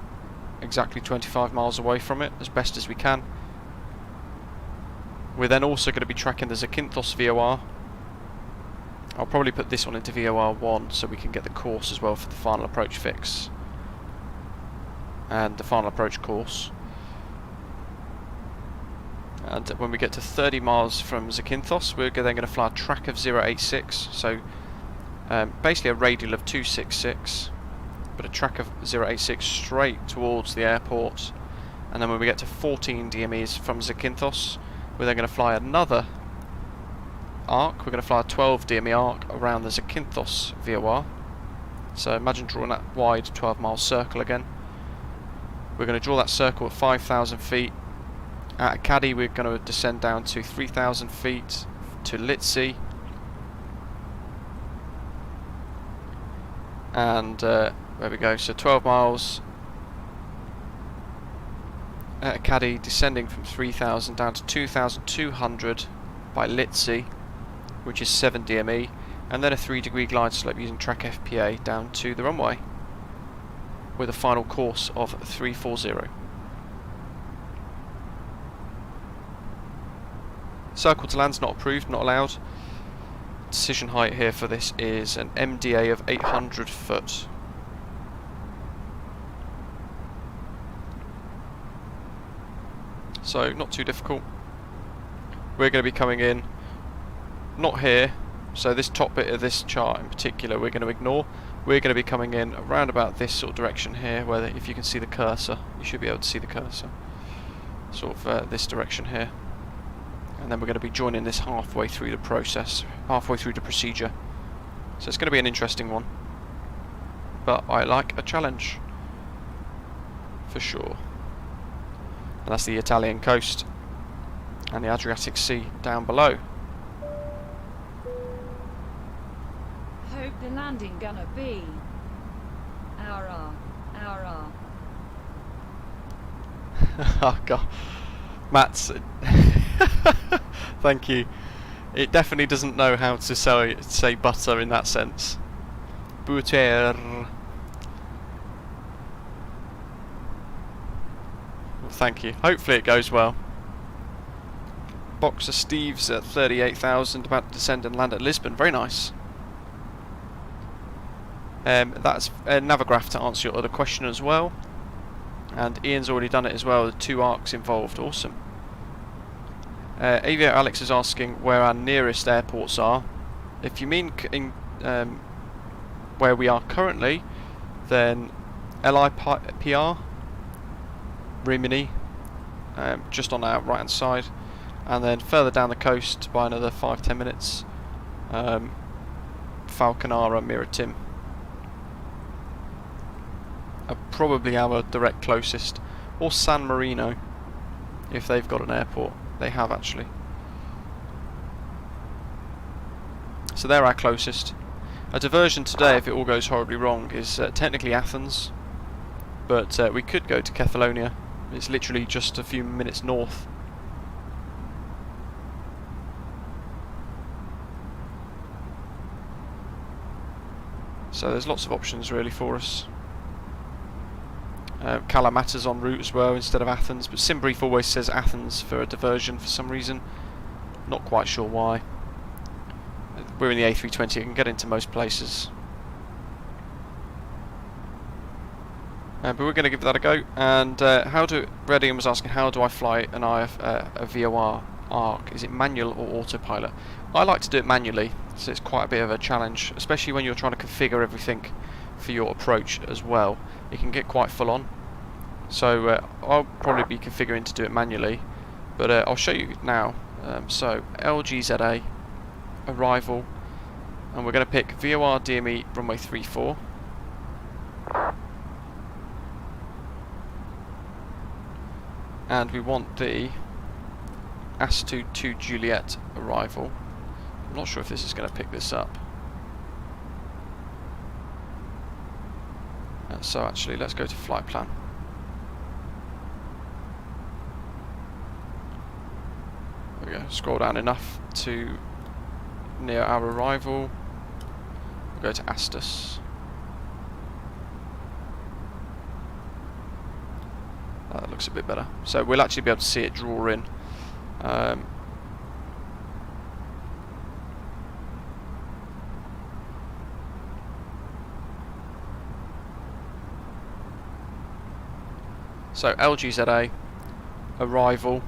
exactly 25 miles away from it as best as we can. We're then also going to be tracking the Zakynthos VOR. I'll probably put this one into VOR 1 so we can get the course as well for the final approach fix and the final approach course. And when we get to 30 miles from Zakynthos, we're then going to fly a track of 086, so basically a radial of 266, but a track of 086 straight towards the airport. And then when we get to 14 DMEs from Zakynthos, we're then going to fly another arc. We're going to fly a 12 DME arc around the Zakynthos VOR. So imagine drawing that wide 12-mile circle again. We're going to draw that circle at 5,000 feet. At Caddy, we're going to descend down to 3,000 feet to LITSI. And there we go, so 12 miles. At Caddy, descending from 3,000 down to 2,200 by LITSI, which is 7 DME, and then a 3-degree glide slope using track FPA down to the runway, with a final course of 340. Circle to land's not approved, not allowed. Decision height here for this is an MDA of 800 foot. So not too difficult. We're going to be coming in, not here, so this top bit of this chart in particular we're going to ignore. We're going to be coming in around about this sort of direction here, where if you can see the cursor, you should be able to see the cursor. Sort of this direction here. And then we're going to be joining this halfway through the process, halfway through the procedure. So it's going to be an interesting one. But I like a challenge, for sure. And that's the Italian coast and the Adriatic Sea down below. Hope the landing gonna be our Oh god, Matt's thank you. It definitely doesn't know how to say butter in that sense. Butter. Well, thank you. Hopefully it goes well. Boxer Steve's at 38,000, about to descend and land at Lisbon. Very nice. That's a Navigraph to answer your other question as well. And Ian's already done it as well, the 2 arcs involved. Awesome. Aviator Alex is asking where our nearest airports are. If you mean in where we are currently, then LIPR, Rimini, just on our right hand side, and then further down the coast by another 5-10 minutes, Falconara, Miratim are probably our direct closest, or San Marino if they've got an airport. They have actually. So they're our closest. A diversion today, if it all goes horribly wrong, is technically Athens, but we could go to Kefalonia. It's literally just a few minutes north. So there's lots of options really for us. Kalamata's en route as well instead of Athens, but SimBrief always says Athens for a diversion for some reason. Not quite sure why. We're in the A320, I can get into most places. But we're going to give that a go. And Redian was asking, how do I fly an a VOR arc? Is it manual or autopilot? I like to do it manually, so it's quite a bit of a challenge, especially when you're trying to configure everything for your approach as well. It can get quite full on. So I'll probably be configuring to do it manually, but I'll show you now. So LGZA, arrival, and we're going to pick VOR DME runway 34. And we want the ASTUS 2 Juliet arrival. I'm not sure if this is going to pick this up. So actually, let's go to flight plan. There we go. Scroll down enough to near our arrival. We'll go to ASTUS. That looks a bit better. So we'll actually be able to see it draw in. So LGZA, arrival,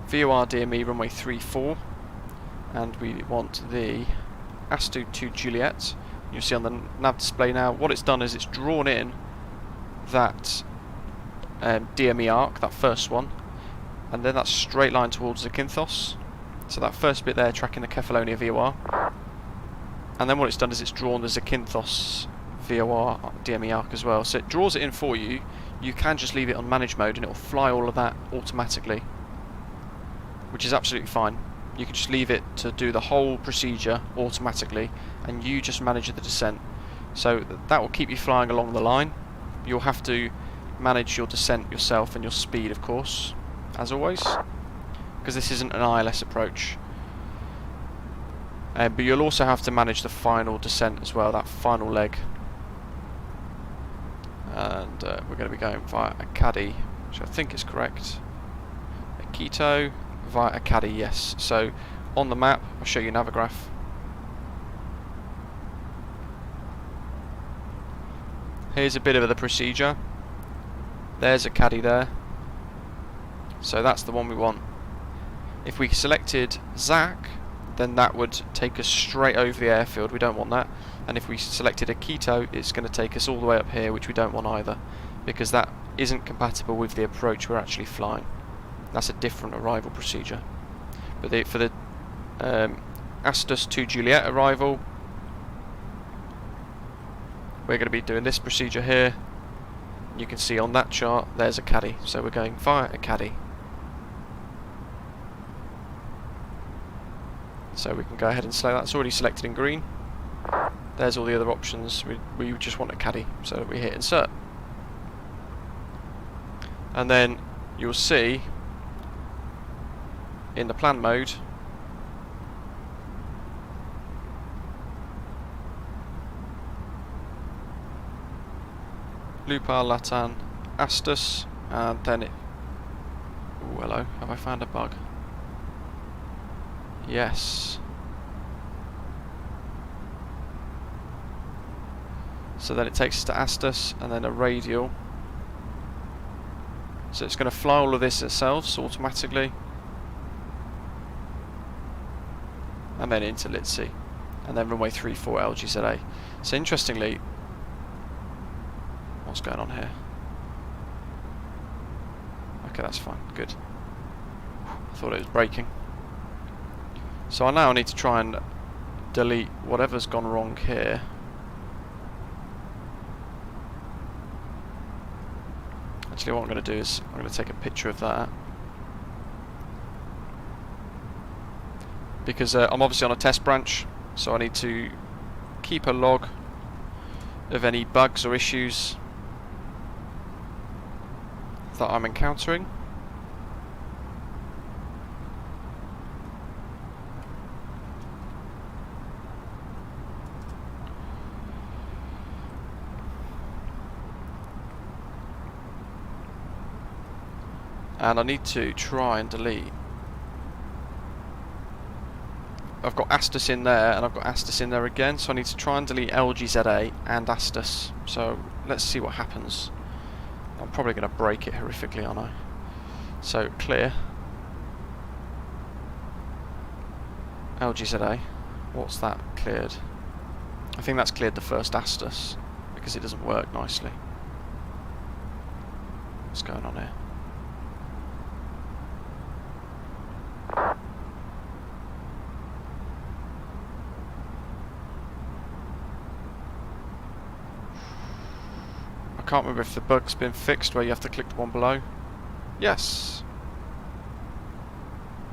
VOR DME runway 34, and we want the ASTUS 2 Juliet. You see on the nav display now, what it's done is it's drawn in that DME arc, that first one, and then that straight line towards Zakynthos. So that first bit there tracking the Kefalonia VOR, and then what it's done is it's drawn the Zakynthos VOR DME arc as well. So it draws it in for you. You can just leave it on manage mode and it will fly all of that automatically, which is absolutely fine. You can just leave it to do the whole procedure automatically and you just manage the descent. So that will keep you flying along the line. You'll have to manage your descent yourself and your speed, of course, as always, because this isn't an ILS approach. But you'll also have to manage the final descent as well, that final leg. And we're going to be going via a caddy, which I think is correct. A Quito via a caddy, yes. So on the map, I'll show you Navigraph. Here's a bit of the procedure. There's a caddy there. So that's the one we want. If we selected Zak, then that would take us straight over the airfield. We don't want that. And if we selected a Quito, it's going to take us all the way up here, which we don't want either, because that isn't compatible with the approach we're actually flying. That's a different arrival procedure. But for the ASTUS 2 Juliet arrival, we're going to be doing this procedure here. You can see on that chart there's a caddy, so we're going via a caddy. So we can go ahead and select that. It's already selected in green. There's all the other options. We just want a caddy, so we hit insert. And then you'll see in the plan mode LUPAL, LATAN, ASTUS, and then it... Ooh, hello, have I found a bug? Yes. So then it takes us to ASTUS and then a radial. So it's going to fly all of this itself automatically. And then into LITSI. And then runway 34 LGZA. So interestingly, what's going on here? Okay, that's fine, good. I thought it was braking. So I now need to try and delete whatever's gone wrong here. Actually, what I'm going to do is I'm going to take a picture of that, because I'm obviously on a test branch, so I need to keep a log of any bugs or issues that I'm encountering. And I need to try and delete. I've got ASTUS in there and I've got ASTUS in there again, so I need to try and delete LGZA and ASTUS. So let's see what happens. I'm probably going to break it horrifically, aren't I? So clear LGZA. What's that cleared? I think that's cleared the first ASTUS because it doesn't work nicely. What's going on here? can't remember if the bug's been fixed where you have to click the one below. Yes.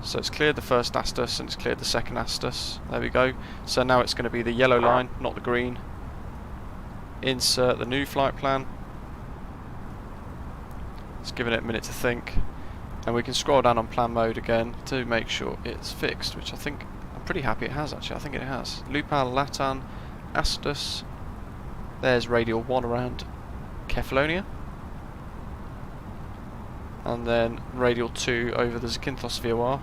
So it's cleared the first ASTUS and it's cleared the second ASTUS. There we go. So now it's going to be the yellow line, not the green. Insert the new flight plan. It's giving it a minute to think. And we can scroll down on plan mode again to make sure it's fixed, which I think, I'm pretty happy it has actually. I think it has. LUPAL, LATAN, ASTUS. There's radial 1 around Kefalonia. And then radial 2 over the Zakynthos VOR.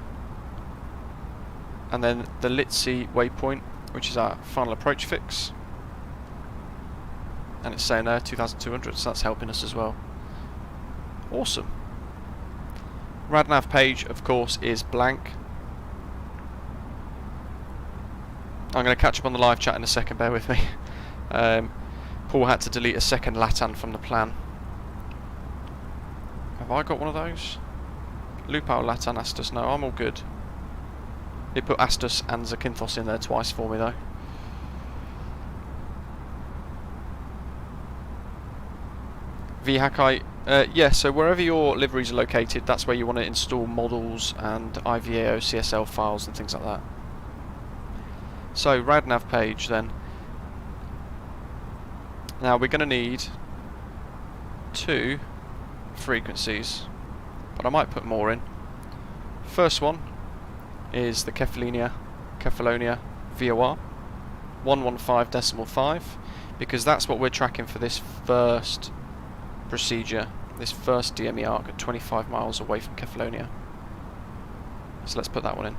And then the LITSI waypoint, which is our final approach fix. And it's saying there 2200, so that's helping us as well. Awesome. RadNav page, of course, is blank. I'm going to catch up on the live chat in a second, bear with me. Paul had to delete a second LATAN from the plan. Have I got one of those? LUPAL, LATAN, ASTUS. No, I'm all good. It put ASTUS and Zakynthos in there twice for me though. VHackI, yeah, so wherever your liveries are located, that's where you want to install models and IVAO CSL files and things like that. So, RadNav page then. Now we're going to need 2 frequencies, but I might put more in. First one is the Kefalonia VOR 115.5, because that's what we're tracking for this first procedure, this first DME arc at 25 miles away from Kefalonia. So let's put that one in.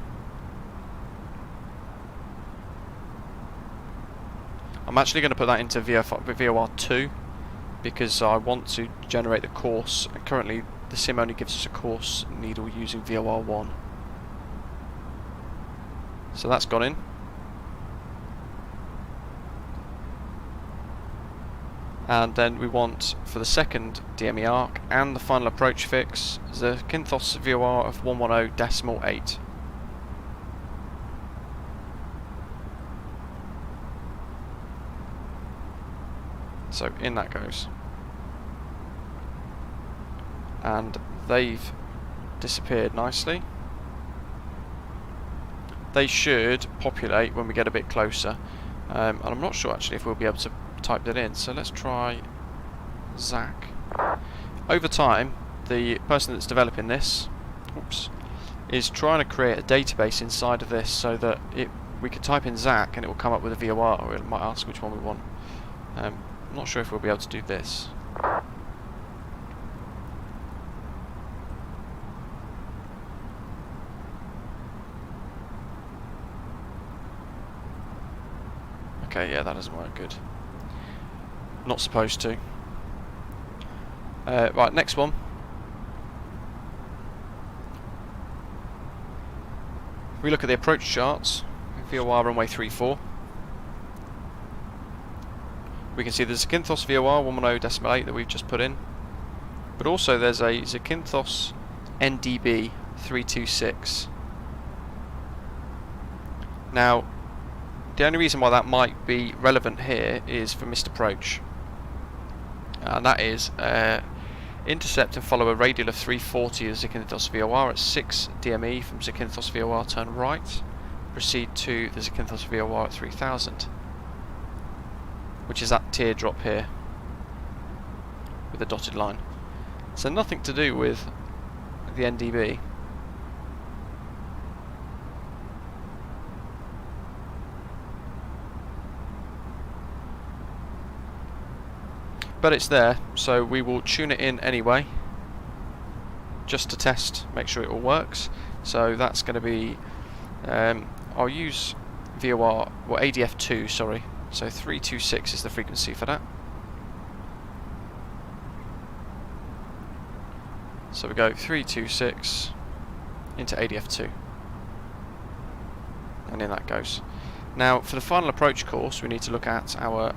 I'm actually going to put that into VOR 2 because I want to generate the course. Currently the sim only gives us a course needle using VOR 1. So that's gone in. And then we want, for the second DME arc and the final approach fix, the Zakynthos VOR of 110.8. So in that goes. And they've disappeared nicely. They should populate when we get a bit closer. And I'm not sure actually if we'll be able to type that in, so let's try Zach. Over time, the person that's developing this is trying to create a database inside of this so that we can type in Zach and it will come up with a VOR, or it might ask which one we want. I'm not sure if we'll be able to do this. Okay, yeah, that doesn't work good. Not supposed to. Right, next one. If we look at the approach charts, VOR runway 34, we can see the Zakynthos VOR 110.8 that we've just put in, but also there's a Zakynthos NDB 326. Now, the only reason why that might be relevant here is for missed approach, and that is intercept and follow a radial of 340 of Zakynthos VOR at 6 DME from Zakynthos VOR, turn right, proceed to the Zakynthos VOR at 3000, which is that teardrop here with the dotted line. So nothing to do with the NDB. But it's there, so we will tune it in anyway, just to test, make sure it all works. So that's going to be, I'll use VOR, well ADF2, sorry, so 326 is the frequency for that. So we go 326 into ADF2, and in that goes. Now for the final approach course we need to look at our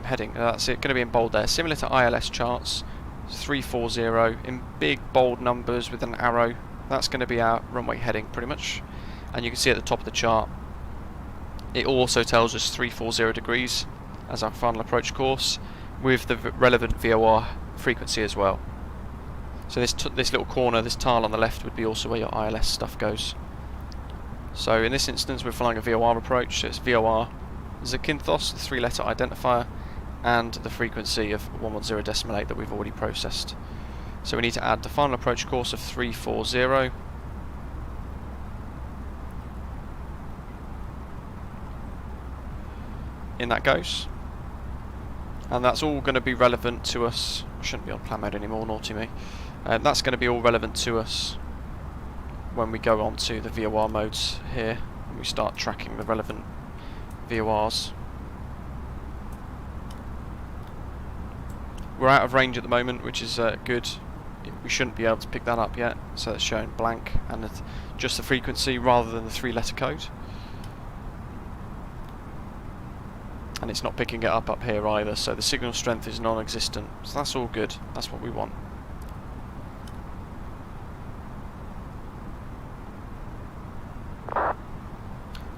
heading. That's it, going to be in bold there, similar to ILS charts, 340 in big bold numbers with an arrow. That's going to be our runway heading pretty much, and you can see at the top of the chart it also tells us 340 degrees as our final approach course, with the relevant VOR frequency as well. So this little corner, this tile on the left, would be also where your ILS stuff goes. So in this instance we're flying a VOR approach, so it's VOR Zakynthos, the 3-letter identifier, and the frequency of 110.8 that we've already processed. So we need to add the final approach course of 340. In that goes. And that's all going to be relevant to us. I shouldn't be on plan mode anymore, naughty me. That's going to be all relevant to us when we go on to the VOR modes here and we start tracking the relevant VORs. We're out of range at the moment, which is good. We shouldn't be able to pick that up yet, so it's showing blank and it's just the frequency rather than the 3-letter code. And it's not picking it up here either, so the signal strength is non-existent. So that's all good. That's what we want.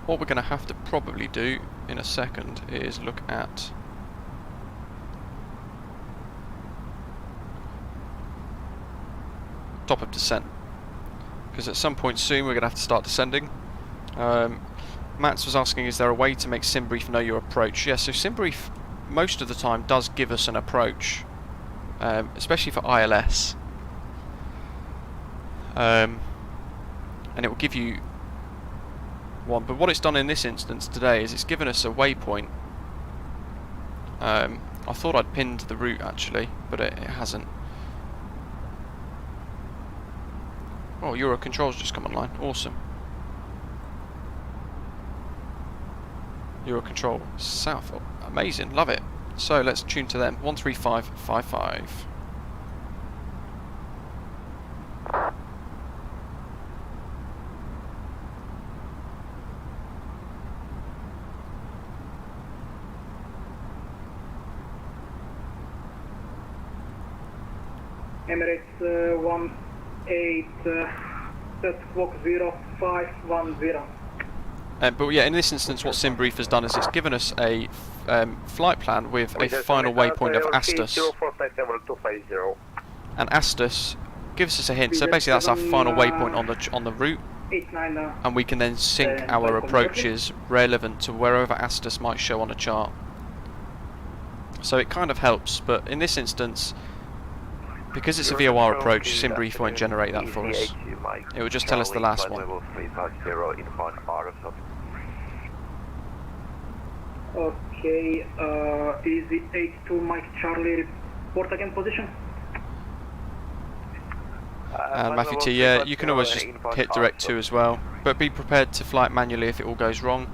What we're going to have to probably do in a second is look at top of descent, because at some point soon we're going to have to start descending. Mats was asking, is there a way to make SimBrief know your approach? Yeah, so SimBrief most of the time does give us an approach, especially for ILS, and it will give you one. But what it's done in this instance today is it's given us a waypoint. I thought I'd pinned the route actually, but it hasn't. Oh, Eurocontrol's just come online. Awesome. Eurocontrol South. Oh, amazing. Love it. So let's tune to them. 13555. Emirates 18 set clock 0510. But yeah, in this instance what SimBrief has done is it's given us a flight plan with a final waypoint of ASTUS. And ASTUS gives us a hint, so basically that's our final waypoint on the route, and we can then sync our approaches relevant to wherever ASTUS might show on a chart. So it kind of helps, but in this instance, because it's a VOR approach, SimBrief won't generate that for us. It will just tell us the last one. Okay, easy 82 Mike Charlie, report again position. And Matthew T, yeah, you can always just hit direct 2 as well, but be prepared to fly it manually if it all goes wrong.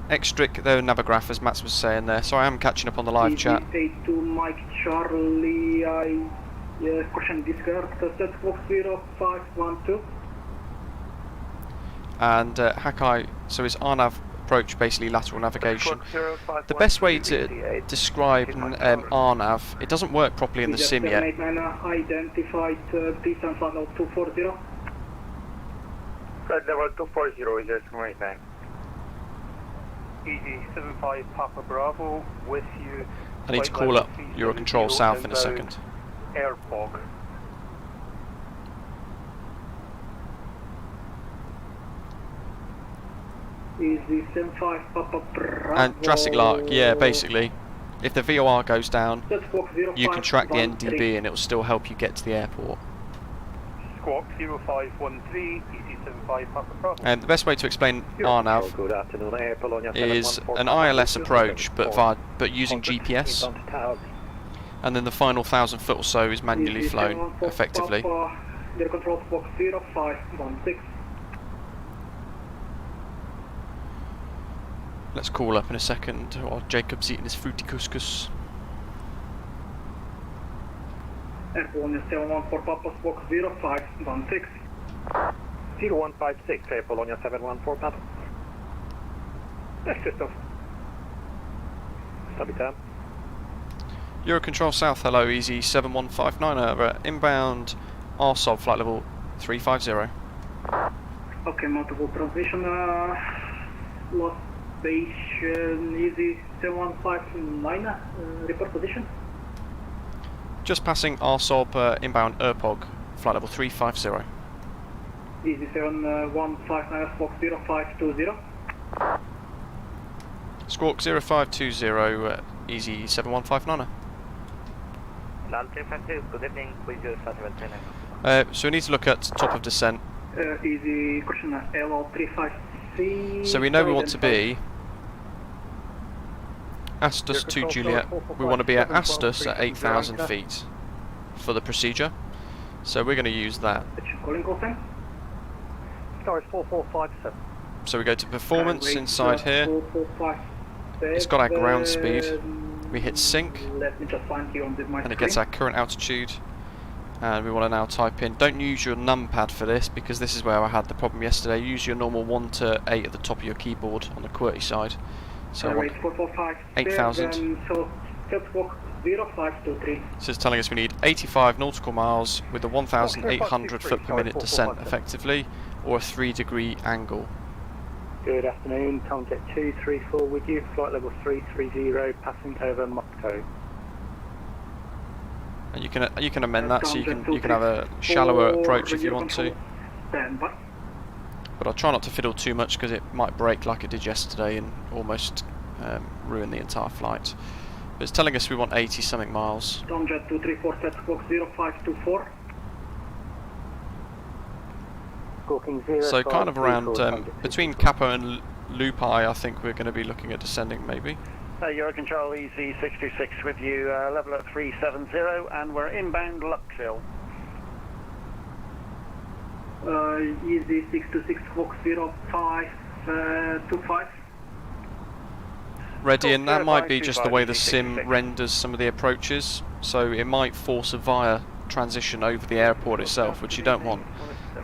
Extric, their Navigraph, as Mats was saying there, so I am catching up on the live chat. 82 Mike Charlie, question discard, set clock 0512. And Hakai, so is RNAV approach basically lateral navigation. The best way to describe RNAV, it doesn't work properly in the sim yet. Identified distance 240. Level 240 is just right now. Easy 75 Papa Bravo with you. I need to call up Eurocontrol South in a second. Airpog. Easy 75 Papa Bravo. And Jurassic Lark, yeah, basically, if the VOR goes down, you can track the NDB and it will still help you get to the airport. Squawk 0513, Easy 75 Papa Bravo. And the best way to explain RNAV is an ILS approach, but using GPS. And then the final 1,000 foot or so is manually flown, effectively. Control Squawk 0516. Let's call up in a second while Jacob's eating his fruity couscous. Airport 714 Papa Squawk 0516. 0156, Apollonia 714 Papa. That's just off. Stubby time. Eurocontrol South, hello, easy 7159 over inbound Asobo flight level 350. Okay, multiple transmission, lost station, easy 7159, report position. Just passing Asobo inbound Erpog, flight level 350. Easy 7159 Squawk 0520. Squawk 0520, easy 7159. LAL 352, good evening, please use Satellite 10. So we need to look at top of descent. Easy question LL 356. So we know we want to be ASTUS to Juliet. We want to be at ASTUS at 8,000 feet for the procedure. So we're going to use that. Calling call sign. Star 4457. So we go to performance inside here. It's got our ground speed. We hit sync, Let me just find you on my and it gets our current altitude. And we want to now type in. Don't use your numpad for this because this is where I had the problem yesterday. Use your normal 1 to 8 at the top of your keyboard on the QWERTY side. So I want 8,000. So walk 0523. So it's telling us we need 85 nautical miles with a 1,800 foot per minute descent effectively, or a 3-degree angle. Good afternoon, contact 234 with you, flight level 330, passing over Moscow. And you can amend that so you can have a shallower approach if you want to. But I'll try not to fiddle too much because it might break like it did yesterday and almost ruin the entire flight. But it's telling us we want 80 something miles. Tomjet 234 set squawk 0524. So kind of around between KAPPO and LUPAL, I think we're going to be looking at descending maybe. Eurocontrol EZ 626 with you, level at 370, and we're inbound Luxhill. EZ 626 squawk 0525. Ready, and that might be just the way the sim renders some of the approaches, so it might force a via transition over the airport itself, which you don't want.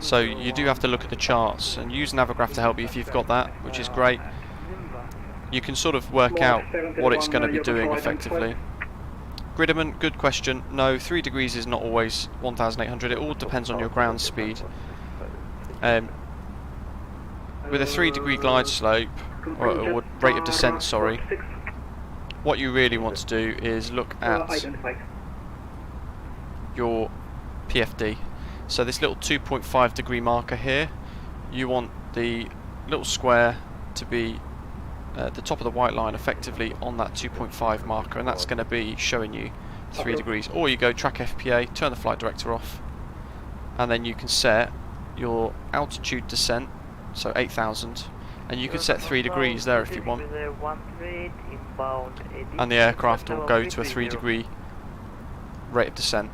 So you do have to look at the charts and use Navigraph to help you if you've got that, which is great. You can sort of work out what it's going to be doing effectively. Gridman, good question. No, 3 degrees is not always 1,800. It all depends on your ground speed. With a 3-degree glide slope, or rate of descent, sorry, what you really want to do is look at your PFD. So this little 2.5 degree marker here, you want the little square to be at the top of the white line effectively on that 2.5 marker, and that's going to be showing you 3 degrees. Or you go track FPA, turn the flight director off, and then you can set your altitude descent, so 8,000, and you can set 3 degrees there if you want, and the aircraft will go to a 3-degree rate of descent.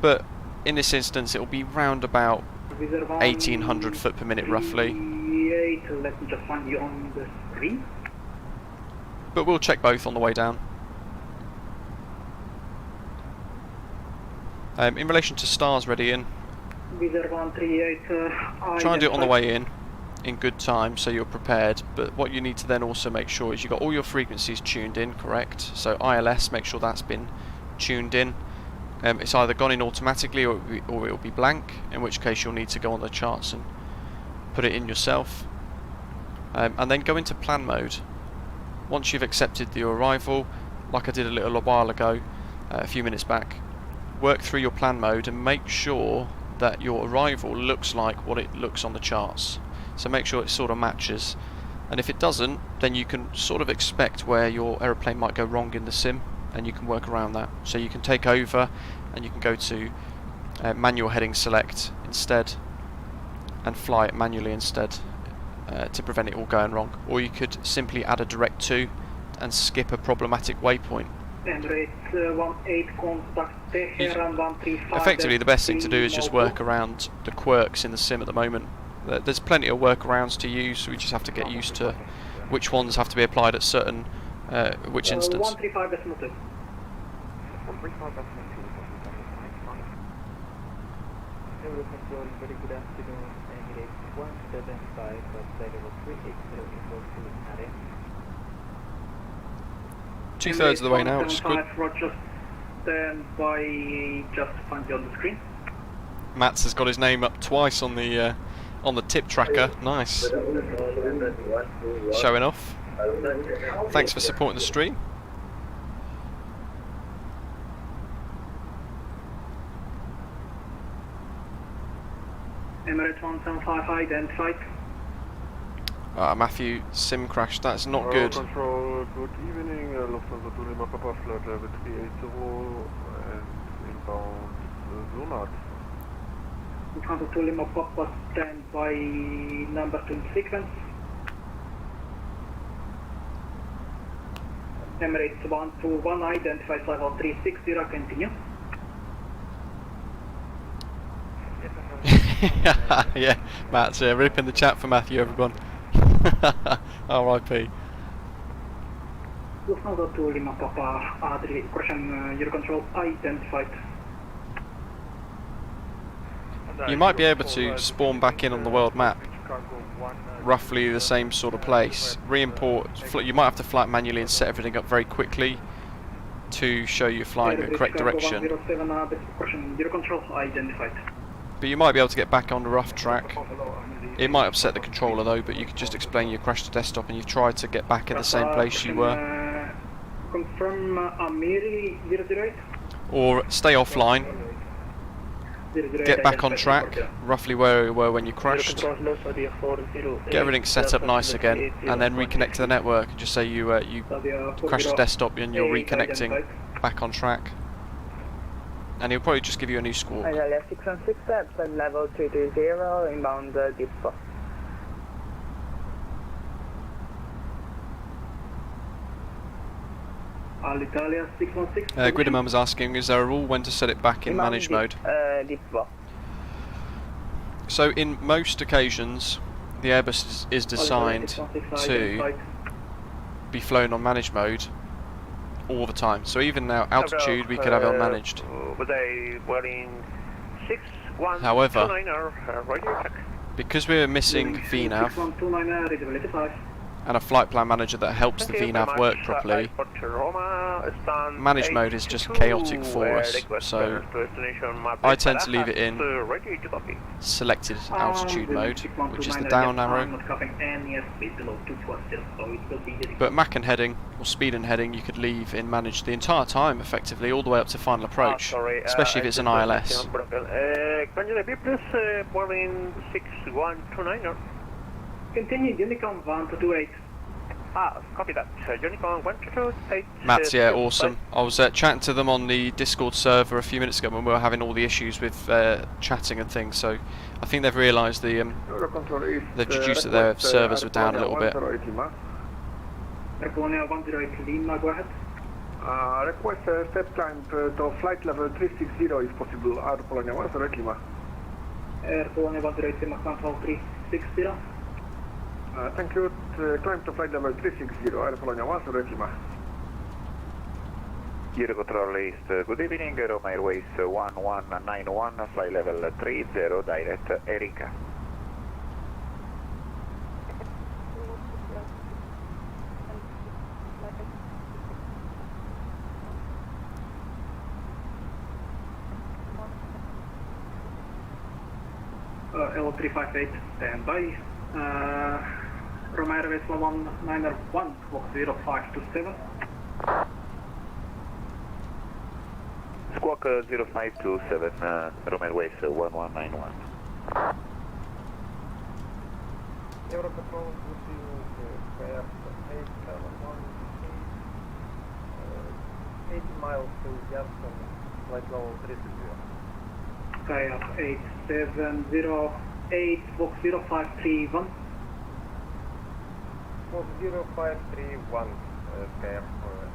But in this instance it will be round about 1,800 foot per minute roughly. Let me just find you on the screen. But we'll check both on the way down. In relation to stars, ready in. Try and do it on the way in good time so you're prepared, but what you need to then also make sure is you've got all your frequencies tuned in correct. So ILS, make sure that's been tuned in. It's either gone in automatically or it will be blank, in which case you'll need to go on the charts and put it in yourself. And then go into plan mode. Once you've accepted your arrival, like I did a little while ago, a few minutes back, work through your plan mode and make sure that your arrival looks like what it looks on the charts. So make sure it sort of matches, and if it doesn't, then you can sort of expect where your aeroplane might go wrong in the sim, and you can work around that. So you can take over and you can go to manual heading select instead and fly it manually instead to prevent it all going wrong, or you could simply add a direct to and skip a problematic waypoint. Effectively the best thing to do is just work around the quirks in the sim at the moment. There's plenty of workarounds to use, so we just have to get used to which ones have to be applied at certain which instance. Two-thirds of the way now, which is good. Mats has got his name up twice on the tip tracker. Nice. Showing off. Thanks for supporting the stream. Emirates 175 identified. Matthew, sim crash, that's not good. Control, good evening. Lufthansa to Lima Papa flight level 380 and inbound Zunat. Lufthansa to Lima Papa stand by number 2 sequence. Emirates 121 identified flight level 360, continue. Yeah, Matt's ripping the chat for Matthew, everyone. R.I.P. Lufthansa to Lima Papa, correction, Eurocontrol identified. You might be able to spawn back in on the world map, roughly the same sort of place. Re-import, you might have to fly it manually and set everything up very quickly to show you flying the correct direction. Eurocontrol identified. But you might be able to get back on the rough track. It might upset the controller though, but you could just explain you crashed the desktop and you've tried to get back at the same place you were. Confirm Amiri 008. Or stay offline, get back on track, roughly where we were when you crashed, get everything set up nice again, and then reconnect to the network and just say you crashed the desktop and you're reconnecting back on track. And he'll probably just give you a new squawk. 616 at level 320, inbound depot. Alitalia 616. Gridman was asking, is there a rule when to set it back in manage mode? Depot. So in most occasions, the Airbus is designed to be flown on manage mode all the time. So even now, altitude, we could have it unmanaged. However, because we're missing VNAV and a flight plan manager that helps the VNAV work properly, manage mode is just chaotic for us. So I tend to leave it in selected altitude mode, which is the down arrow. But Mach and heading, or speed and heading, you could leave in manage the entire time effectively, all the way up to final approach, especially if it's an ILS. Can you repeat please, Boeing 6129? Continue, Unicom 1228. Copy that. Unicom 1228. Matt's, yeah, awesome. I was chatting to them on the Discord server a few minutes ago when we were having all the issues with chatting and things, so I think they've realised they've deduced that their servers were down a little bit. Polonia 108 Lima, go ahead. Request step climb to flight level 360 if possible. Air Polonia 108 Lima. Air Polonia 108 Lima, control 360. Thank you. Climb to flight level 360, Air Polonia 108 Lima. Eurocontrol East, good evening, Roma Airways 1191, flight level 30, direct Erika. L358, stand by. Roma Airways 1191, clock 0527. Squawk 0527, Roma Airways 1191. Eurocontrol, good evening, fare 871, 80 miles to Jackson, flight level 360. Sky up 8708, Fox 0531. Fox 0531, Sky up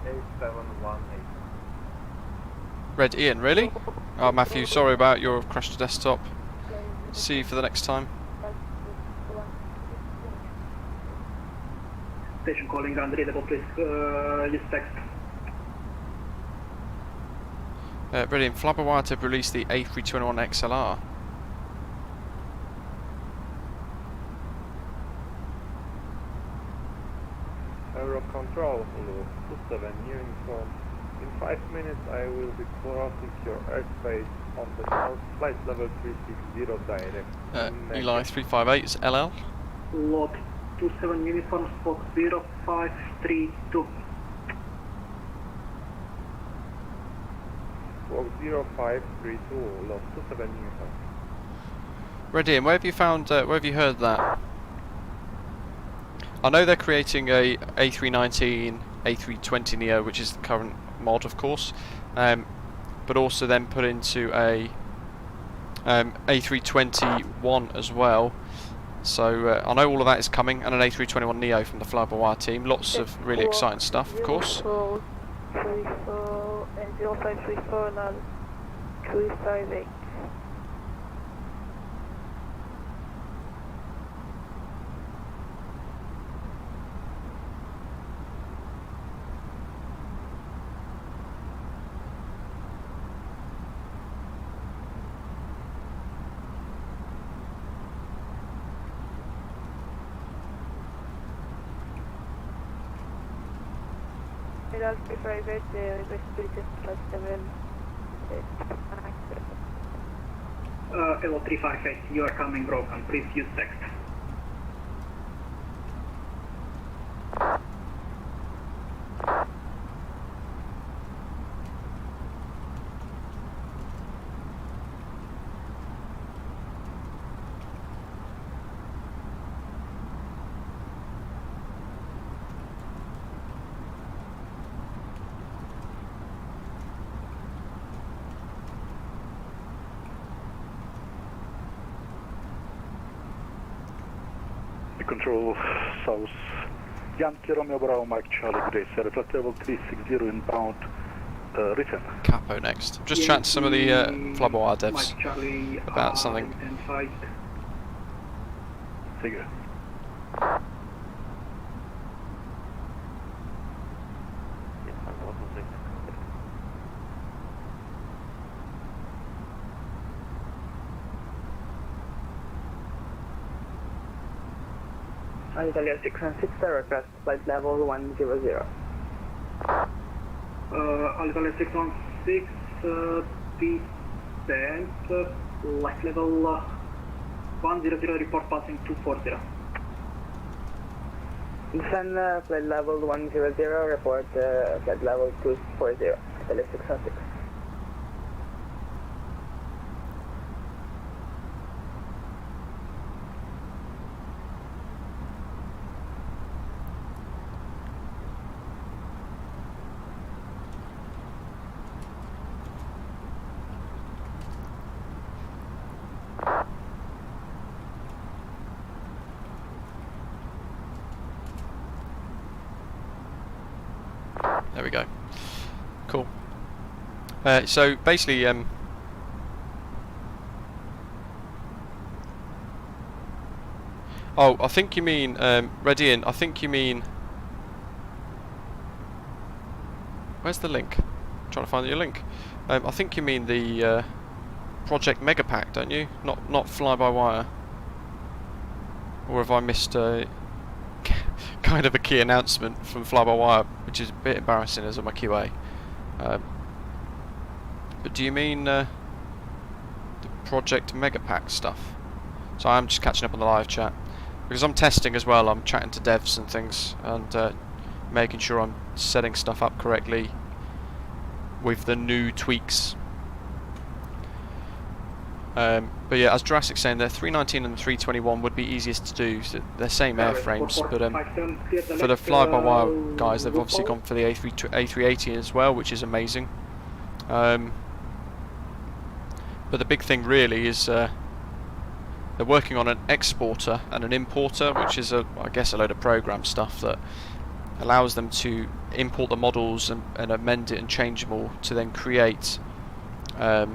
8718. Red Ian, really? Oh, Matthew, sorry about your crashed desktop. See you for the next time. Station calling unreadable, please use text. Brilliant. Flybywire have released the A32NX XLR. Eurocontrol, 27 new inform. In 5 minutes I will be crossing your airspace on the north flight level 360 direct. Eli 358 is LL. Lot 27 uniform, Fox 0532. Fox 0532, lost 27 uniform. Redian, where have you found? Where have you heard that? I know they're creating a A319, A320 Neo, which is the current mod, of course, but also then put into a A321 as well. So I know all of that is coming, and an A321 Neo from the Flybywire team. Lots of really exciting stuff, of course. 34 and 0534 and 358. Private, Hello 358, you are coming broken, please use text. Control South Yankee Romeo Bravo Mike Charlie Grace, flight level 360 inbound, written. KAPPO next. I'm just chatting to some of the Flybywire devs about something. Thank you. Italia 616, request flight level 100. Italia 616, descent, flight level 100, report passing 240. Descend flight level 100, report flight level 240, Italia 616. There we go. Cool. So basically, oh, I think you mean Redian. I think you mean. Where's the link? I'm trying to find your link. I think you mean the Project Megapack, don't you? Not Fly-by-Wire. Or have I missed kind of a key announcement from Fly-by-Wire, which is a bit embarrassing as my QA. But do you mean the Project Megapack stuff? So I'm just catching up on the live chat because I'm testing as well. I'm chatting to devs and things and making sure I'm setting stuff up correctly with the new tweaks. But yeah, as Jurassic's saying, the 319 and the 321 would be easiest to do. So they're same airframes, but for the fly-by-wire guys, they've obviously gone for the A380 as well, which is amazing. But the big thing really is they're working on an exporter and an importer, which is I guess a load of program stuff that allows them to import the models and amend it and change them all to then create the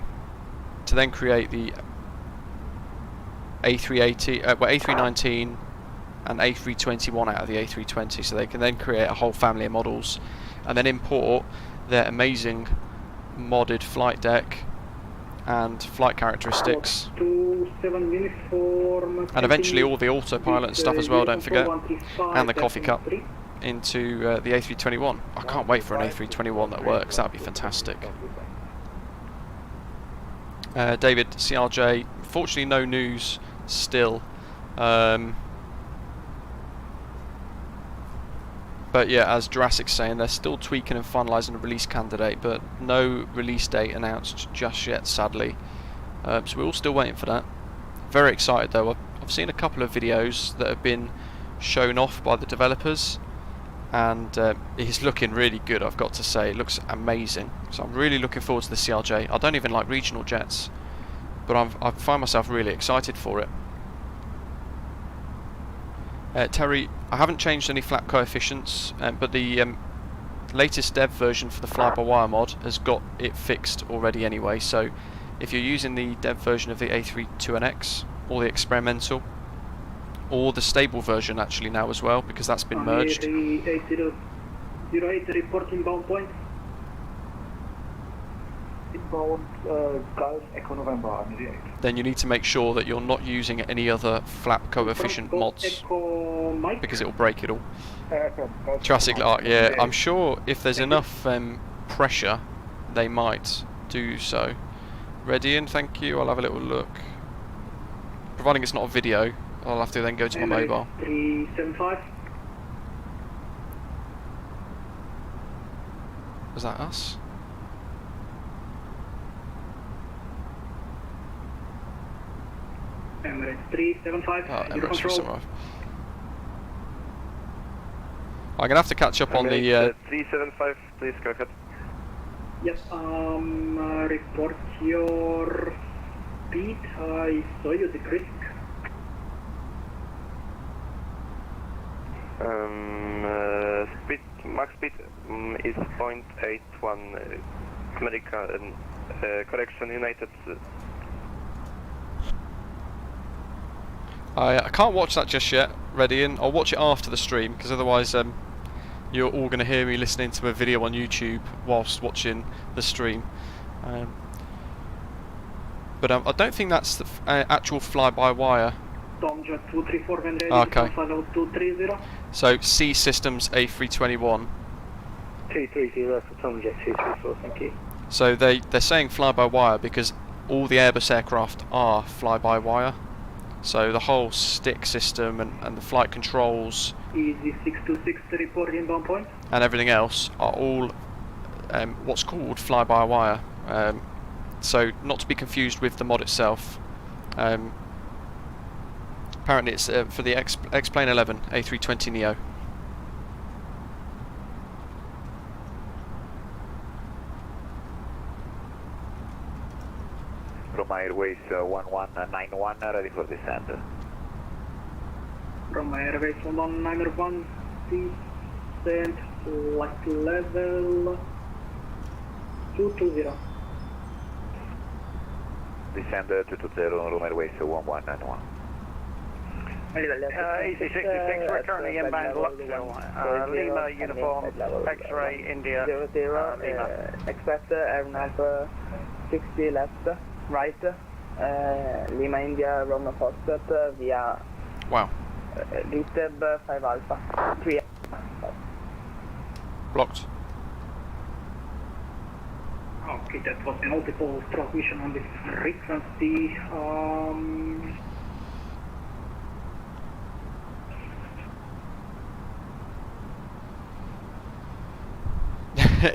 A380, well, A319 and A321 out of the A320, so they can then create a whole family of models and then import their amazing modded flight deck and flight characteristics and eventually all the autopilot and stuff as well, don't forget, and the coffee cup into the A321. I can't wait for an A321 that works. That would be fantastic. David, CRJ, fortunately no news still, but yeah, as Jurassic's saying, they're still tweaking and finalising a release candidate, but no release date announced just yet, sadly. So we're all still waiting for that. very excited though. I've seen a couple of videos that have been shown off by the developers, and it's looking really good, I've got to say. It looks amazing, so I'm really looking forward to the CRJ. I don't even like regional jets, but I find myself really excited for it. Terry, I haven't changed any flap coefficients, but the latest dev version for the fly-by-wire mod has got it fixed already anyway, so if you're using the dev version of the A32NX, or the experimental, or the stable version actually now as well, because that's been merged. 8008 report inbound point. Inbound Gulf Echo November, I'm the 8. Then you need to make sure that you're not using any other flap coefficient mods, because it will break it all. Jurassic Lark, yeah, I'm sure if there's enough pressure, they might do so. Ready in, thank you, I'll have a little look. Providing it's not a video, I'll have to then go to my mobile. 375. Was that us? Emirates 375. Oh, Emirates 375. I'm gonna have to catch up on the 375, please go ahead. Yes, report your speed. I saw you decreasing. Speed, max speed is 0.81. America, correction, United. I can't watch that just yet, Ready in. I'll watch it after the stream, because otherwise you're all going to hear me listening to a video on YouTube whilst watching the stream. But I don't think that's the actual fly-by-wire. Tomjet 234 when ready, okay. 230. So C Systems A321. 230 for Tomjet 234, thank you. So they're saying fly-by-wire because all the Airbus aircraft are fly-by-wire. So the whole stick system and the flight controls, Easy 626 report inbound point, and everything else are all what's called fly-by-wire. So not to be confused with the mod itself. Apparently it's for the X-Plane 11 A320 Neo. Roma Airways 1191, ready for descent. Roma Airways 1191, descent, flight level 220. Descend 220, Roma Airways 1191. Easy 66, we're currently inbound Luxville, Lima Uniform, X-Ray, India, 00, Lima. expect airnav 60 left, right, Lima India, Roma Foxtrot via Wow. Riteb 5 Alpha, 3 Blocked. Okay, that was multiple transmission on this frequency.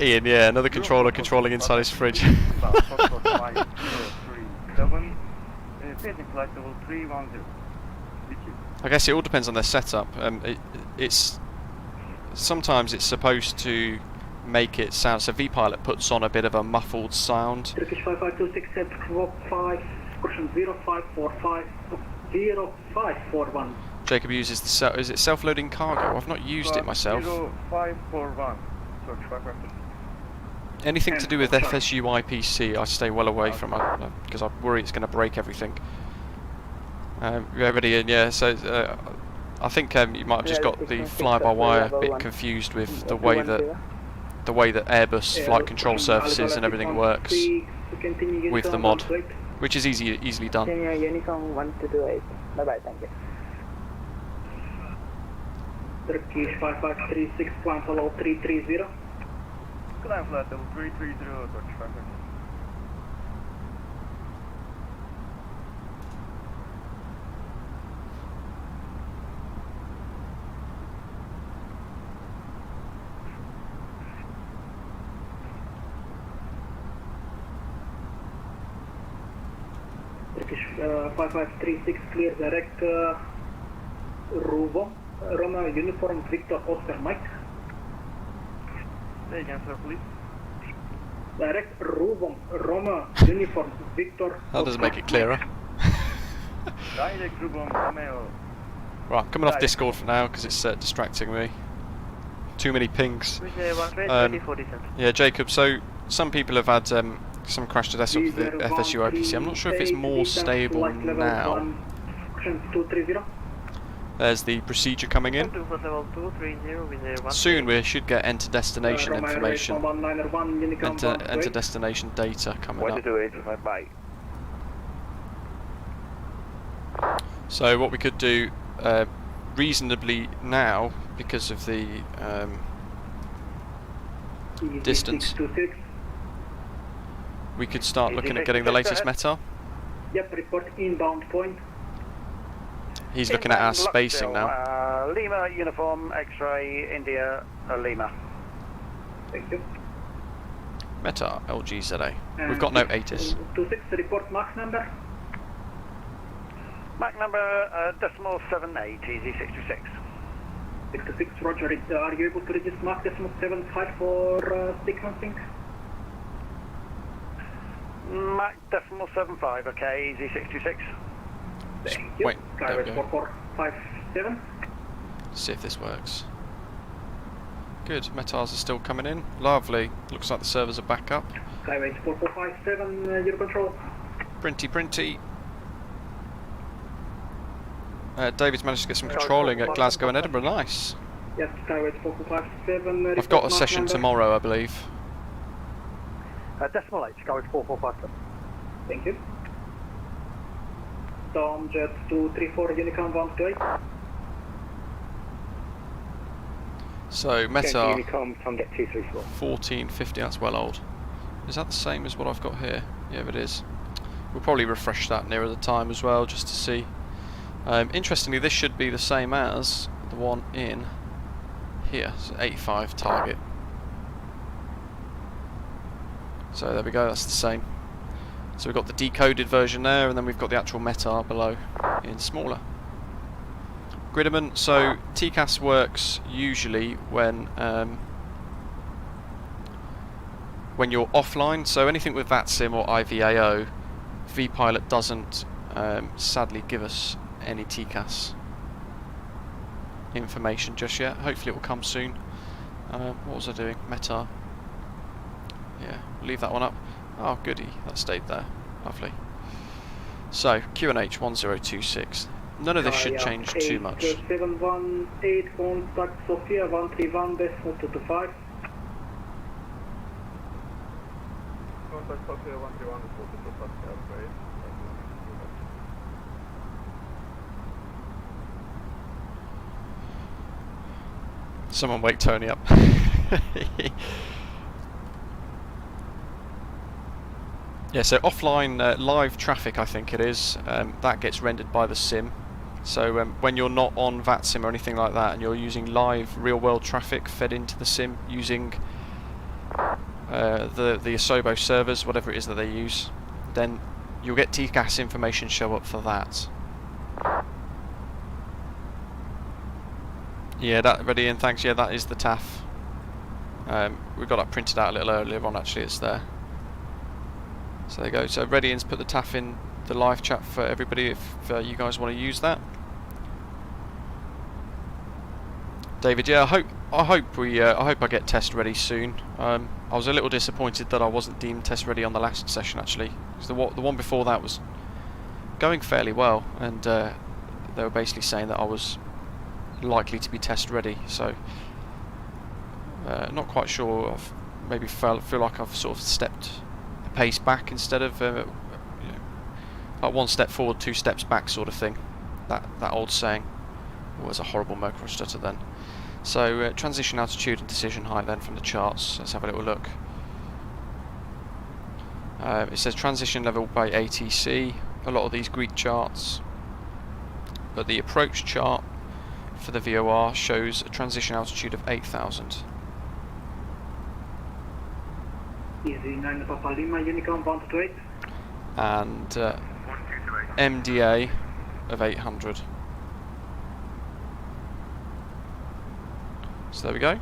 Ian, yeah, another controller controlling inside his fridge. I guess it all depends on their setup. Sometimes it's supposed to make it sound, so V-Pilot puts on a bit of a muffled sound. Turkish 5526 5, caution 0545 0541. Jacob uses the is it self-loading cargo? I've not used it myself. 0541. Anything to do with FSU IPC, I stay well away from because I worry it's going to break everything. Yeah, ready in, yeah. So I think you might have just got the fly-by-wire bit confused with the way that Airbus flight control surfaces and everything works with the mod, which is easily done. Uniform 1228. Bye bye, thank you. Turkish 5536, climb follow 330. Climb flat level 330, Turkish 55. Turkish 5536 clear direct Ruvo, Roma Uniform Victor Oscar Mike. Say again, sir, please. Direct Ruvo, Roma Uniform Victor That doesn't make it clearer. Direct Ruvo, Romeo. Right, I'm coming off Discord for now because it's distracting me. Too many pings. Yeah, Jacob, so some people have had some crash to death of the FSU OPC. I'm not sure if it's more stable now. There's the procedure coming in. Soon we should get enter destination information, enter destination data coming up. So what we could do reasonably now, because of the distance, we could start looking at getting the latest METAR. Yep, report inbound point. He's looking at our spacing now. Lima Uniform X-ray India Lima. Thank you. METAR LGZA. We've got no ATIS. 26 report Mach number. Mach number decimal 78 easy 66. 66 Roger. Are you able to register Mach decimal 75 for sequencing? Mach decimal 75, okay, easy 66. Thank you. Wait, there we go. 4457. See if this works. Good, METARs are still coming in. Lovely. Looks like the servers are back up. Skyway 4457, your control. Printy. David's managed to get some controlling at Glasgow and Edinburgh. Nice. Yes, Skyway 4457. I've got a session tomorrow, I believe. Decimal 8, Skyway 4457. Thank you. Tom Jet 234, Unicom 128. So METAR Unicom, Tom Jet 234. 1450, that's well old. Is that the same as what I've got here? Yeah, it is. We'll probably refresh that nearer the time as well, just to see. Interestingly, this should be the same as the one in here, so 85 target. So there we go, that's the same. So we've got the decoded version there, and then we've got the actual METAR below in smaller. Gridman, so TCAS works usually when you're offline, so anything with VATSIM or IVAO, vPilot doesn't sadly give us any TCAS information just yet. Hopefully it will come soon. What was I doing? METAR. Yeah, leave that one up. Oh goody, that stayed there. Lovely. So, QNH 1026. None of this should change too much. 718, contact Sofia 131.225. Contact Sofia 131.225. Someone wake Tony up. Yeah, so offline live traffic, I think it is, that gets rendered by the sim. So when you're not on VATSIM or anything like that, and you're using live real-world traffic fed into the sim using the Asobo servers, whatever it is that they use, then you'll get TCAS information show up for that. Yeah, that ready in, thanks. Yeah, that is the TAF. We got that printed out a little earlier on, actually, it's there. So there you go. So Ready-In's put the TAF in the live chat for everybody if you guys want to use that. David, yeah, I hope I get test ready soon. I was a little disappointed that I wasn't deemed test ready on the last session actually, because the one before that was going fairly well, and they were basically saying that I was likely to be test ready. So not quite sure. I've maybe feel like I've sort of stepped pace back instead of you know, like one step forward, two steps back sort of thing. That old saying. Oh, was a horrible Mercury stutter then. So transition altitude and decision height then from the charts. Let's have a little look. It says transition level by ATC. A lot of these Greek charts, but the approach chart for the VOR shows a transition altitude of 8,000. Easy 9 Papa Lima, Unicom 128. And MDA of 800. So there we go.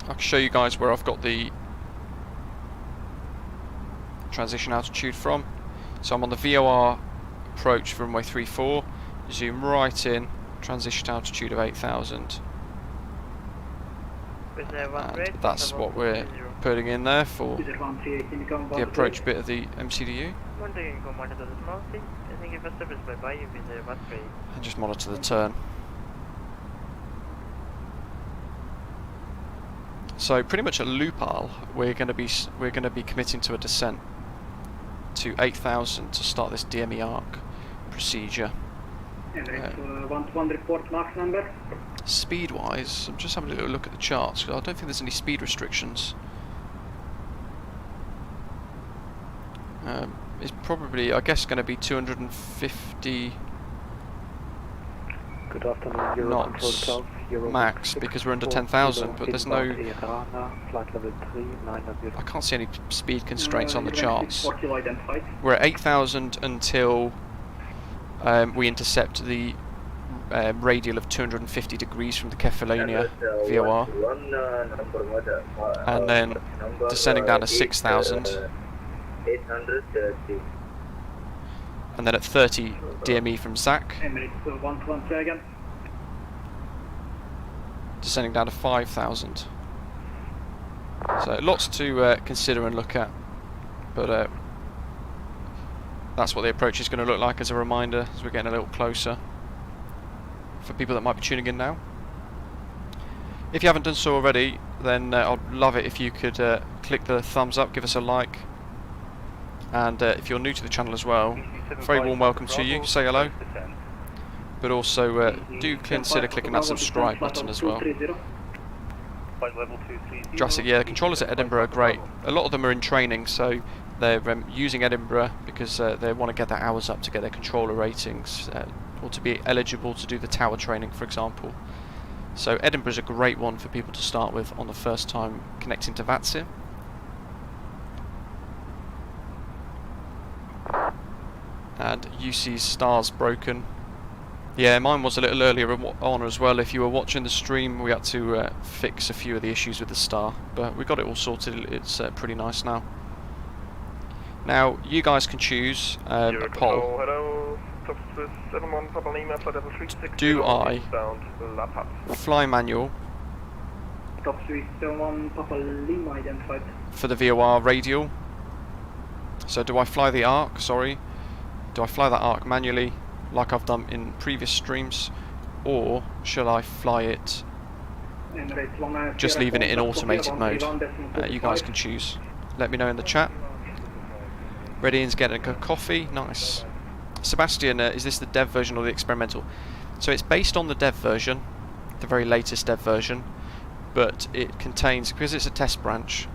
I can show you guys where I've got the transition altitude from. So I'm on the VOR approach for runway 34, zoom right in, transition altitude of 8,000. And that's what we're putting in there for the approach bit of the MCDU. And just monitor the turn. So pretty much at LUPAL, we're going to be committing to a descent to 8,000 to start this DME arc procedure. One report Mach number. Speed-wise, I'm just having a little look at the charts because I don't think there's any speed restrictions. It's probably, I guess, going to be 250 Good afternoon, Euro knots Control 12, max because we're under 10,000, but there's no. Flight level 3, I can't see any speed constraints on the charts. We're at 8,000 until we intercept the radial of 250 degrees from the Kefalonia VOR, and then descending down to 6,000, and then at 30 DME from Zak, descending down to 5,000. So lots to consider and look at, but that's what the approach is going to look like as a reminder as we're getting a little closer for people that might be tuning in now. If you haven't done so already, then I'd love it if you could click the thumbs up, give us a like, and if you're new to the channel as well, very warm welcome to you, say hello, but also do consider clicking that subscribe button as well. Jurassic, yeah, the controllers at Edinburgh are great. A lot of them are in training, so they're using Edinburgh because they want to get their hours up to get their controller ratings, or to be eligible to do the tower training, for example. So Edinburgh's a great one for people to start with on the first time connecting to VATSIM. And UC's star's broken. Yeah, mine was a little earlier on as well. If you were watching the stream, we had to fix a few of the issues with the star, but we got it all sorted. It's pretty nice now. Now, you guys can choose a poll. Do I fly manual for the VOR radial? So do I fly the arc, sorry, do I fly that arc manually like I've done in previous streams, or shall I fly it just leaving it in automated mode? You guys can choose. Let me know in the chat. Redian's getting a coffee, nice. Sebastian, is this the dev version or the experimental? So it's based on the dev version, the very latest dev version, but it contains, because it's a test branch,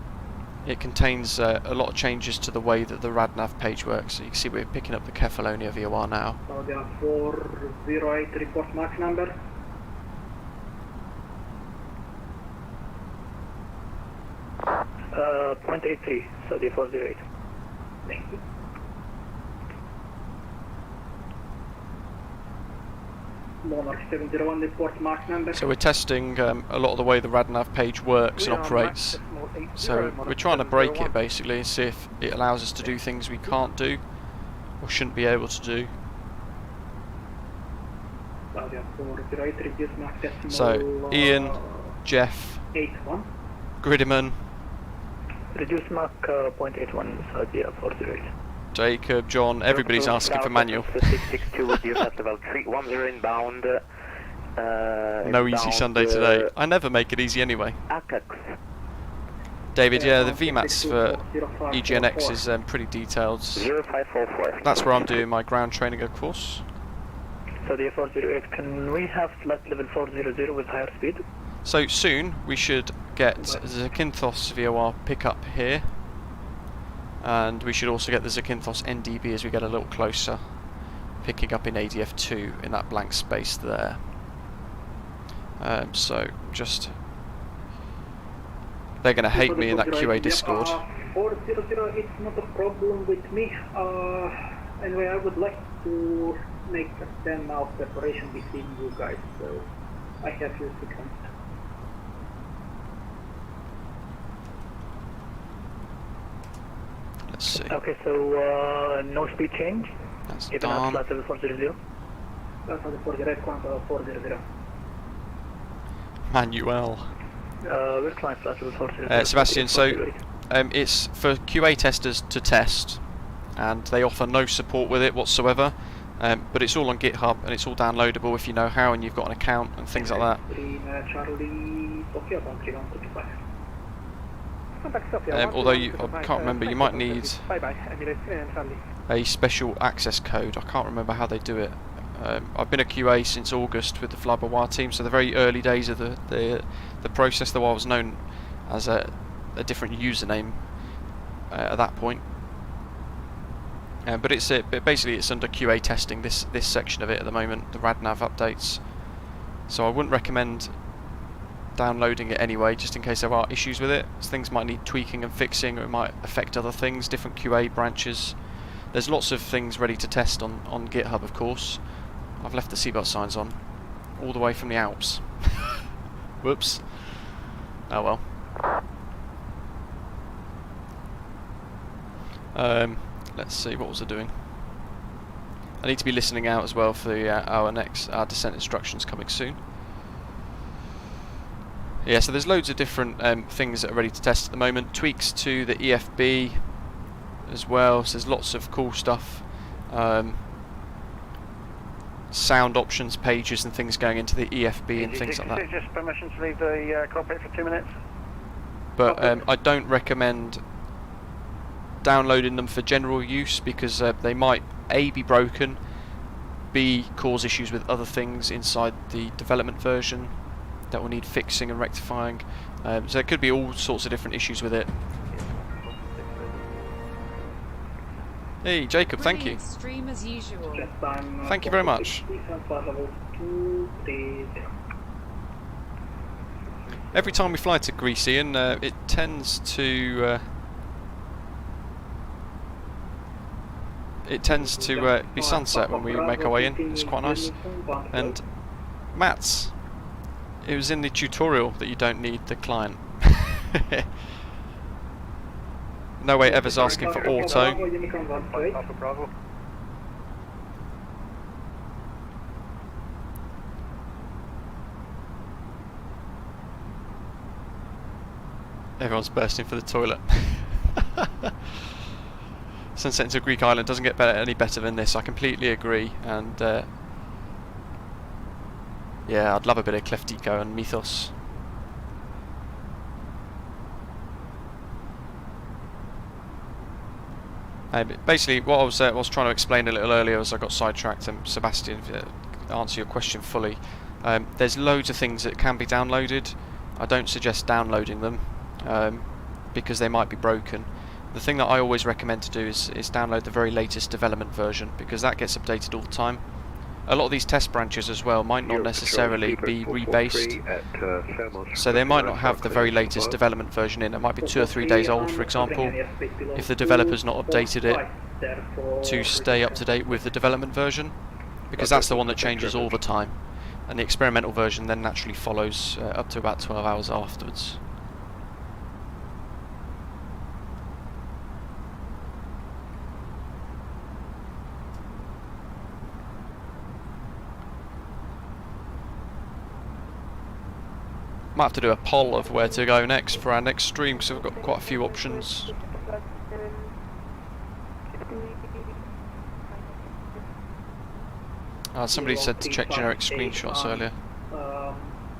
it contains a lot of changes to the way that the RadNav page works. So you can see we're picking up the Kefalonia VOR now. So there are 408 report Mach number. .83, so the 408. Thank you. Monarch 701 report Mach number. So we're testing a lot of the way the RadNav page works and operates. So we're trying to break it basically and see if it allows us to do things we can't do or shouldn't be able to do. So Ian, Jeff, Gridman, reduce Mach 0.81 Saudi 408. Jacob, John, everybody's asking for manual. 662 with you at level 310 inbound. No easy Sunday today. I never make it easy anyway. David, yeah, the VMATs for EGNX is pretty detailed. 0544. That's where I'm doing my ground training, of course. So the 408, can we have flight level 400 with higher speed? So soon we should get Zakynthos VOR pickup here, and we should also get the Zakynthos NDB as we get a little closer, picking up in ADF2 in that blank space there. So just, they're going to hate me in that QA Discord. 400, it's not a problem with me. Anyway, I would like to make a 10-mile separation between you guys, so I have few seconds. Let's see. Okay, so no speed change. That's Even at done. flight level 400. That's on the 40, quantum 400. Manuel. We're flying flight level 400. Sebastian, so it's for QA testers to test, and they offer no support with it whatsoever. But it's all on GitHub and it's all downloadable if you know how and you've got an account and things like that. Charlie, Sofia, 13125. Although I can't remember, you might need a special access code. I can't remember how they do it. I've been a QA since August with the flybywire team, so the very early days of the process, though I was known as a different username at that point. But it's basically it's under QA testing, this section of it at the moment, the RadNav updates. So I wouldn't recommend downloading it anyway, just in case there are issues with it. Things might need tweaking and fixing, or it might affect other things, different QA branches. There's lots of things ready to test on GitHub, of course. I've left the seatbelt signs on, all the way from the Alps. Whoops. Oh well. Let's see, what was I doing? I need to be listening out as well for our descent instructions coming soon. Yeah, so there's loads of different things that are ready to test at the moment. Tweaks to the EFB as well, so there's lots of cool stuff. Sound options pages and things going into the EFB and things like that. Just permission to leave the cockpit for 2 minutes. But I don't recommend downloading them for general use because they might A, be broken, B, cause issues with other things inside the development version that will need fixing and rectifying. So there could be all sorts of different issues with it. Hey Jacob, thank you. Stream as usual. Thank you very much. Every time we fly to Grecian, it tends to be sunset when we make our way in. It's quite nice. And Mats, it was in the tutorial that you don't need the client. No way ever's asking for auto. Everyone's bursting for the toilet. Sunset into a Greek island doesn't get any better than this. I completely agree, and yeah, I'd love a bit of Kleftiko and Mythos. Basically, what I was trying to explain a little earlier as I got sidetracked, and Sebastian, answer your question fully. There's loads of things that can be downloaded. I don't suggest downloading them because they might be broken. The thing that I always recommend to do is download the very latest development version, because that gets updated all the time. A lot of these test branches as well might not necessarily be rebased, so they might not have the very latest development version in. It might be 2 or 3 days old, for example, if the developer's not updated it to stay up to date with the development version, because that's the one that changes all the time, and the experimental version then naturally follows up to about 12 hours afterwards. Might have to do a poll of where to go next for our next stream, because we've got quite a few options. Somebody said to check generic screenshots earlier.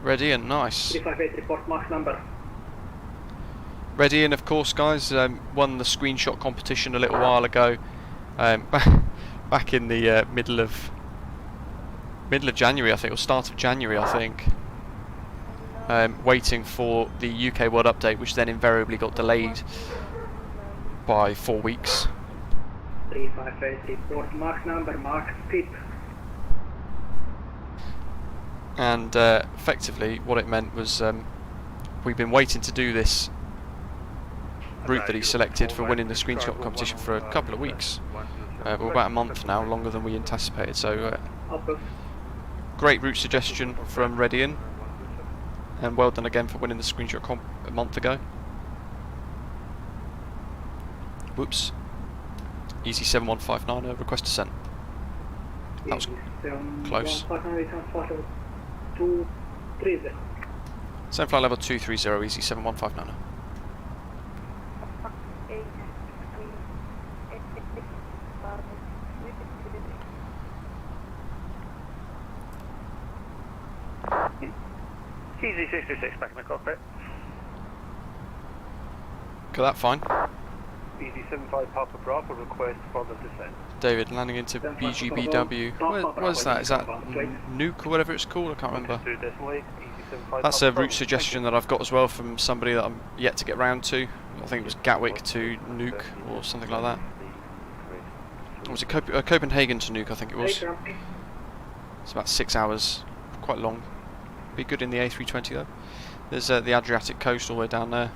Ready and nice. 358 report mark number. Ready and of course, guys, won the screenshot competition a little while ago. Back in the middle of January, I think, or start of January, I think. Waiting for the UK World Update, which then invariably got delayed by 4 weeks. 358 report mark number, mark skip. And effectively what it meant was we've been waiting to do this route that he selected for winning the screenshot competition for a couple of weeks. We're about a month now, longer than we anticipated. So great route suggestion from Redian, and well done again for winning the screenshot comp a month ago. Whoops. Easy 7159, request descent. That was close. 7 flight level 230, easy 7159. Easy 66 back in the cockpit. Got that fine. Easy 75 Papa Bravo, request for the descent. David, landing into BGBW. Where's that? Is that Nuke or whatever it's called? I can't remember. That's a route suggestion that I've got as well from somebody that I'm yet to get round to. I think it was Gatwick to Nuke or something like that. Or was it Copenhagen to Nuke? I think it was. It's about 6 hours, quite long. Be good in the A320 though. There's the Adriatic coast all the way down there.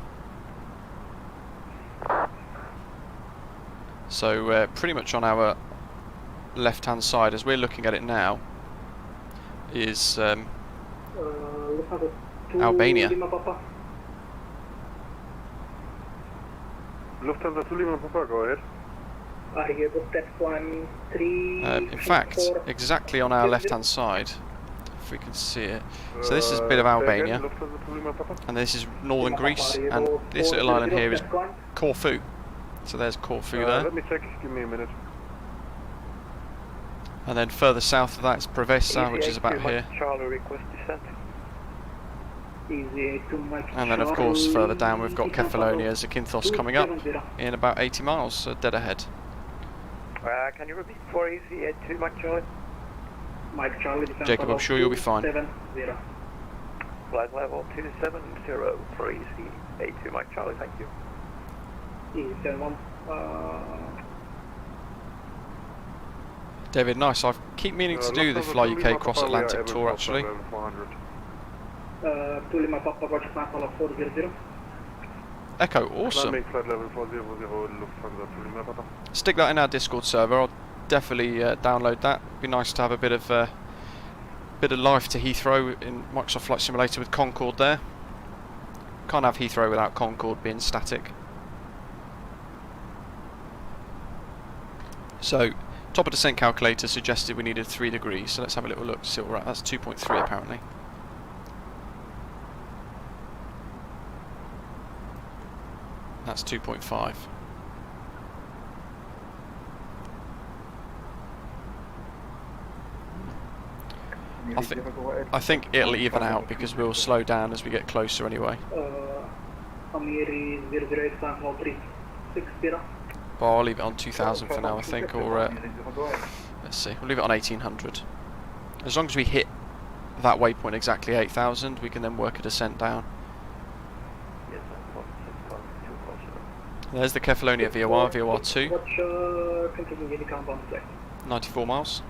So pretty much on our left hand side, as we're looking at it now, is Albania. Lufthansa to Lima Papa, go ahead. In fact, exactly on our left hand side, if we can see it. So this is a bit of Albania, and this is northern Greece, and this little island here is Corfu. So there's Corfu there. Let me check, give me a minute. And then further south of that is Prevesa, which is about here. And then of course further down we've got Kefalonia, Zakynthos coming up in about 80 miles, so dead ahead. Can you repeat for easy 82 Mike Charlie? Mike Charlie, Jacob, I'm sure you'll be fine. Flight level 270 for easy 82 Mike Charlie, thank you. David, nice. I keep meaning to do the Fly UK Cross Atlantic tour actually. Echo, awesome. Stick that in our Discord server. I'll definitely download that. Be nice to have a bit of life to Heathrow in Microsoft Flight Simulator with Concorde there. Can't have Heathrow without Concorde being static. So, top of descent calculator suggested we needed 3 degrees, so let's have a little look to see what we're at. That's 2.3 apparently. That's 2.5. I think it'll even out because we'll slow down as we get closer anyway. But I'll leave it on 2000 for now, I think, or let's see, we'll leave it on 1800. As long as we hit that waypoint exactly 8000, we can then work a descent down. There's the Kefalonia VOR, VOR2. 94 miles.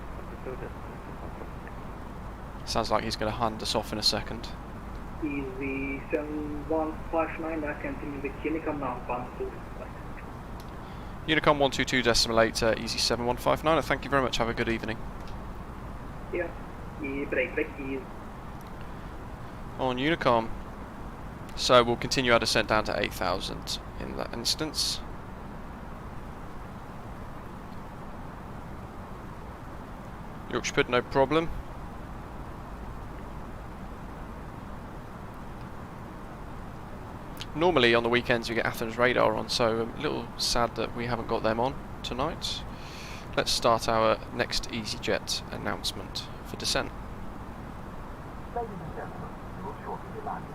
Sounds like he's going to hand us off in a second. Easy 7159, I continue the Unicom now, Unicom 122.8, easy 7159. Thank you very much. Have a good evening. Yeah, break, on Unicom. So we'll continue our descent down to 8000 in that instance. Yorkshire Put, no problem. Normally on the weekends we get Athens radar on, so I'm a little sad that we haven't got them on tonight. Let's start our next EasyJet announcement for descent. Ladies and gentlemen, you will shortly be landing.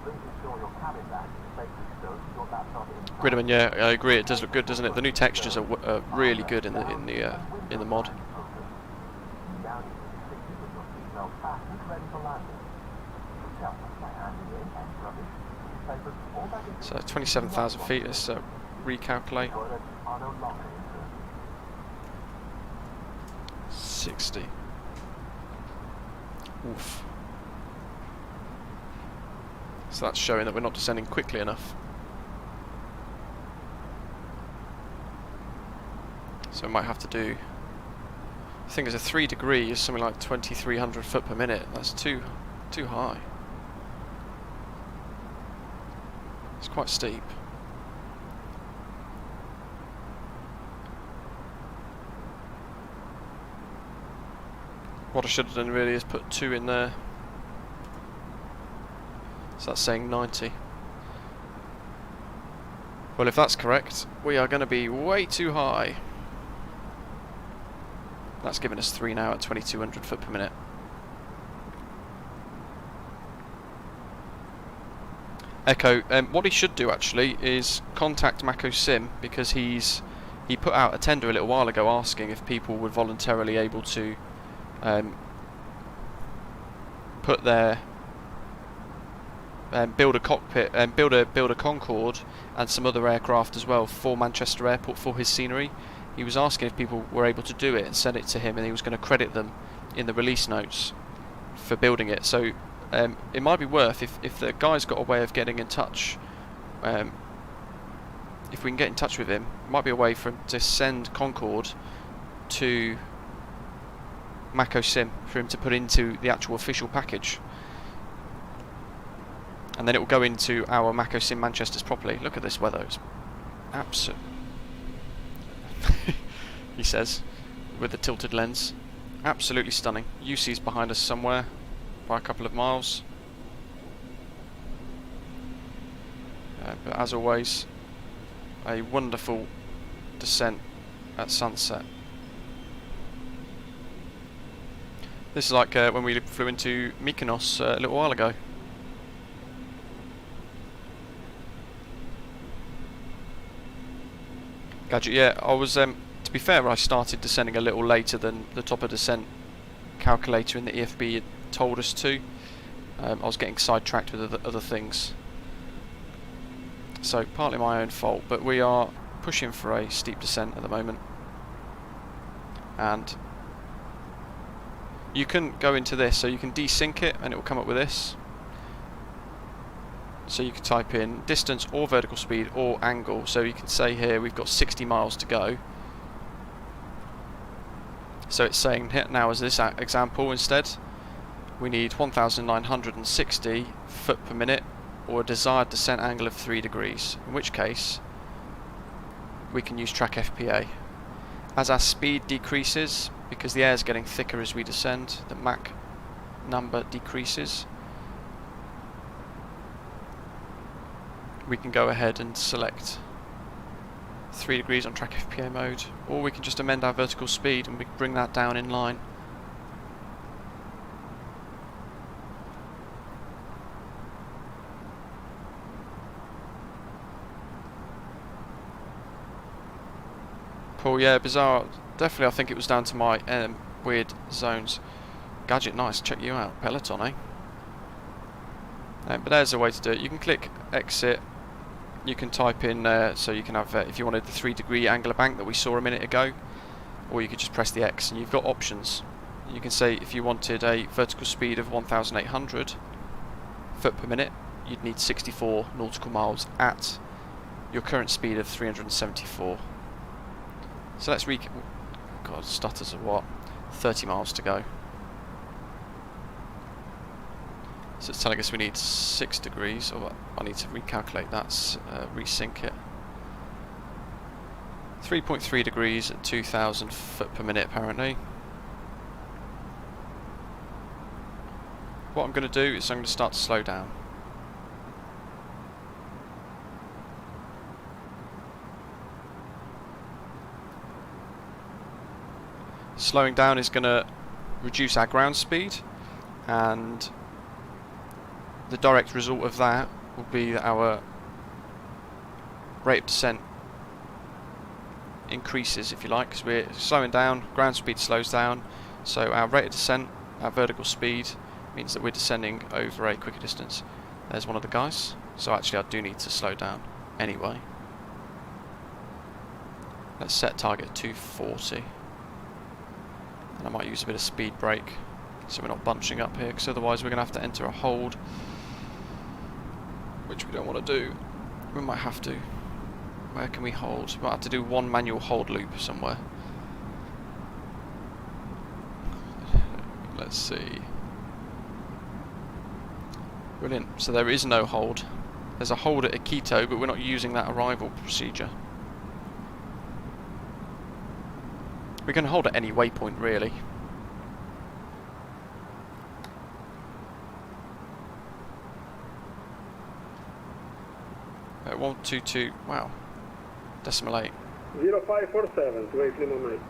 Please ensure your cabin bag is safely stowed with your laptop inside. Gridman, yeah, I agree. It does look good, doesn't it? The new textures are really good in the mod. So 27,000 feet. Let's recalculate. 60. Oof. So that's showing that we're not descending quickly enough. So we might have to do, I think it's a 3 degree is something like 2300 foot per minute. That's too high. It's quite steep. What I should have done really is put 2 in there. So that's saying 90. Well, if that's correct, we are going to be way too high. That's giving us 3 now at 2200 foot per minute. Echo, what he should do actually is contact Mako Sim, because he put out a tender a little while ago asking if people were voluntarily able to put their build a cockpit and build a Concorde and some other aircraft as well for Manchester Airport for his scenery. He was asking if people were able to do it and send it to him, and he was going to credit them in the release notes for building it. So it might be worth, if the guy's got a way of getting in touch, if we can get in touch with him, it might be a way for him to send Concorde to Mako Sim for him to put into the actual official package, and then it will go into our Mako Sim Manchesters properly. Look at this weather, it's absolute. He says, with the tilted lens, absolutely stunning. UC's behind us somewhere by a couple of miles, but as always, a wonderful descent at sunset. This is like when we flew into Mykonos a little while ago. Gadget, yeah, I was, to be fair, I started descending a little later than the top of descent calculator in the EFB had told us to. I was getting sidetracked with other things. So, partly my own fault, but we are pushing for a steep descent at the moment. And you can go into this, so you can desync it and it will come up with this. So you can type in distance or vertical speed or angle. So you can say here we've got 60 miles to go. So it's saying here now, as this example, instead we need 1960 foot per minute or a desired descent angle of 3 degrees, in which case we can use track FPA. As our speed decreases, because the air is getting thicker as we descend, the Mach number decreases. We can go ahead and select 3 degrees on track FPA mode, or we can just amend our vertical speed and we can bring that down in line. Cool, yeah, bizarre. Definitely, I think it was down to my weird zones. Gadget, nice, check you out. Peloton, eh? But there's a way to do it. You can click exit. You can type in, so you can have, if you wanted the 3 degree angular bank that we saw a minute ago, or you could just press the X and you've got options. You can say if you wanted a vertical speed of 1800 foot per minute, you'd need 64 nautical miles at your current speed of 374. So let's God, stutters of what? 30 miles to go. So it's telling us we need 6 degrees, or I need to recalculate that, resync it. 3.3 degrees at 2000 foot per minute apparently. What I'm going to do is I'm going to start to slow down. Slowing down is going to reduce our ground speed, and the direct result of that will be that our rate of descent increases, if you like, because we're slowing down, ground speed slows down, so our rate of descent, our vertical speed, means that we're descending over a quicker distance. There's one of the guys, so actually I do need to slow down anyway. Let's set target at 240. And I might use a bit of speed brake so we're not bunching up here, because otherwise we're going to have to enter a hold, which we don't want to do. We might have to. Where can we hold? We might have to do one manual hold loop somewhere. let's see. Brilliant. So there is no hold. There's a hold at Akito, but we're not using that arrival procedure. We can hold at any waypoint, really. At 122, wow. Decimal 8. 0547, to wait Lima Mike.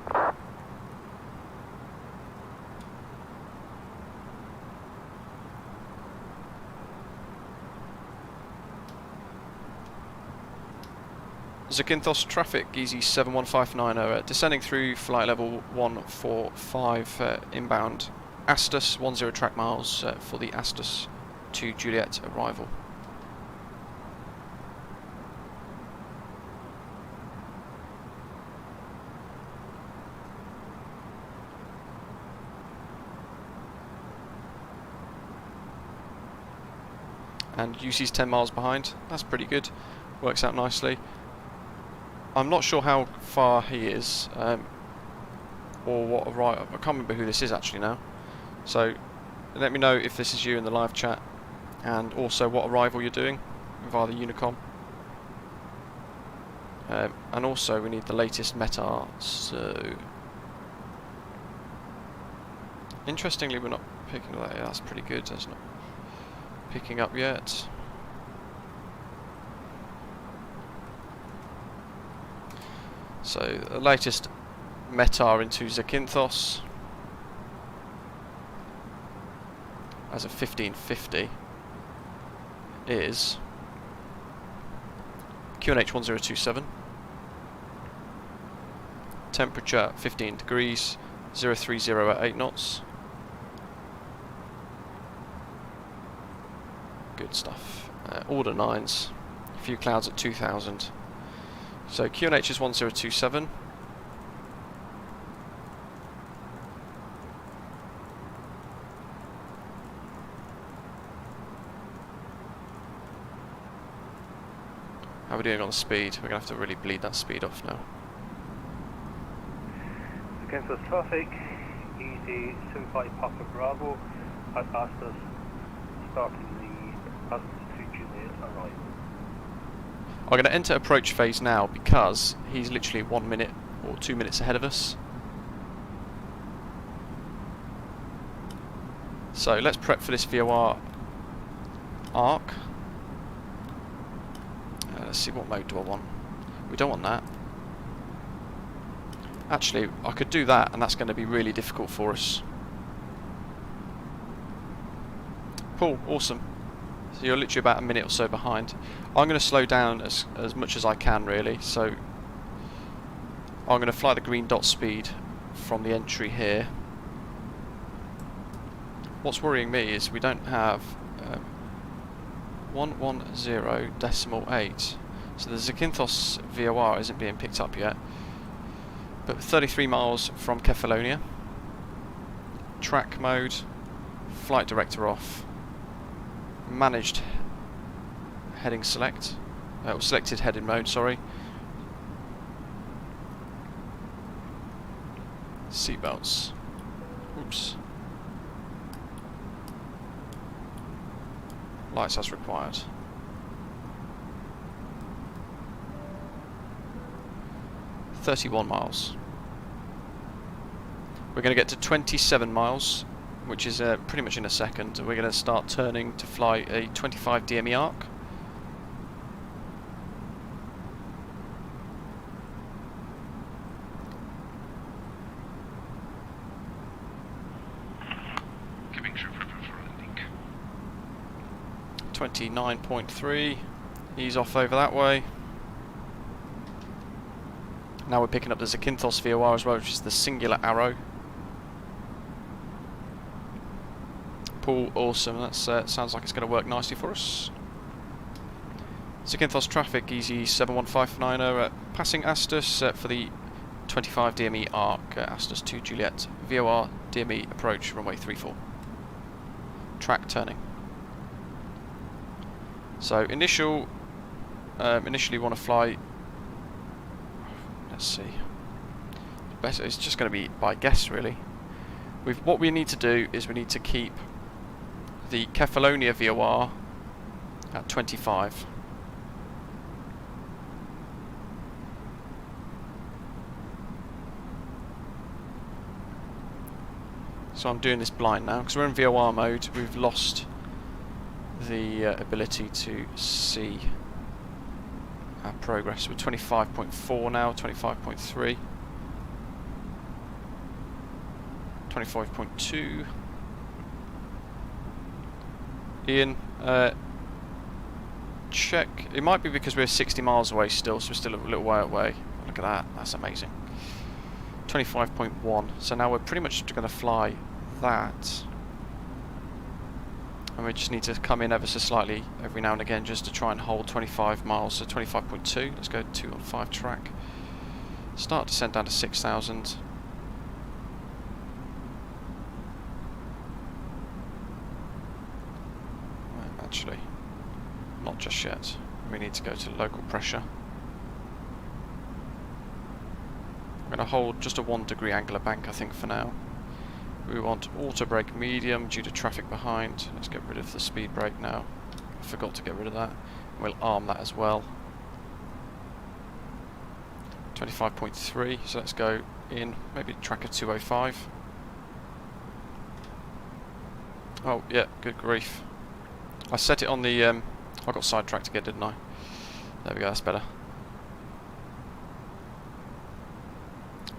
Zakynthos traffic, easy 71590, descending through flight level 145 inbound ASTUS, 10 track miles for the ASTUS to Juliet arrival. And UC's 10 miles behind, that's pretty good, works out nicely. I'm not sure how far he is, or what arrival. I can't remember who this is actually now. So let me know if this is you in the live chat, and also what arrival you're doing via the Unicom. And also we need the latest METAR. So interestingly, we're not picking that. Yeah, that's pretty good. That's not picking up yet. So the latest METAR into Zakynthos as of 1550 is QNH 1027, temperature 15 degrees, 030 at 8 knots. Good stuff. Order 9s, a few clouds at 2000. So QNH is 1027. How are we doing on the speed? We're going to have to really bleed that speed off now. Zakynthos traffic, easy 75 Papa Bravo at ASTUS, starting the ASTUS to Juliet arrival. I'm going to enter approach phase now because he's literally 1 minute or 2 minutes ahead of us. So let's prep for this VOR arc. Let's see, what mode do I want? We don't want that. Actually, I could do that, and that's going to be really difficult for us. Cool, awesome. So you're literally about a minute or so behind. I'm going to slow down as much as I can, really. So I'm going to fly the green dot speed from the entry here. What's worrying me is we don't have 110.8. So the Zakynthos VOR isn't being picked up yet. But 33 miles from Kefalonia. Track mode, flight director off. Managed heading select, selected heading mode, sorry. Seatbelts. Oops. Lights as required. $31 miles. We're going to get to 27 miles, which is pretty much in a second. We're going to start turning to fly a 25 DME arc. Giving 29.3. He's off over that way. Now we're picking up the Zakynthos VOR as well, which is the singular arrow. Paul, awesome. That sounds like it's going to work nicely for us. Zakynthos traffic, easy 71590, passing ASTUS for the 25 DME arc, ASTUS to Juliet, VOR DME approach, runway 34. Track turning. So initially want to fly. Let's see. Better. It's just going to be by guess, really. what we need to do is we need to keep the Kefalonia VOR at 25. So I'm doing this blind now because we're in VOR mode. We've lost the ability to see our progress. We're 25.4 now, 25.3, 25.2. Ian, check. It might be because we're 60 miles away still, so we're still a little way away. Look at that, that's amazing. 25.1. So now we're pretty much going to fly that. And we just need to come in ever so slightly every now and again just to try and hold 25 miles. So 25.2. Let's go 2 on 5 track. Start descent down to 6,000. Actually, not just yet. We need to go to local pressure. I'm going to hold just a 1 degree angular bank, I think, for now. We want auto brake medium due to traffic behind. Let's get rid of the speed brake now. I forgot to get rid of that. We'll arm that as well. 25.3, so let's go in, maybe tracker 205. Oh yeah, good grief. I set it on the, I got sidetracked again, didn't I? There we go, that's better.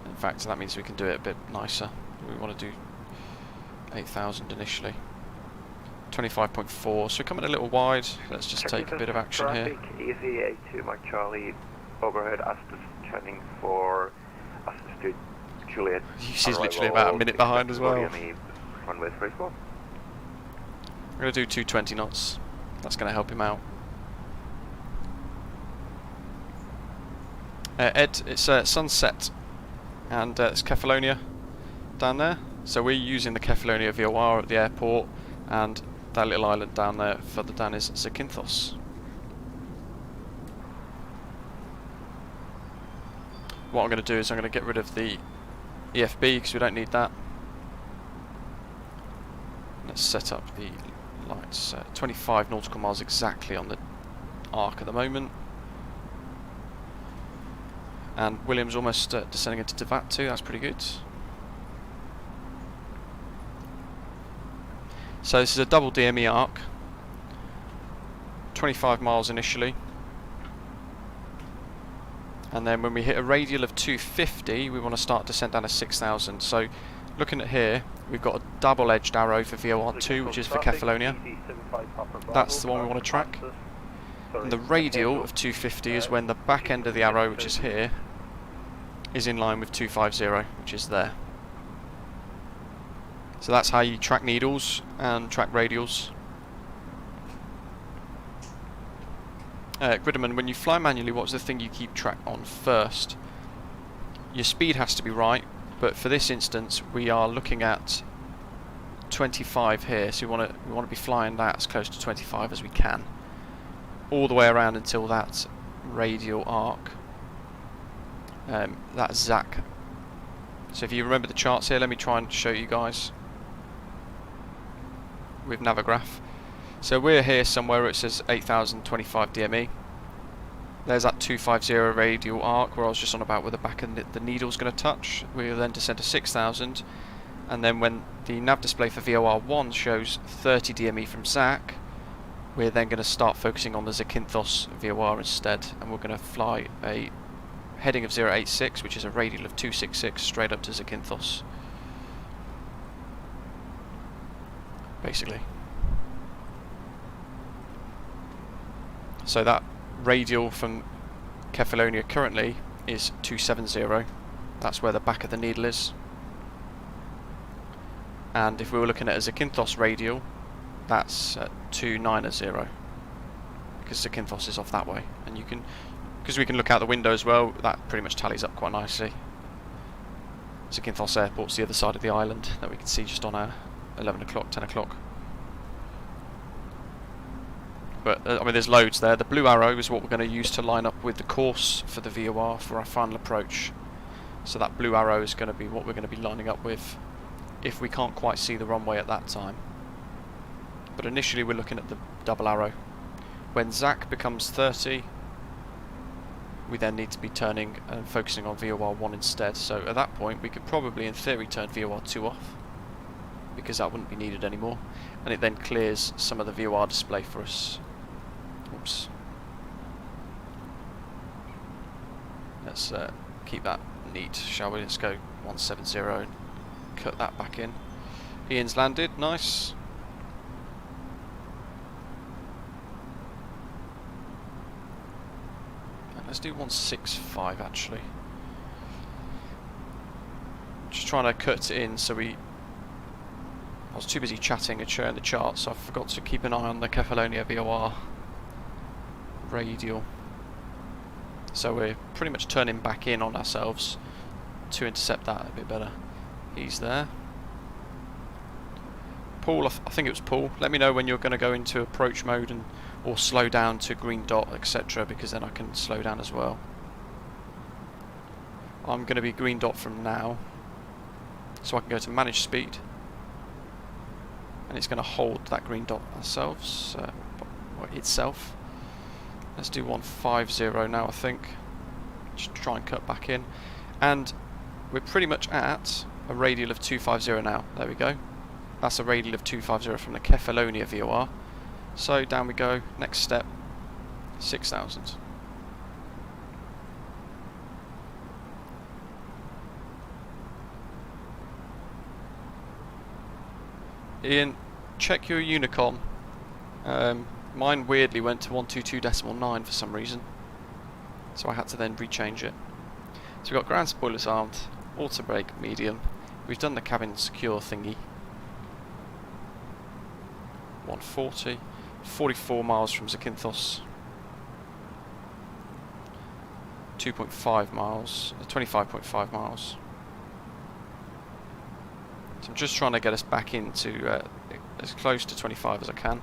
In fact, that means we can do it a bit nicer. We want to do 8,000 initially. 25.4, so we're coming a little wide. Let's just take a bit of action here. Easy A2 Mike Charlie, overhead ASTUS trending for ASTUS to Juliet. She's literally about a minute behind as well. Runway 34. I'm going to do 220 knots. That's going to help him out. Ed, it's sunset, and it's Kefalonia down there. So we're using the Kefalonia VOR at the airport, and that little island down there further down is Zakynthos. What I'm going to do is I'm going to get rid of the EFB because we don't need that. Let's set up the lights. 25 nautical miles exactly on the arc at the moment. And William's almost descending into Devatu, that's pretty good. So this is a double DME arc. 25 miles initially. And then when we hit a radial of 250, we want to start descent down to 6,000. So looking at here, we've got a double-edged arrow for VOR2, which is for Kefalonia. That's the one we want to track. And the radial of 250 is when the back end of the arrow, which is here, is in line with 250, which is there. So that's how you track needles and track radials. Gridman, when you fly manually, what's the thing you keep track on first? Your speed has to be right, but for this instance we are looking at 25 here, so we want to be flying that as close to 25 as we can, all the way around until that radial arc, that ZAC. So if you remember the charts here, let me try and show you guys with Navigraph. So we're here somewhere where it says 8,025 DME. There's that 250 radial arc where I was just on about where the back of the needle's going to touch. We'll then descend to 6,000, and then when the nav display for VOR1 shows 30 DME from ZAC, we're then going to start focusing on the Zakynthos VOR instead, and we're going to fly a heading of 086, which is a radial of 266, straight up to Zakynthos, basically. So that radial from Kefalonia currently is 270. That's where the back of the needle is. And if we were looking at a Zakynthos radial, that's at 290, because Zakynthos is off that way. And you can, because we can look out the window as well, that pretty much tallies up quite nicely. Zakynthos Airport's the other side of the island that we can see just on our 11 o'clock, 10 o'clock. But I mean, there's loads there. The blue arrow is what we're going to use to line up with the course for the VOR for our final approach. So that blue arrow is going to be what we're going to be lining up with if we can't quite see the runway at that time. But initially we're looking at the double arrow. When ZAC becomes 30, we then need to be turning and focusing on VOR 1 instead. So at that point we could probably in theory turn VOR 2 off, because that wouldn't be needed anymore, and it then clears some of the VOR display for us. Oops. Let's keep that neat, shall we? Let's go 170 and cut that back in. Ian's landed, nice. And let's do 165 actually. Just trying to cut it in so we... I was too busy chatting and sharing the chart, so I forgot to keep an eye on the Kefalonia VOR radial. So we're pretty much turning back in on ourselves to intercept that a bit better. He's there. Paul, I think it was Paul. Let me know when you're going to go into approach mode and or slow down to green dot, etc., because then I can slow down as well. I'm going to be green dot from now, so I can go to manage speed, and it's going to hold that green dot ourselves, or itself. Let's do 150 now, I think. Just try and cut back in. And we're pretty much at a radial of 250 now. There we go. That's a radial of 250 from the Kefalonia VOR. So down we go. Next step, 6,000. Ian, check your Unicom. Mine weirdly went to 122.9 for some reason, so I had to then rechange it. So we've got ground spoilers armed, auto brake medium, we've done the cabin secure thingy. 140, 44 miles from Zakynthos, 2.5 miles, 25.5 miles. So I'm just trying to get us back into as close to 25 as I can.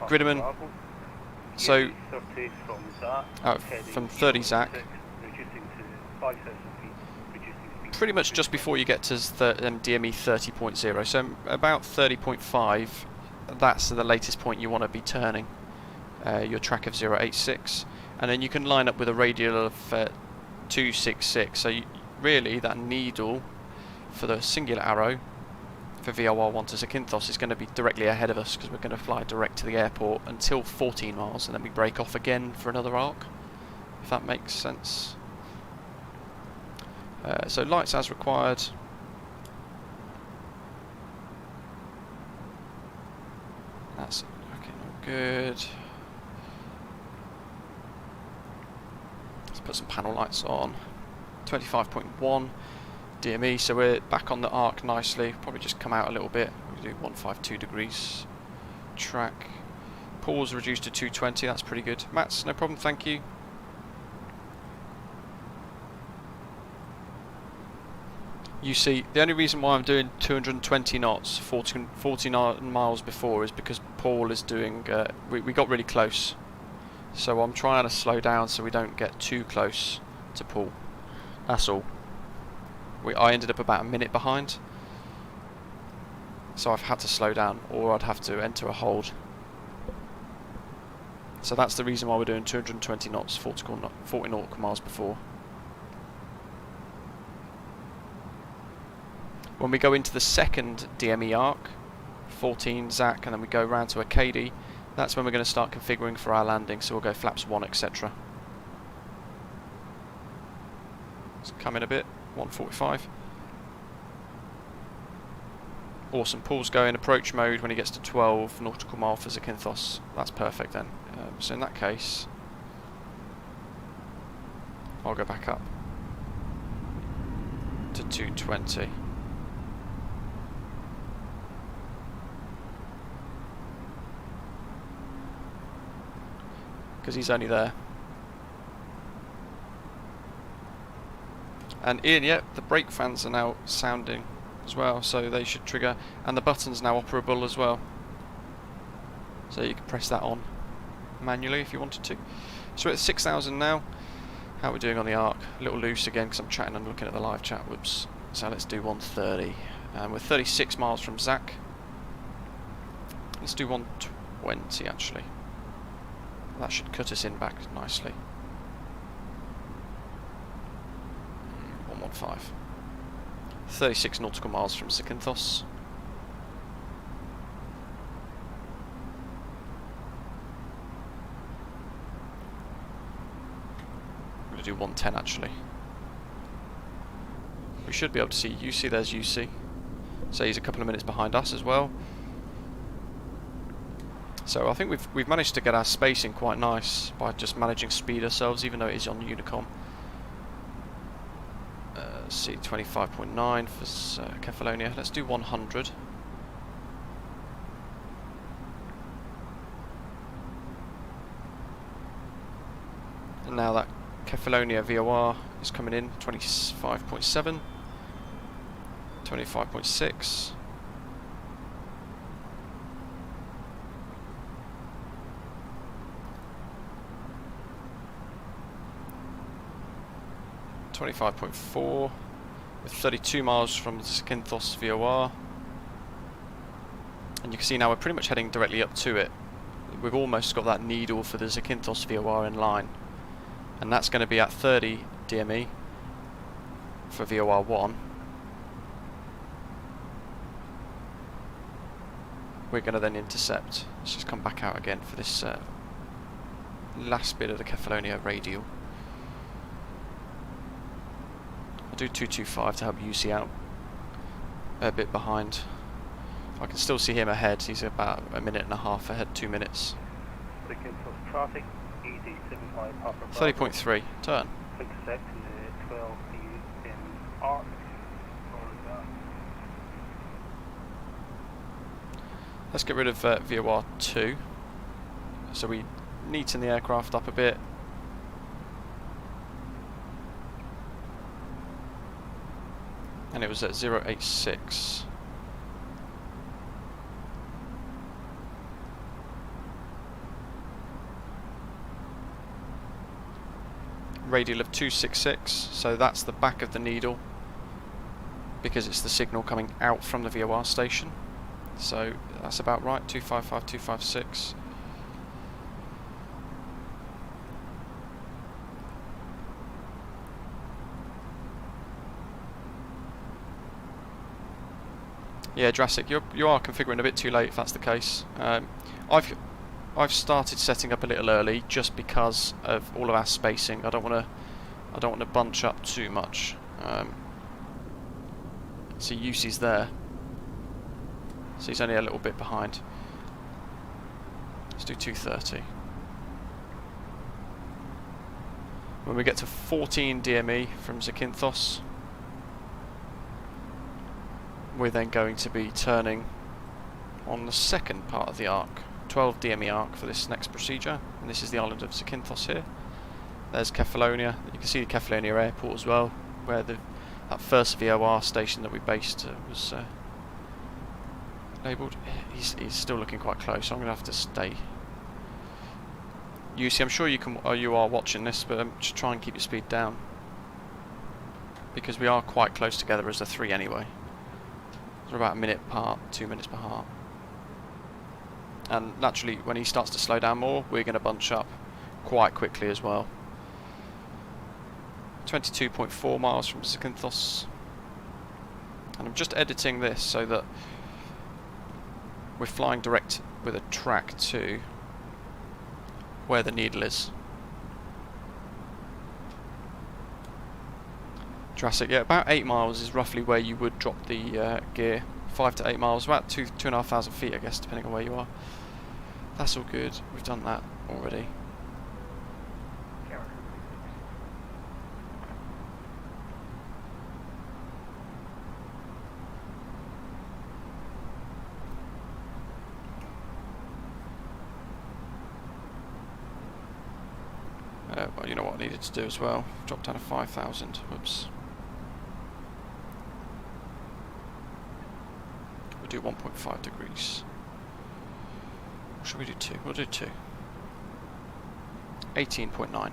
Gridman, so from 30 ZAC, pretty much just before you get to DME 30.0, so about 30.5, that's the latest point you want to be turning your track of 086, and then you can line up with a radial of 266, so really that needle for the singular arrow for VOR 1 to Zakynthos is going to be directly ahead of us, because we're going to fly direct to the airport until 14 miles and then we break off again for another arc, if that makes sense. So lights as required. That's looking all good. Let's put some panel lights on. 25.1 DME, so we're back on the arc nicely. Probably just come out a little bit. We'll do 152 degrees. Track. Pause reduced to 220, that's pretty good. Mats, no problem, thank you. You see, the only reason why I'm doing 220 knots, 49 miles before, is because Paul is doing, we got really close. So I'm trying to slow down so we don't get too close to Paul. That's all. I ended up about a minute behind, so I've had to slow down, or I'd have to enter a hold. So that's the reason why we're doing 220 knots, 40 nautical miles before. When we go into the second DME arc, 14 ZAC, and then we go round to a KD, that's when we're going to start configuring for our landing, so we'll go flaps 1, etc. Let's come in a bit, 145. Awesome, Paul's going approach mode when he gets to 12 nautical mile for Zakynthos. That's perfect then. So in that case, I'll go back up to 220. Because he's only there. And Ian, yeah, the brake fans are now sounding as well, so they should trigger, and the button's now operable as well. So you can press that on manually if you wanted to. So we're at 6,000 now. How are we doing on the arc? A little loose again because I'm chatting and looking at the live chat. Whoops. So let's do 130. We're 36 miles from Zak. Let's do 120 actually. That should cut us in back nicely. 115. 36 nautical miles from Zakynthos. I'm going to do 110 actually. We should be able to see UC. There's UC. So he's a couple of minutes behind us as well. So I think we've managed to get our spacing quite nice by just managing speed ourselves, even though it is on Unicom. Let's see, 25.9 for Kefalonia. Let's do 100. And now that Kefalonia VOR is coming in, 25.7, 25.6. .4 with 32 miles from the Zakynthos VOR, and you can see now we're pretty much heading directly up to it. We've almost got that needle for the Zakynthos VOR in line, and that's going to be at 30 DME for VOR 1. We're going to then intercept. Let's just come back out again for this last bit of the Kefalonia radial. I'll do 225 to help UC out a bit behind. I can still see him ahead. He's about a minute and a half ahead, 2 minutes. Zakynthos traffic, easy 75 Papa 30.3, turn. Accept 12 in arc. Let's get rid of VOR 2. So we neaten the aircraft up a bit. And it was at 086. Radial of 266, so that's the back of the needle because it's the signal coming out from the VOR station. So that's about right, 255, 256. Yeah, Jurassic, you are configuring a bit too late if that's the case. I've started setting up a little early just because of all of our spacing. I don't want to bunch up too much. See, UC's there, so he's only a little bit behind. Let's do 230. When we get to 14 DME from Zakynthos, we're then going to be turning on the second part of the arc, 12 DME arc for this next procedure, and this is the island of Zakynthos here. There's Kefalonia. You can see the Kefalonia airport as well, where that first VOR station that we based was labelled. He's still looking quite close, so I'm going to have to stay. UC, I'm sure you are watching this, but just try and keep your speed down, because we are quite close together as a 3 anyway. We're about a minute apart, 2 minutes apart. And naturally, when he starts to slow down more, we're going to bunch up quite quickly as well. 22.4 miles from Zakynthos. And I'm just editing this so that we're flying direct with a track to where the needle is. Jurassic, yeah, about 8 miles is roughly where you would drop the gear. 5 to 8 miles, about 2,500 feet, I guess, depending on where you are. That's all good. We've done that already. Well, you know what I needed to do as well. Drop down to 5,000. Whoops. We'll do 1.5 degrees. Or should we do 2? We'll do 2. 18.9.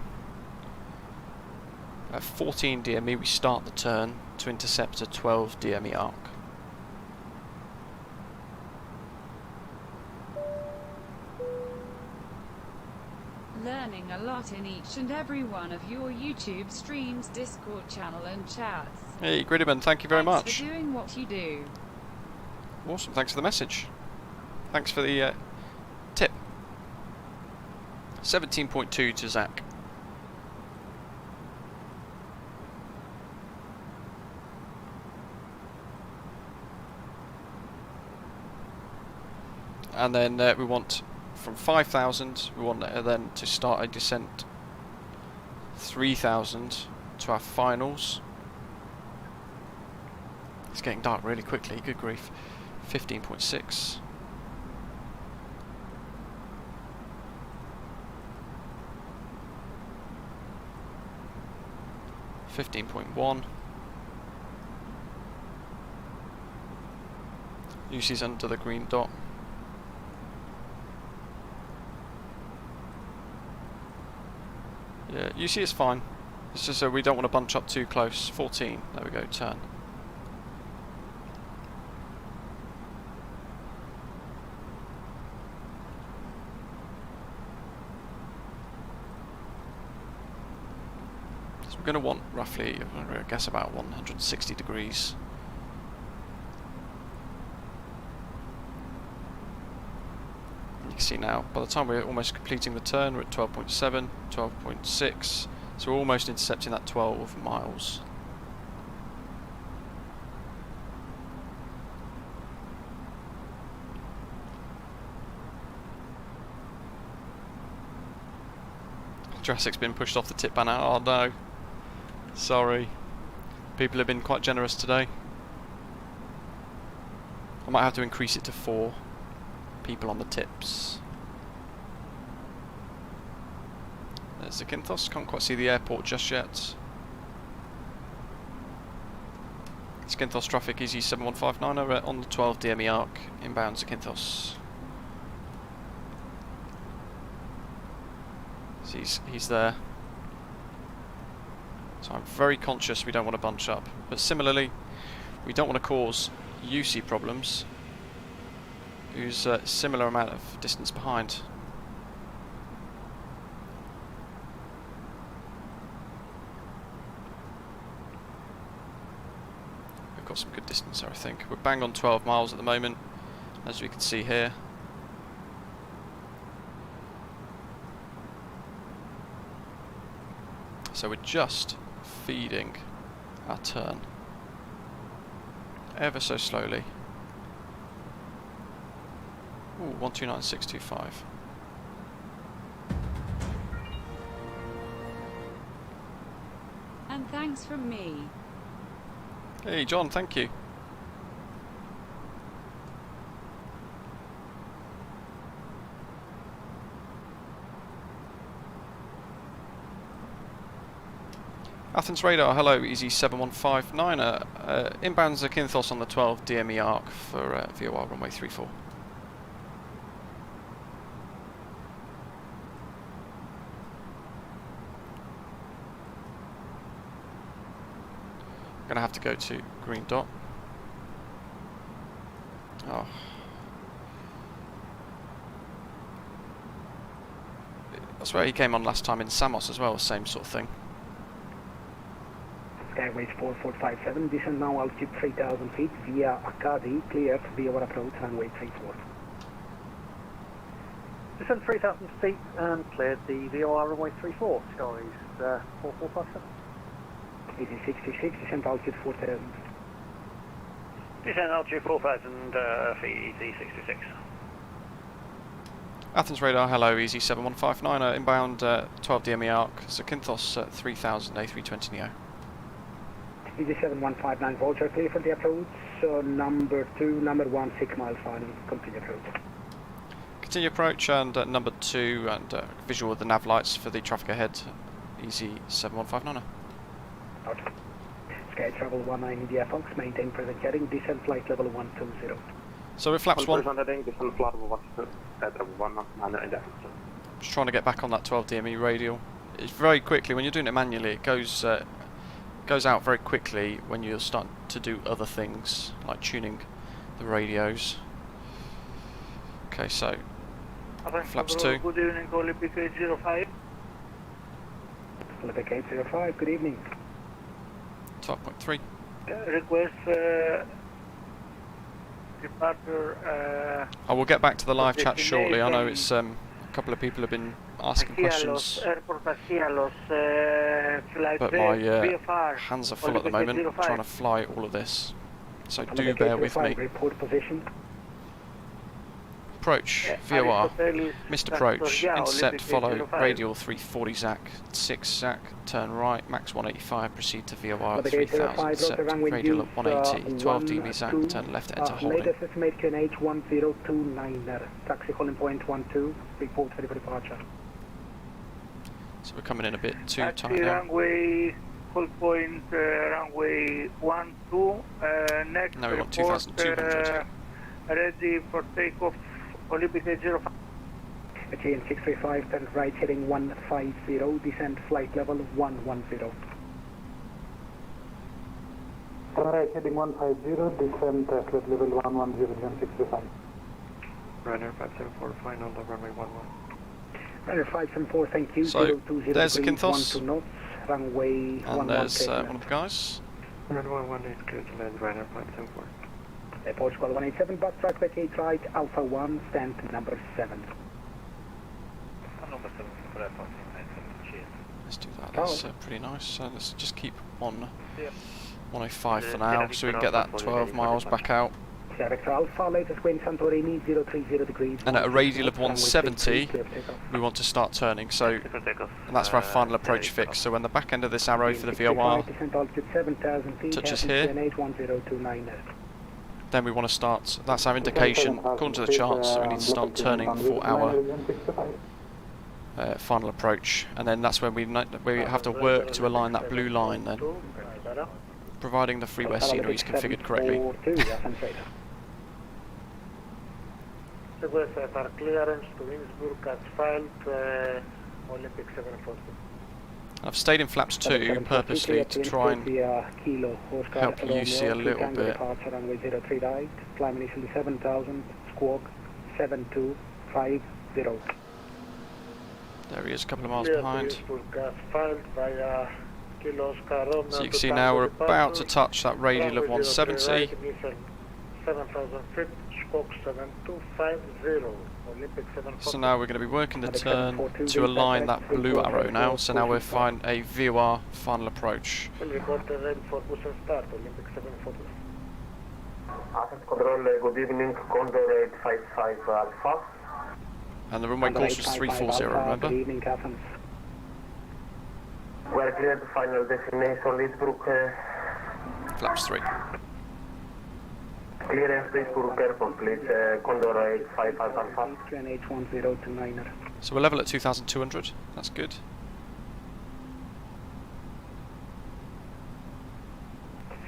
At 14 DME we start the turn to intercept a 12 DME arc. Learning a lot in each and every one of your YouTube streams, Discord channel and chats. Hey Griddyman, thank you very much. Thanks for doing what you do. Awesome, thanks for the message. Thanks for the tip. 17.2 to Zach. And then we want from 5,000, we want then to start a descent 3,000 to our finals. It's getting dark really quickly, good grief. 15.6. $15.1. UC's under the green dot. Yeah, UC is fine. It's just so we don't want to bunch up too close. 14. There we go, turn. So we're going to want roughly, I guess, about 160 degrees. You can see now, by the time we're almost completing the turn, we're at 12.7, 12.6, so we're almost intercepting that 12 miles. Jurassic's been pushed off the tip banner. Oh no, sorry. People have been quite generous today. I might have to increase it to 4 people on the tips. There's Zakynthos, can't quite see the airport just yet. Zakynthos traffic, easy 7159 on the 12 DME arc, inbound Zakynthos. So he's there. So I'm very conscious we don't want to bunch up, but similarly we don't want to cause UC problems, who's a similar amount of distance behind. We've got some good distance there, I think. We're bang on 12 miles at the moment, as we can see here. So we're just feeding our turn, ever so slowly. Ooh, 129625. And thanks from me. Hey John, thank you. Athens radar, hello, easy 7159er. Inbound Zakynthos on the 12 DME arc for VOR runway 34. Gonna have to go to green dot. Oh. That's where he came on last time in Samos as well, same sort of thing. Skyways 4457, descend now altitude 3000 feet via Akadi, clear via our approach runway 34. Descend 3000 feet and cleared the VOR runway 34, Skyways 4457. Easy 66, descend altitude 4000. Descend altitude 4000 feet, easy 66. Athens radar, hello, easy 7159er, inbound 12 DME arc, Zakynthos 3000 A320 Neo. Easy 7159 Vulture, clear for the approach, number 2, number 1, 6 miles final, continue approach. Continue approach and number 2 and visual of the nav lights for the traffic ahead, easy 7159er. Out. Sky travel 19 India Fox, maintain present heading, descent flight level 120. So we're flaps 1. Descent flight level 119. Just trying to get back on that 12 DME radial. It's very quickly, when you're doing it manually, it goes goes out very quickly when you start to do other things, like tuning the radios. Okay, so flaps 2. Good evening, Olympic 805. Olympic 805, good evening. 12.3. Request departure. I will get back to the live chat shortly. I know it's a couple of people have been asking questions, but my hands are full at the moment trying to fly all of this, so do bear with me. Report position. Approach, VOR, missed approach, intercept, follow, radial 340 ZAC, 6 ZAC, turn right, max 185, proceed to VOR at 3000, intercept, radial at 180, 12 dB ZAC, turn left, enter holding. Latest estimate QNH 1029, taxi calling point 12, report ready for departure. So we're coming in a bit too tight now. Runway, call point, runway 12, next now we want report, 2200. Ready for takeoff. Olympic 805. Again 635, turn right heading 150, descend flight level 110. Turn right heading 150, descend flight level 110, John 635. Runner 574, final of runway 11. Runner 574, thank you. So 020 there's Zakynthos, 12 knots, runway and there's one of the guys. Runway 18 is clear to land, runner 574. Portugal 187, back track back 8 right, Alpha 1, stand number 7. Number 7 for that one. Let's do that, that's pretty nice. So let's just keep 105 for now, so we can get that 12 miles back out. Alpha, latest wind Santorini, 030 degrees. And at a radial of 170, we want to start turning, so and that's for our final approach fix. So when the back end of this arrow for the VOR touches here, then we want to start, that's our indication, according to the charts, so we need to start turning for our final approach, and then that's when we have to work to align that blue line then, providing the freeware scenery is configured correctly. Clearance to Innsbruck as filed, Olympic 740. I've stayed in flaps 2 purposely to try and help you see a little bit. Runway 03 right, climb initially 7000, squawk 7250. There he is, a couple of miles behind. So you can see now we're about to touch that radial of 170. 7000 feet, squawk 7250. So now we're going to be working the turn to align that blue arrow now. So now we'll find a VOR final approach. Control, good evening, Condor 855 Alpha. And the runway course was 340, remember? Good evening, Athens. We're clear to final destination, Innsbruck. Flaps 3. Clearance to Innsbruck Airport, please. Condor 855 Alpha. QNH 1029er. So we're level at 2200, that's good.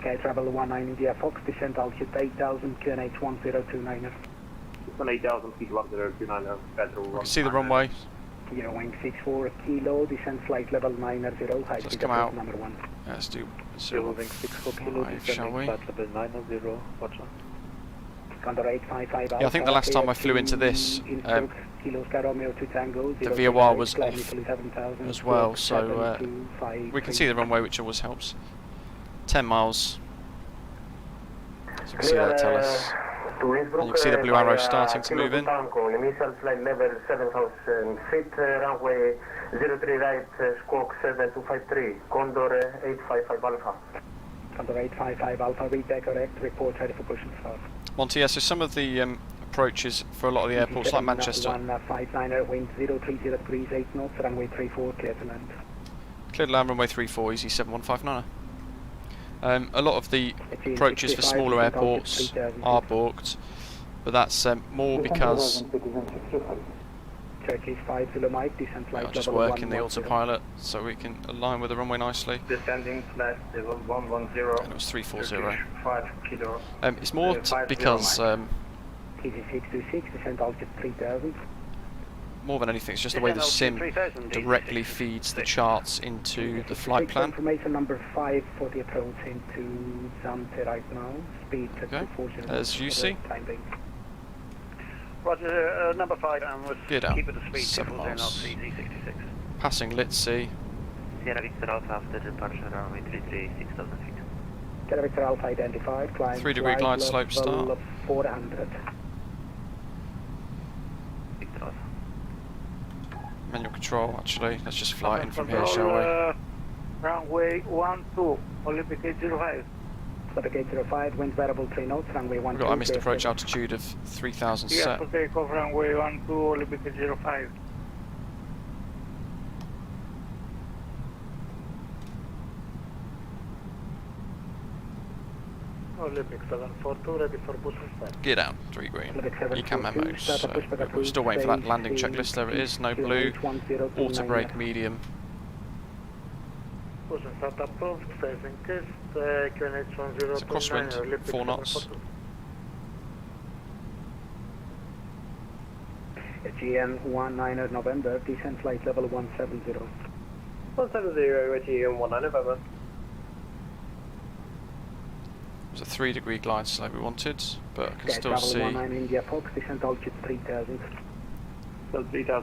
Sky Travel 19 India Fox, descent altitude 8000, QNH 1029er. On 8000 feet, 1029er, Federal. You can see the runway. Kilo wing 64 kilo, descent flight level 90, high speed approach number 1. Let's do 05, shall we? Level 90, watch out. Condor 855 Yeah, I think the last time I flew into this, the VOR was off as well, so we can see the runway, which always helps. 10 miles. So you can see that tell us. And you can see the blue arrow starting to move in. Initial flight level 7000 feet, runway 03 right, squawk 7253, Condor 855 Alpha. Condor 855 Alpha, read that correct, report ready for push and start. Monty, yeah, so some of the approaches for a lot of the airports, like Manchester. 159er, wind 030 degrees, 8 knots, runway 34, clear to land. Clear to land, runway 34, easy 7159er. A lot of the approaches for smaller airports are booked, but that's more because I'm just working the autopilot so we can align with the runway nicely. Descending flight level 110. And it was 340. 5 kilo. It's more because TG626, descent altitude 3000. more than anything, it's just the way the sim directly feeds the charts into the flight plan. Confirmation number 5 for the approach into Zante right now. Speed at 240. As you see. Roger, number 5, and we'll Get out. keep it at speed 7 240 knots, miles. EZ66. Passing LITC. Sierra Victor Alpha after departure runway 33, 6,000 feet. Sierra Victor Alpha identified. Climb 3 degree glide slope start. 400. Victor Alpha. Manual control, actually. Let's just fly it in from here, shall we? Runway 12, Olympic 805. Olympic 805, wind variable 3 knots, runway 12. We've got a missed approach altitude of 3,000 Yes, set. for takeoff, runway 12, Olympic 805. Olympic 742, ready for push and start. Get out, 3 green. ECAM memos. We're still waiting for that landing checklist. There it is, no blue. Auto brake medium. Push and start approved, facing east, QNH 1029. It's a crosswind, 4 knots. GN 19 November, descent flight level 170. 170, GN 19 November. It was a 3 degree glide slope we wanted, but I can still see. 19 India Fox, descent altitude 3000. There we go,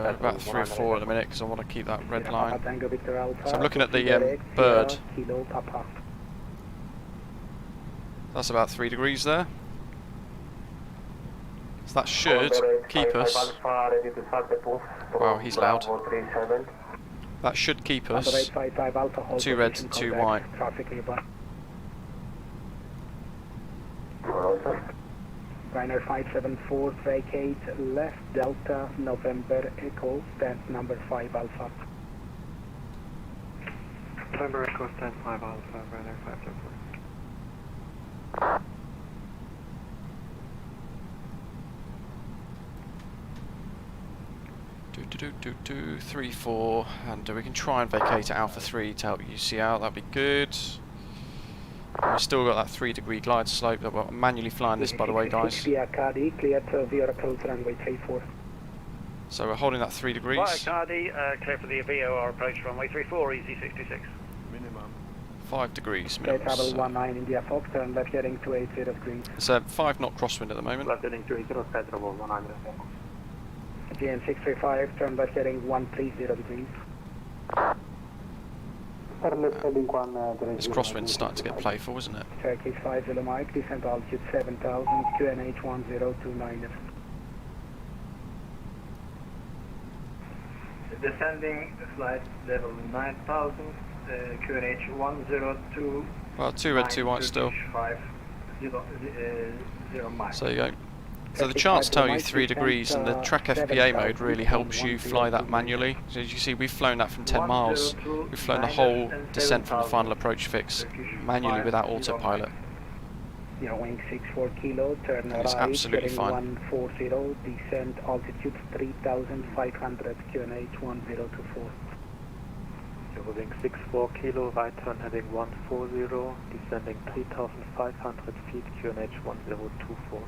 about 3 or 4 in a minute because I want to keep that red line. Tango Victor Alpha, So I'm looking at the bird. Kilo Papa. That's about 3 degrees there. So that should keep us. Wow, he's loud. That should keep us 2 reds and 2 white. Ryanair 574, vacate left Delta November Echo, stand number 5 Alpha. November Echo, stand 5 Alpha, Ryanair 574. 3, 4, and we can try and vacate at Alpha 3 to help UC out. That'd be good. We've still got that 3 degree glide slope. We're manually flying this, by the way, guys. Clear to via approach runway 34. So we're holding that 3 degrees. Via Cardi, clear for the VOR approach runway 34, EZ66. Minimum. 5 degrees. Clear travel 19 India Fox, turn left heading 280 degrees. It's a 5 knot crosswind at the moment. Left heading 280, sky travel 100. GN 635, turn left heading 130 degrees. This crosswind's starting to get playful, isn't it? Turkish 50 Mike, descent altitude 7000, QNH 1029. Descending flight level 9000, QNH 102. Well, 2 red, 2 white still. 500 miles. So there you go. So the charts tell you 3 degrees, and the track FPA mode really helps you fly that manually. So as you see, we've flown that from 10 miles. We've flown the whole descent from the final approach fix manually without autopilot. Wing 64 kilo, turn right, it's absolutely fine. 140, descent altitude 3500, QNH 1024. Wing 64 kilo, right turn heading 140, descending 3500 feet, QNH 1024.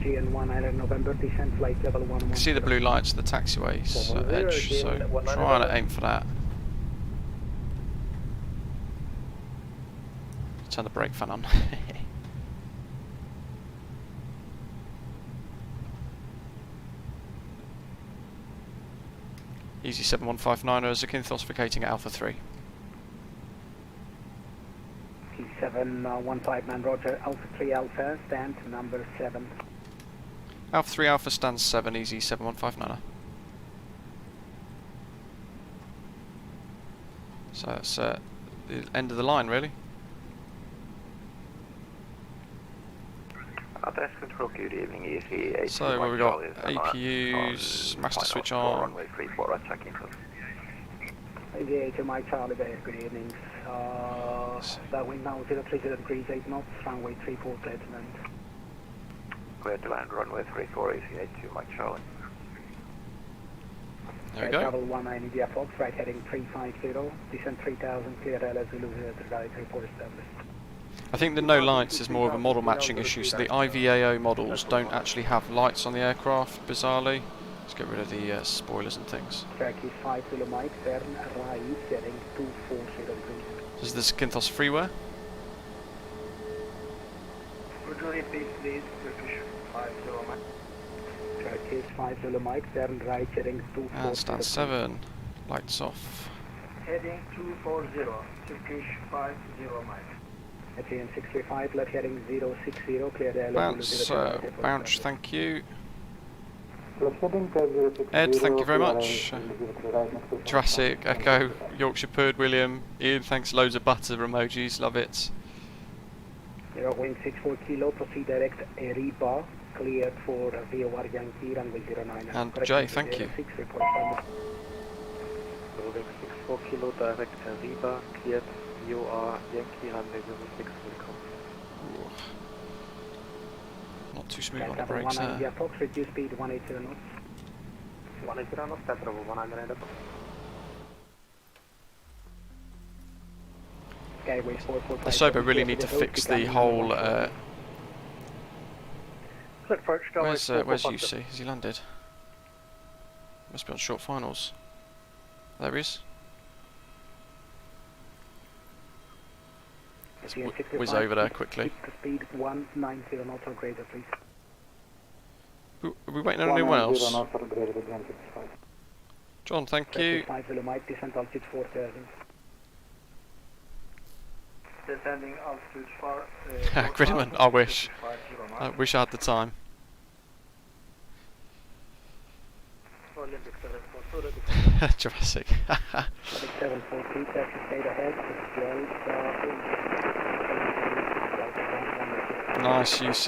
GN 19 November, descent flight level 11. You can see the blue lights of the taxiway's edge, so trying to aim for that. Turn the brake fan on. Easy 7159er, Zakynthos vacating at Alpha 3. 715 Roger, Alpha 3 Alpha, stand number 7. Alpha 3 Alpha stands 7, easy 7159er. So that's the end of the line, really. ADOSA control, good evening, EC8. So where we got APUs, master switch on. Runway 34 at Zakynthos. AVA Mike Charlie Bay, good evening. That wind now 030 degrees 8 knots, runway 34 dead land. clear to land runway 34, easy 82, Mike Charlie. There we go. Travel 19 India Fox, right heading 350, descent 3000, clear LS Zulu 0 to right, report established. I think the no lights is more of a model matching issue, so the IVAO models don't actually have lights on the aircraft, bizarrely. Let's get rid of the spoilers and things. Turkey 50 Mike, turn right, heading 240 degrees. This is the Zakynthos freeware. Would you repeat please, Turkish 50 Mike? Turkey 50 Mike, turn right, heading 240 And stand 7, lights off. Heading 240, Turkish 50 Mike. Aegean 635, left heading 060, clear the Bounce, bounce, thank you. Ed, thank you very much. Jurassic, Echo, Yorkshire Purd, William, Ian, thanks, loads of butter emojis, love it. 0.64 kilo, proceed direct Ariba, cleared for VOR Yankee, runway 09. And Jay, thank you. 0.64 kilo, direct Ariba, cleared VOR Yankee, runway 06, welcome. Not too smooth on the brakes there. India Fox, reduce speed 180 knots. 180 knots, that's over 100. Asobo really need to fix the whole. Where's UC? Has he landed? Must be on short finals. There he is. Let's whiz over there quickly. Speed 190 knots or greater, please. Are we waiting on anyone else? John, thank you. 50 Mike, descent altitude 4000. Descending altitude for... Gridman, I wish. I wish I had the time. Jurassic. 742, taxi straight ahead, nice, UC.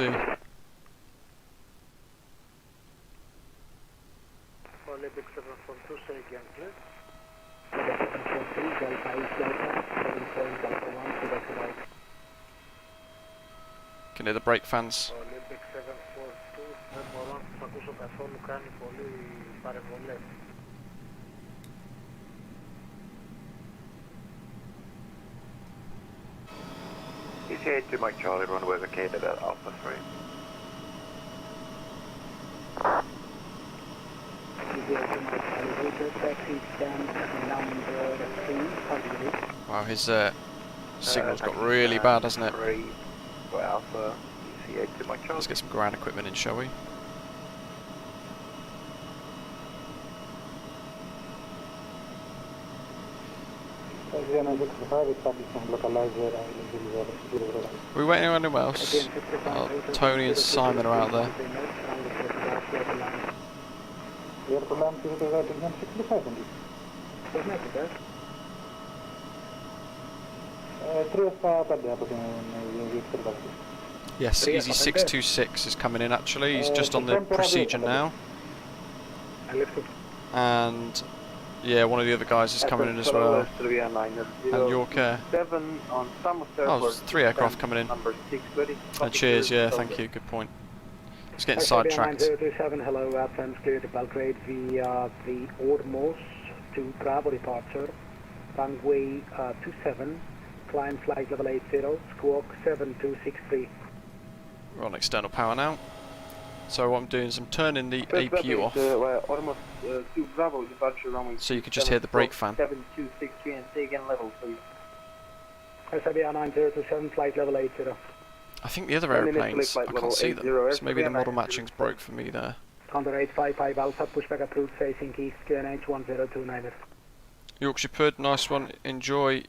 Olympic 742, say again, please. Olympic 742, Delta East Delta, 7 Delta 1, to the right. Can hear the brake fans. Olympic 742, δεν μπορώ να σας ακούσω καθόλου, κάνει πολύ παρεμβολές. EC82 Mike Charlie, runway vacated at Alpha 3. Wow, his signal's got really bad, hasn't it? Alpha, EC82 Mike Charlie. Let's get some ground equipment in, shall we? Are we waiting on anyone else? Oh, Tony and Simon are out there. Yes, Easy 626 is coming in actually. He's just on the procedure now. And yeah, one of the other guys is coming in as well. And your care. Oh, there's 3 aircraft coming in. And cheers, yeah, thank you, good point. It's getting sidetracked. 027, hello, Athens, clear to Belgrade via the Ormos to Bravo departure. Runway 27, climb flight level 80, squawk 7263. We're on external power now. So what I'm doing is I'm turning the APU off. So you can just hear the brake fan. 7263 and say again level, please. SIBR 9027, flight level 80. I think the other aeroplanes, I can't see them. So maybe the model matching's broke for me there. Condor 855 Alpha, pushback approved, facing east, QNH 1029. Yorkshire Pud, nice one. Enjoy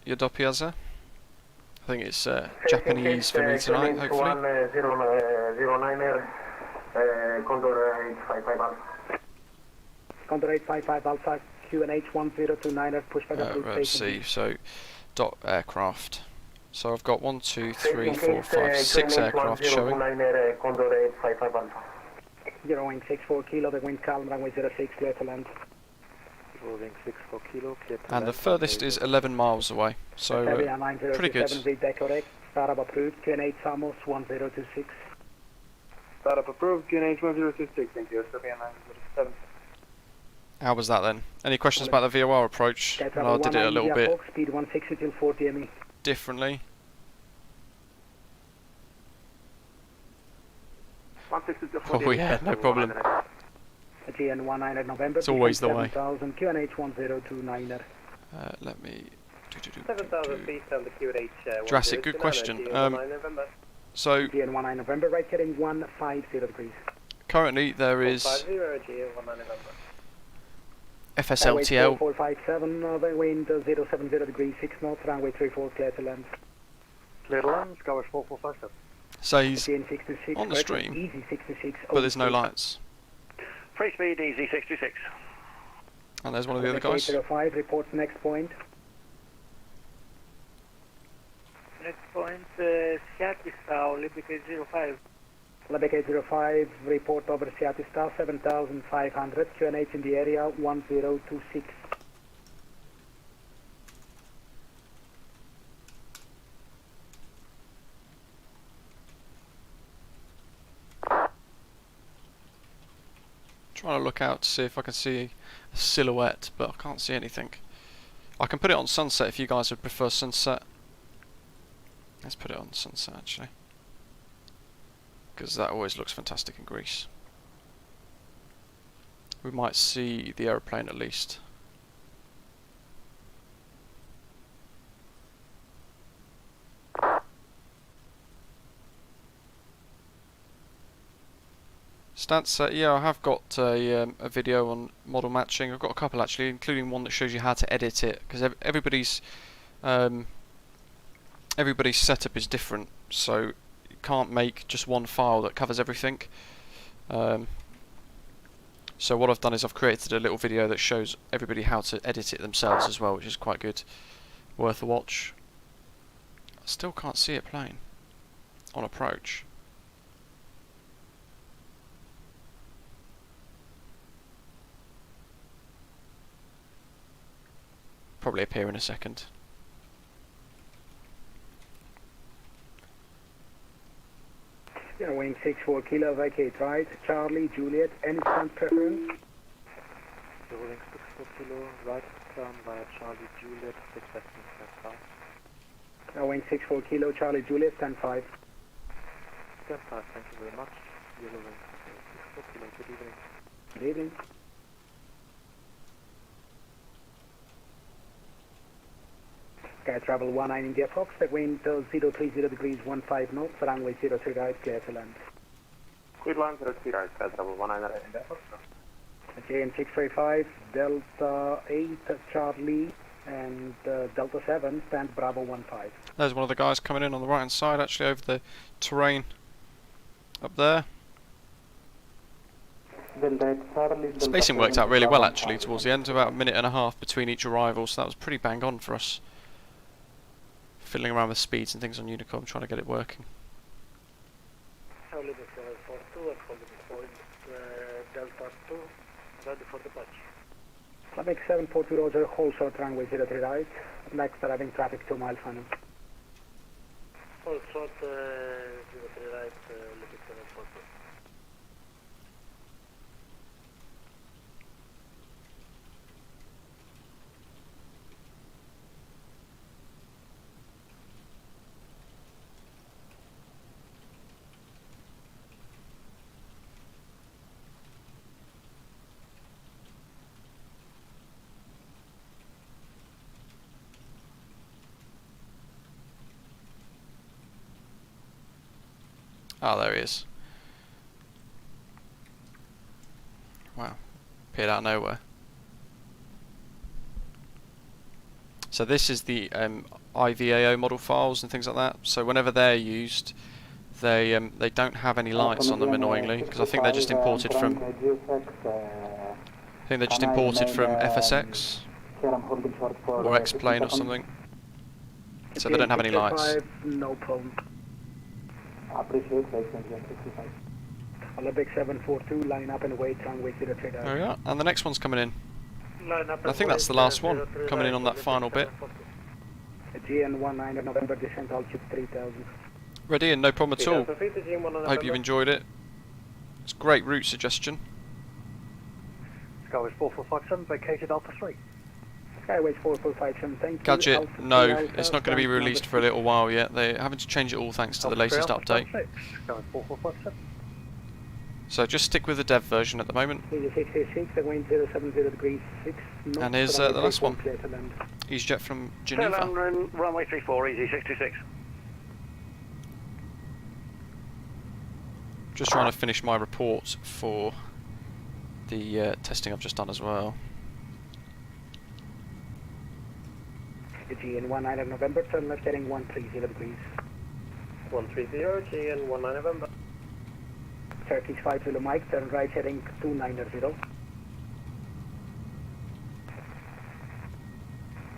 your dopiaza. I think it's Japanese for me tonight, hopefully. 09er, Condor 855 Alpha. Condor 855 Alpha, QNH 1029er, pushback approved, Let's see, so dot aircraft. So I've got 1, 2, 3, 4, 5, 6 aircraft showing. 0.64 kilo, the wind calm, runway 06, clear to land. And the furthest is 11 miles away, so pretty good. Startup approved, QNH Samos 1026. Startup approved, QNH 1026, thank you, Sophia 907. How was that then? Any questions about the VOR approach? Well, I did it a little bit speed 160 till 40 ME. differently. 160 till 40 Oh yeah, no problem. GN 19 November. It's always the way. 7000 QNH 1029er. Let me... 7,000 feet on the QNH. Jurassic, good question. So, GN 19 November, right heading 150 degrees. currently there is 150, GN 19 November. FSLTL. 457, wind 070 degrees, 6 knots, runway 34, clear to land. Clear to land, Skywash 4457. So he's GN66, on the stream, Easy 66, but there's no lights. Free speed, Easy 66. And there's one of the other guys. 805, reports next point. Next point, Zakynthos Olympic 05. Olympic 805, report over Zakynthos 7500, QNH in the area 1026. Trying to look out to see if I can see a silhouette, but I can't see anything. I can put it on sunset if you guys would prefer sunset. Let's put it on sunset actually, because that always looks fantastic in Greece. We might see the aeroplane at least. Stats, yeah, I have got a video on model matching. I've got a couple actually, including one that shows you how to edit it, because everybody's setup is different, so you can't make just one file that covers everything. So what I've done is I've created a little video that shows everybody how to edit it themselves as well, which is quite good, worth a watch. I still can't see it playing on approach. Probably appear in a second. Yeah, wing 64 kilo, vacate right, Charlie, Juliet, any stand preference? Wing 64 kilo, right turn via Charlie, Juliet, 6 stand 5. Wing 64 kilo, Charlie, Juliet, stand 5. Stand 5, thank you very much. Yellow wing 64 kilo, good evening. Good evening. Sky travel 19 India Foxtrot, wind 030 degrees 15 knots, runway 03 right, clear to land. Clear land 03 right, Sky travel 19 India Foxtrot. JN 635, Delta 8, Charlie, and Delta 7, stand Bravo 15. There's one of the guys coming in on the right hand side, actually over the terrain up there. Spacing worked out really well actually towards the end, about a minute and a half between each arrival, so that was pretty bang on for us. Fiddling around with speeds and things on Unicom, trying to get it working. Delta 2, ready for departure. Quebec 742 Roger, hold short runway 03 right, next arriving traffic 2 miles final. Hold short 03 right, Olympic 742. Oh, there he is. Wow, appeared out of nowhere. So this is the IVAO model files and things like that. So whenever they're used, they don't have any lights on them, annoyingly, because I think they're just imported from. I think they're just imported from FSX or X-Plane or something. So they don't have any lights. No problem. Appreciate it, Olympic 742, line up and wait, runway 03 right. There we are, and the next one's coming in. Line up I think that's the last one, coming in on that final bit. GN 19 November, descent altitude 3000. Ready and no problem at all. Hope you've enjoyed it. It's a great route suggestion. Skyway 4457, vacated Alpha 3. Skyway 4457, thank you. Gadget, Alpha no, 3 Alpha, it's not going to be released for a little while yet. They're having to change it all thanks to the latest update. Skyway 4457. So just stick with the dev version at the moment. 686, the wind 070 degrees 6 knots. And here's the last one. EasyJet from Geneva. Runway 34, easy 66. Just trying to finish my report for the testing I've just done as well. GN 19 November, turn left heading 130 degrees. 130, GN 19 November. Turkish 5 Zulu Mike, turn right heading 290.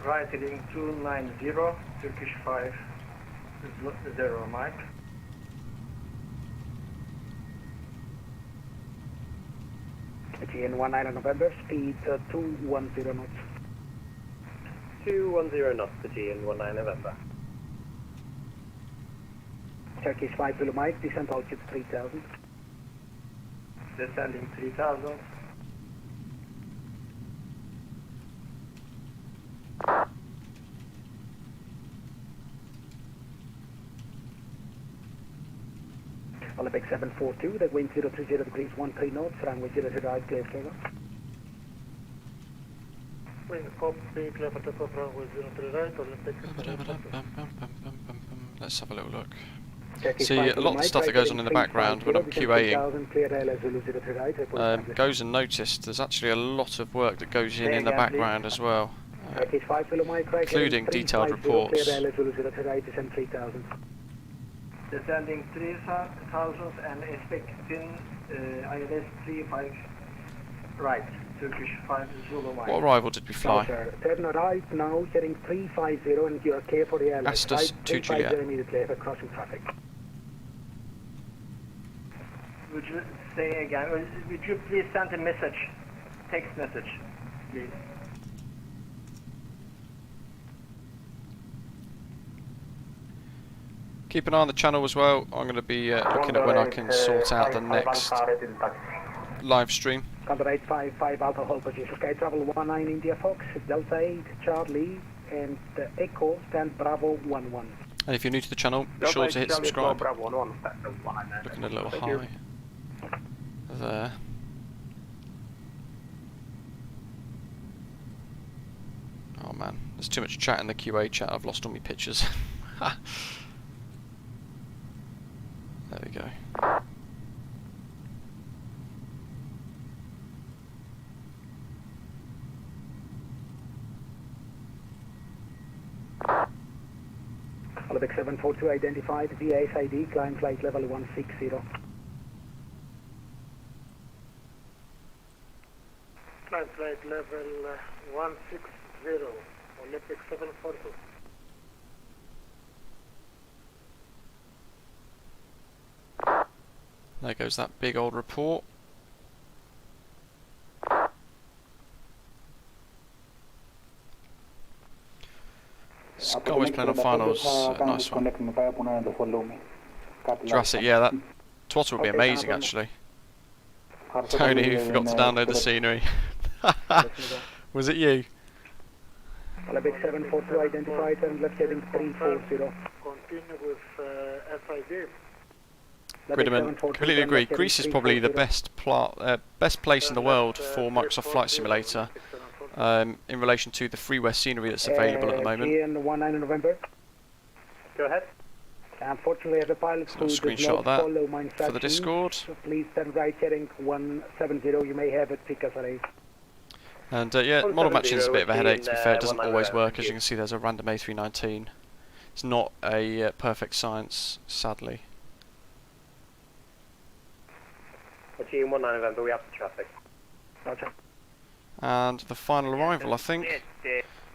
Right heading 290, Turkish 5 0 Mike. GN 19 November, speed 210 knots. 210 knots to GN 19 November. Turkish 5 Zulu Mike, descent altitude 3000. Descending 3000. Olympic 742, the wind 030 degrees 13 knots, runway 0 right, clear flavor. Wind copy, clear for takeoff, runway 03 right, Olympic 742. Let's have a little look. See, a lot of the stuff that goes on in the background when I'm QAing goes unnoticed. There's actually a lot of work that goes in the background as well, including detailed reports. Descending 3000 and expecting ILS 35 right, Turkish 5 Zulu Mike. What arrival did we fly? Turn right now, heading 350 and you are clear for the airline. Astus to Juliet. Immediately after crossing traffic. Would you say again, would you please send a message, text message, please? Keep an eye on the channel as well. I'm going to be looking at when I can sort out the next live stream. Condor 855 Alpha hold position. Sky Travel 19 India Fox, Delta 8 Charlie, and Echo stand Bravo 11. And if you're new to the channel, be sure to hit subscribe. Looking a little high there. Oh man, there's too much chat in the QA chat. I've lost all my pictures. There we go. Olympic 742 identified, VAS ID, climb flight level 160. Climb flight level 160, Olympic 742. There goes that big old report. Skyway's playing on finals, nice one. Jurassic, yeah, that twatter would be amazing actually. Tony, who forgot to download the scenery. Was it you? Olympic 742 identified and left heading 340. Continue with FID. Gridman, completely agree. Greece is probably the best place in the world for Microsoft Flight Simulator in relation to the freeware scenery that's available at the moment. GN 19 Go ahead. Unfortunately, the pilots So I'll screenshot of that for the Discord. So please turn right heading 170. You may have it pick us at 8. And yeah, model matching is a bit of a headache. To be fair, it doesn't always work. As you can see, there's a random A319. It's not a perfect science, sadly. GN 19 November, we have the traffic. Roger. And the final arrival, I think.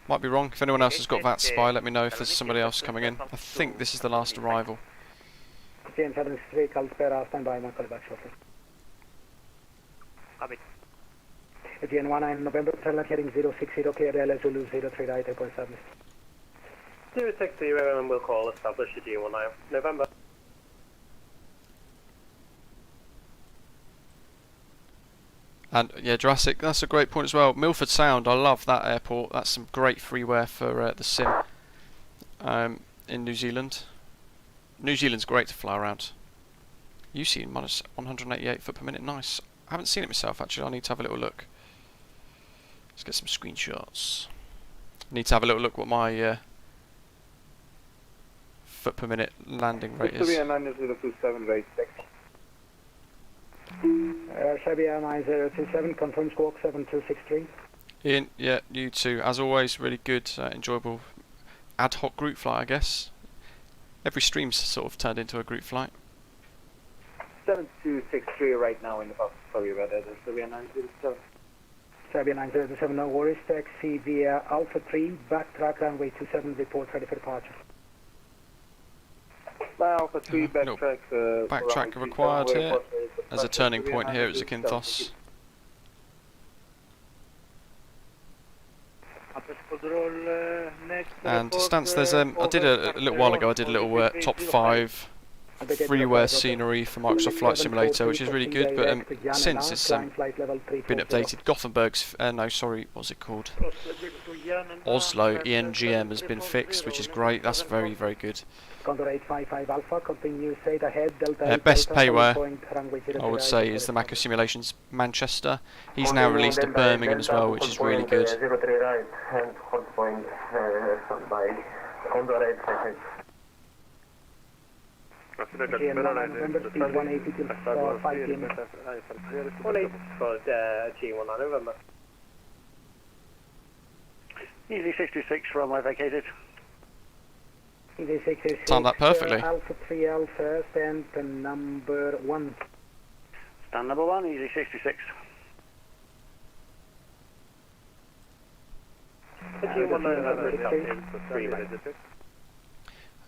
Might be wrong. If anyone else has got VATSIM, let me know if there's somebody else coming in. I think this is the last arrival. GN 73, Calspera, stand by, my call back shortly. Copy. GN 19 November, turn left heading 060, KRL Zulu 03 right, airport established. 060, and we'll call establish the GN 19 November. And yeah, Jurassic, that's a great point as well. Milford Sound, I love that airport. That's some great freeware for the sim in New Zealand. New Zealand's great to fly around. UC minus 188 foot per minute, nice. I haven't seen it myself actually, I need to have a little look. Let's get some screenshots. Need to have a little look what my foot per minute landing rate is. Serbia 9027 rate, Serbia 9027, confirm squawk 7263. Ian, yeah, you too. As always, really good, enjoyable ad hoc group flight, I guess. Every stream's sort of turned into a group flight. 7263 right now in the bus. Sorry about that. Serbia 907. Serbia 907, no worries. Taxi via Alpha 3, backtrack runway 27, report ready for departure. Alpha 3, backtrack. Backtrack required here. There's a turning point here at Zakynthos. And stance, there's I did a little while ago. I did a little top 5 freeware scenery for Microsoft Flight Simulator, which is really good. But since it's been updated, Gothenburg's no, sorry, what's it called? Oslo ENGM has been fixed, which is great. That's very, very good. Best payware, I would say, is the Mako Simulations Manchester. He's now released at Birmingham as well, which is really good. Easy 66, runway vacated. Easy 66. Timed that perfectly. Alpha 3 Alpha, stand number 1. Stand number 1, easy 66.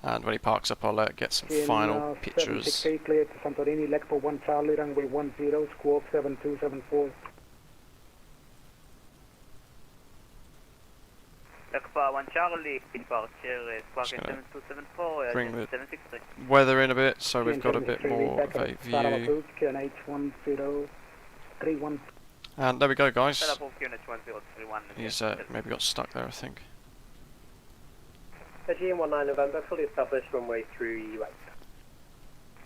And when he parks up, I'll get some final pictures. 768 clear to Santorini, Lekpo 1 Charlie, runway 10, squawk 7274. Lekpo 1 Charlie, departure, squawk 7274, bring the weather in a bit, so we've got a bit more of a view. And there we go, guys. He's maybe got stuck there, I think. GN19 November, fully established runway through UX.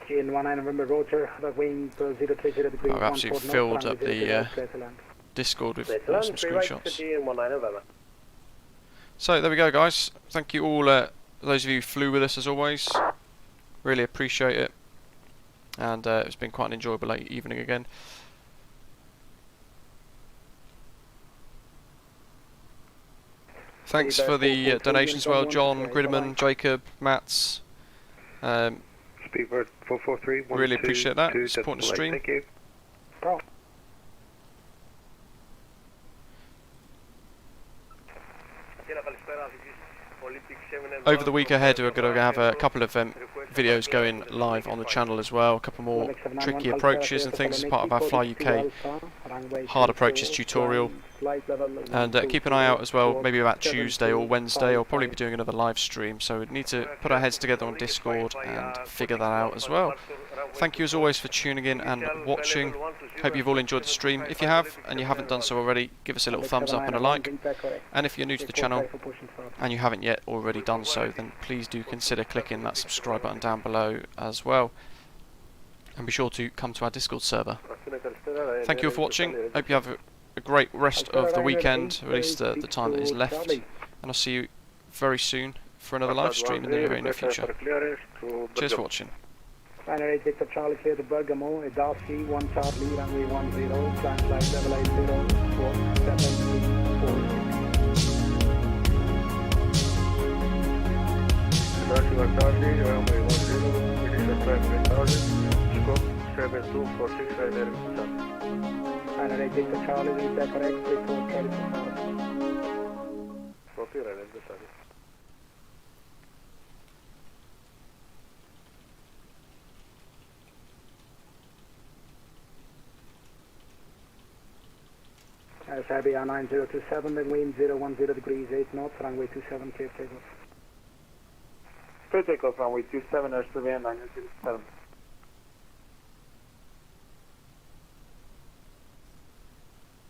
GN19 November, Roger, wind 030 degrees. I've absolutely filled up the Discord with some screenshots. So there we go, guys. Thank you all, those of you who flew with us as always. Really appreciate it. And it's been quite an enjoyable late evening again. Thanks for the donations as well, John, Gridman, Jacob, Mats. Speedbird 443. Really appreciate that. Supporting the stream. Thank you. Over the week ahead, we're going to have a couple of videos going live on the channel as well. A couple more tricky approaches and things as part of our Fly UK hard approaches tutorial. And keep an eye out as well, maybe about Tuesday or Wednesday. I'll probably be doing another live stream, so we need to put our heads together on Discord and figure that out as well. Thank you as always for tuning in and watching. Hope you've all enjoyed the stream. If you have, and you haven't done so already, give us a little thumbs up and a like. And if you're new to the channel and you haven't yet already done so, then please do consider clicking that subscribe button down below as well. And be sure to come to our Discord server. Thank you all for watching. Hope you have a great rest of the weekend, or at least the time that is left. And I'll see you very soon for another live stream in the very near future. Cheers for watching. Binary Victor Charlie clear to Bergamo, ADOSA 1 Charlie, runway 10, climb flight level 80, squawk 7246. ADOSA 1 Charlie, runway 10, it is a primary target, squawk 7246, right there in the Binary Victor Charlie, is that correct? Report ready for start. Copy, right in the service. Serbia 9027, the wind 010 degrees 8 knots, runway 27, clear takeoff. Clear takeoff, runway 27, Serbia 9027.